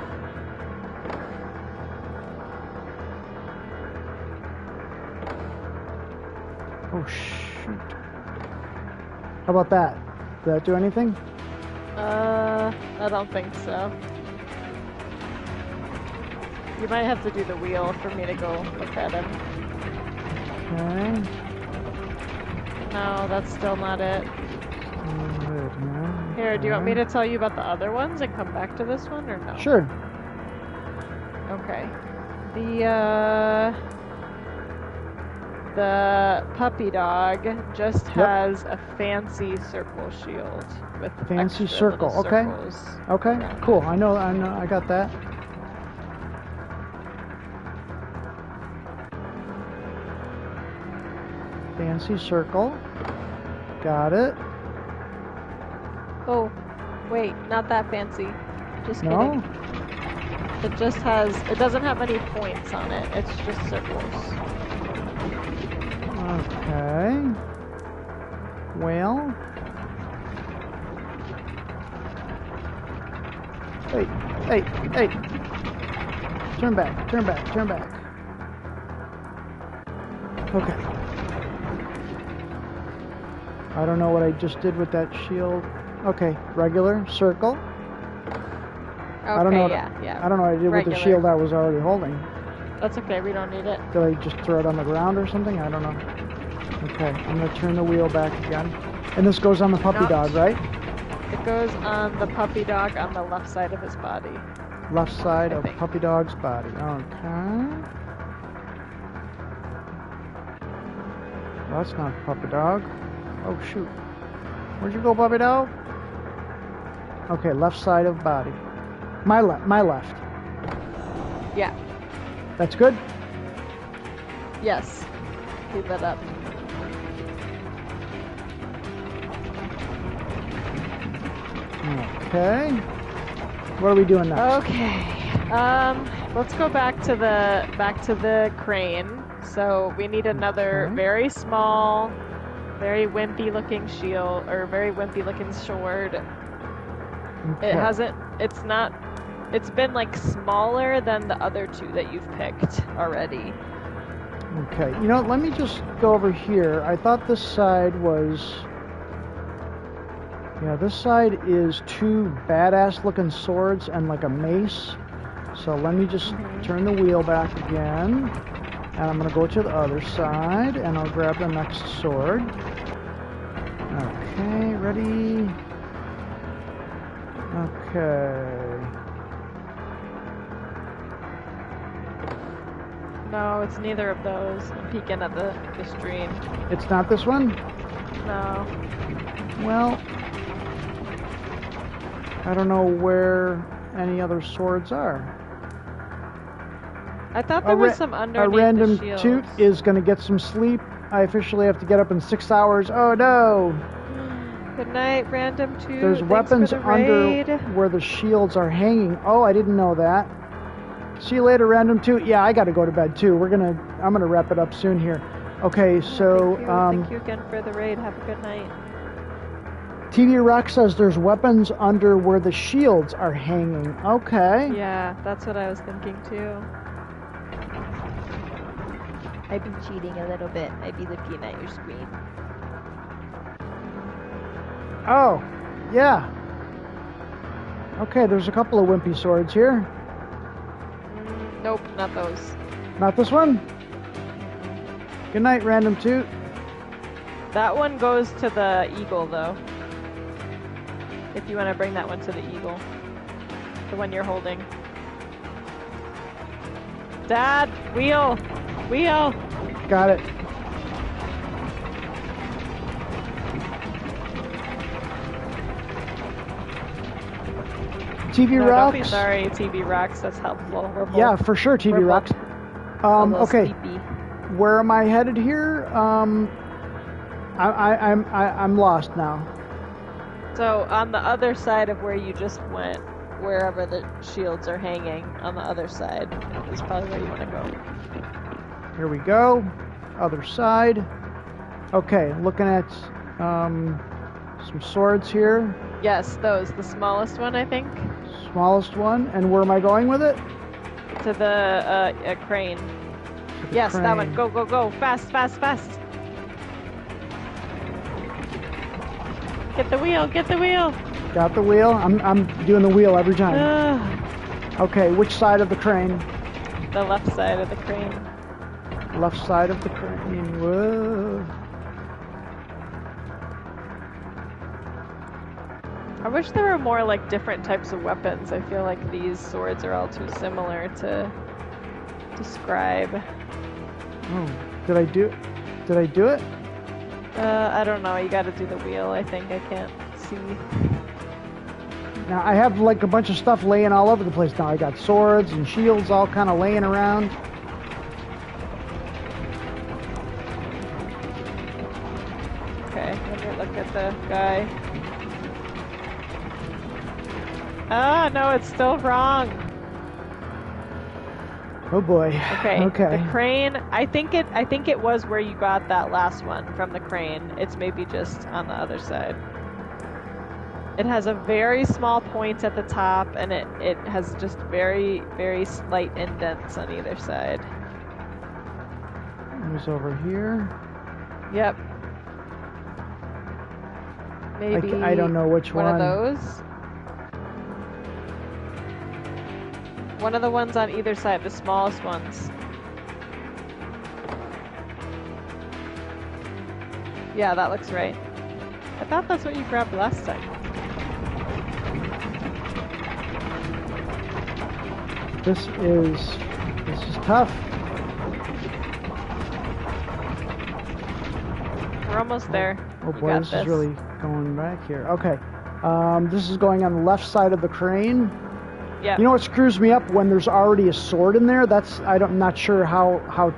Oh shoot. How about that? Did that do anything? I don't think so. You might have to do the wheel for me to go look at him. Okay. No, that's still not it. Good, huh? Here, do you want me to tell you about the other ones and come back to this one, or no? Sure. Okay. The puppy dog just has a fancy circle shield with Fancy extra circle, little okay. circles. Okay, Yeah. cool. I know, I got that. Fancy circle. Got it. Oh, wait, not that fancy. Just No? kidding. It just has, it doesn't have any points on it. It's just circles. Okay. Well. Hey. Turn back. Okay. I don't know what I just did with that shield. Okay, regular, circle. Okay, I don't know. yeah. I don't know what I did with the Regular. shield I was already holding. That's okay, we don't need it. Did I just throw it on the ground or something? I don't know. Okay, I'm gonna turn the wheel back again. And this goes on the puppy Nope. dog, right? It goes on the puppy dog on the left side of his body. Left side of think. puppy dog's body. Okay. That's not puppy dog. Oh shoot. Where'd you go, puppy dog? Okay, left side of body. My left. Yeah. That's good? Yes. Keep it up. Okay. What are we doing next? Okay. Let's go back to the crane. So we need another Okay. very small, very wimpy looking shield, or very wimpy looking sword. Okay. It's been like smaller than the other two that you've picked already. Okay. You know, let me just go over here. I thought this side was... Yeah, this side is two badass looking swords and like a mace. So let me just turn the wheel back again. And I'm going to go to the other side and I'll grab the next sword. Okay, ready? Okay. No, it's neither of those. I'm peeking at the stream. It's not this one? No. Well, I don't know where any other swords are. I thought there was some underneath A random the shields. toot is going to get some sleep. I officially have to get up in 6 hours. Oh no! Good night, random toot. There's Thanks weapons for the under raid. where the shields are hanging. Oh, I didn't know that. See you later, random toot. Yeah, I got to go to bed too. I'm gonna wrap it up soon here. Okay, so Thank you again for the raid. Have a good night. TV Rock says there's weapons under where the shields are hanging. Okay. Yeah, that's what I was thinking too. I'd be cheating a little bit. I'd be looking at your screen. Oh, yeah. Okay, there's a couple of wimpy swords here. Nope, not those. Not this one? Good night, random toot. That one goes to the eagle, though. If you want to bring that one to the eagle. The one you're holding. Dad, wheel! Wheel! Got it. TV No, Rocks. don't be sorry, TV Rocks. That's helpful. We're both, Yeah, for sure, TV we're Rocks. both a little Okay, sleepy. where am I headed here? I'm lost now. So on the other side of where you just went, wherever the shields are hanging, on the other side is probably where you want to go. Here we go. Other side. Okay, looking at some swords here. Yes, those. The smallest one, I think. Smallest one. And where am I going with it? To the crane. To the Yes, that one. crane. Go, go, go. Fast, fast, fast. Get the wheel, get the wheel. Got the wheel. I'm doing the wheel every time. Okay, which side of the crane? the left side of the crane. Left side of the crane. Whoa. I wish there were more like different types of weapons. I feel like these swords are all too similar to describe. Oh, did I do it? I don't know. You got to do the wheel. I think I can't see. Now I have like a bunch of stuff laying all over the place now. I got swords and shields all kind of laying around. Okay, let me look at the guy. Ah, no, it's still wrong. Oh boy. Okay. Okay. The crane. I think it was where you got that last one from the crane. It's maybe just on the other side. It has a very small point at the top, and it has just very, very slight indents on either side. It was over here. Yep. Maybe I don't know which one. One of those. One of the ones on either side, the smallest ones. Yeah, that looks right. I thought that's what you grabbed last time. This is tough. We're almost there. Oh You boy, got this is really going back here. Okay. This is going on the left side of the crane. Yeah. You know what screws me up when there's already a sword in there? I'm not sure how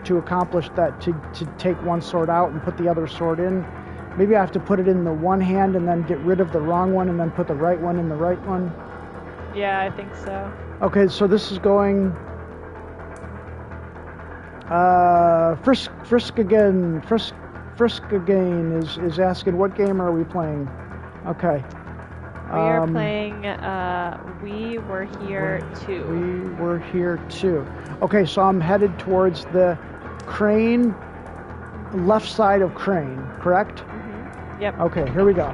to accomplish that, to take one sword out and put the other sword in. Maybe I have to put it in the one hand and then get rid of the wrong one and then put the right one in the right one. Yeah, I think so. Okay, so this is going Frisk again is asking what game are we playing? Okay. We are playing We Were Here Too. We Were Here Too. Okay, so I'm headed towards the crane, left side of crane, correct? Mm-hmm. Yep. Okay, here we go.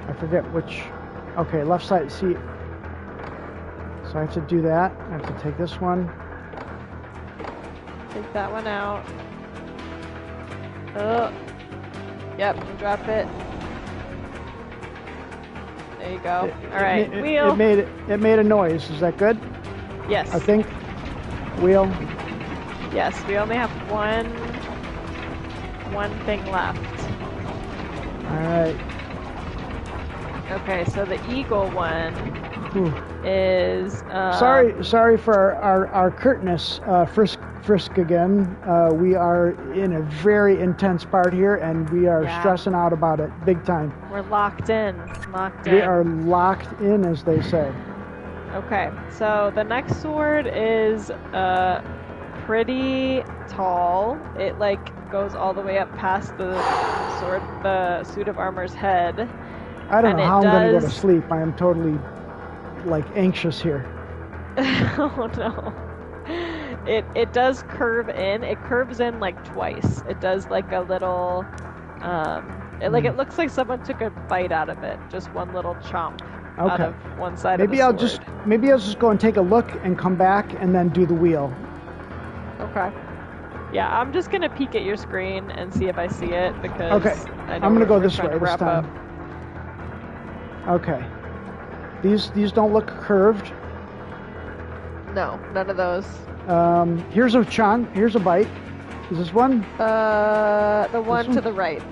I forget which. Okay, left side. See. So I have to do that. I have to take this one. Take that one out. Oh. Yep, drop it. There you go. All right, wheel. It made a noise. Is that good? Yes. I think. Wheel. Yes, we only have one thing left. All right. Okay, so the eagle one Ooh. is. Sorry for our curtness, Frisk again. We are in a very intense part here, and we are stressing out about it big time. We're locked in. We are locked in, as they say. Okay, so the next sword is pretty tall. It like goes all the way up past the suit of armor's head. I don't know how I'm going to go to sleep. I am totally like anxious here. Oh no. It does curve in. It curves in like twice. It does like a little it looks like someone took a bite out of it. Just one little chomp out of one side of the sword. Maybe I'll just go and take a look and come back and then do the wheel. Okay. Yeah, I'm just gonna peek at your screen and see if I see it because I'm gonna go this way this time. Okay. These don't look curved. No, none of those. Here's a chunk. Here's a bite. Is this one? The one to the right.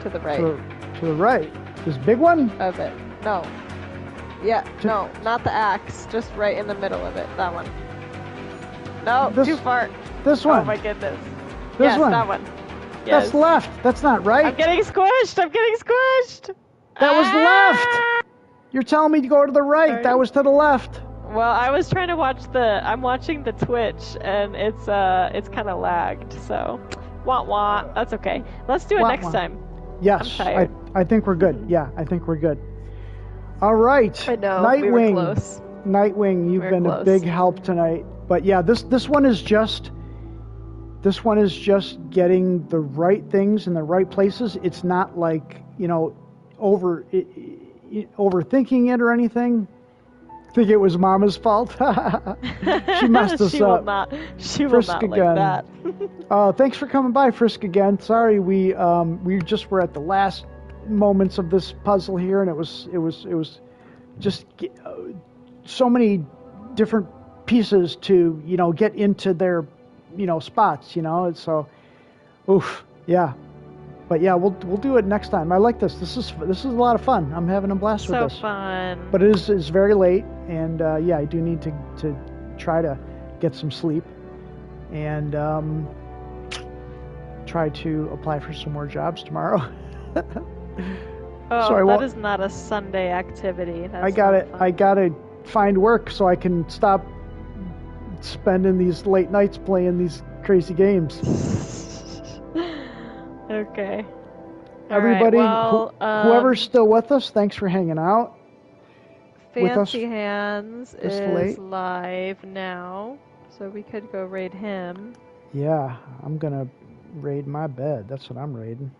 To the right. To the right. This big one? Of it. No. Yeah. No, not the axe. Just right in the middle of it. That one. No, too far. This one. Oh my goodness. This one. That one. Yes. That's left. That's not right. I'm getting squished. That was left. You're telling me to go to the right. Sorry. That was to the left. Well, I was trying to watch I'm watching the Twitch, and it's kind of lagged, so wah. That's okay. Let's do it next time. Yes, I'm tired. I think we're good. Yeah, I think we're good. All right. I know. Nightwing. We were close. Nightwing, you've been a big help tonight. But yeah, this one is just getting the right things in the right places. It's not like, overthinking it or anything. Think it was Mama's fault? She messed us she will up. not. She will Frisk not again. like that. Thanks for coming by, Frisk again. Sorry, we just were at the last moments of this puzzle here, and it was just so many different pieces to get into their spots. And so, oof, yeah. But yeah, we'll do it next time. I like this. This is a lot of fun. I'm having a blast with this. So fun. But it's very late, and I do need to try to get some sleep, and try to apply for some more jobs tomorrow. Oh, So that is not a Sunday activity. That's I not gotta find work so I can stop spending these late nights playing these crazy games. Okay. Everybody, All right, well, whoever's still with us, thanks for hanging out with us Fancy Hands this is late. live now, so we could go raid him. Yeah, I'm gonna raid my bed. That's what I'm raiding.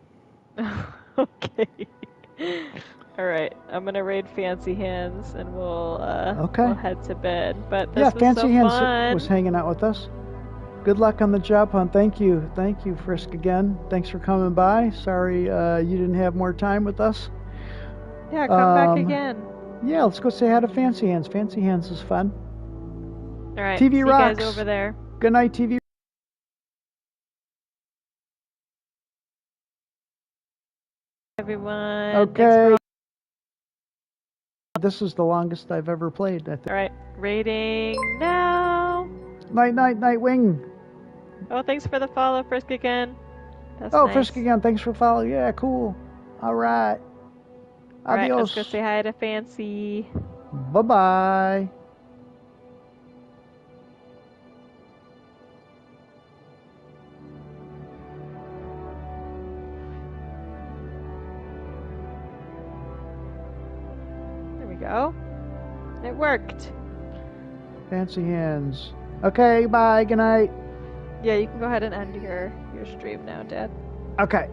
Okay. All right, I'm gonna raid Fancy Hands, and we'll head to bed. But this was Fancy so Hands fun. was hanging out with us. Good luck on the job hunt. Thank you, Frisk again. Thanks for coming by. Sorry you didn't have more time with us. Yeah, come back again. Yeah, let's go say hi to Fancy Hands. Fancy Hands is fun. All right, TV see rocks. you guys over there. Good night, TV. Everyone. Okay. Thanks This is the longest I've ever played, I think. all right, raiding now. Night, Nightwing. Oh, thanks for the follow, Frisk again. That's Oh, nice. Frisk again. Thanks for following. Yeah, cool. All right. All right, Adios. let's go say hi to Fancy. Bye-bye. There we go. It worked. Fancy Hands. Okay, bye. Good night. Yeah, you can go ahead and end your stream now, Dad. Okay.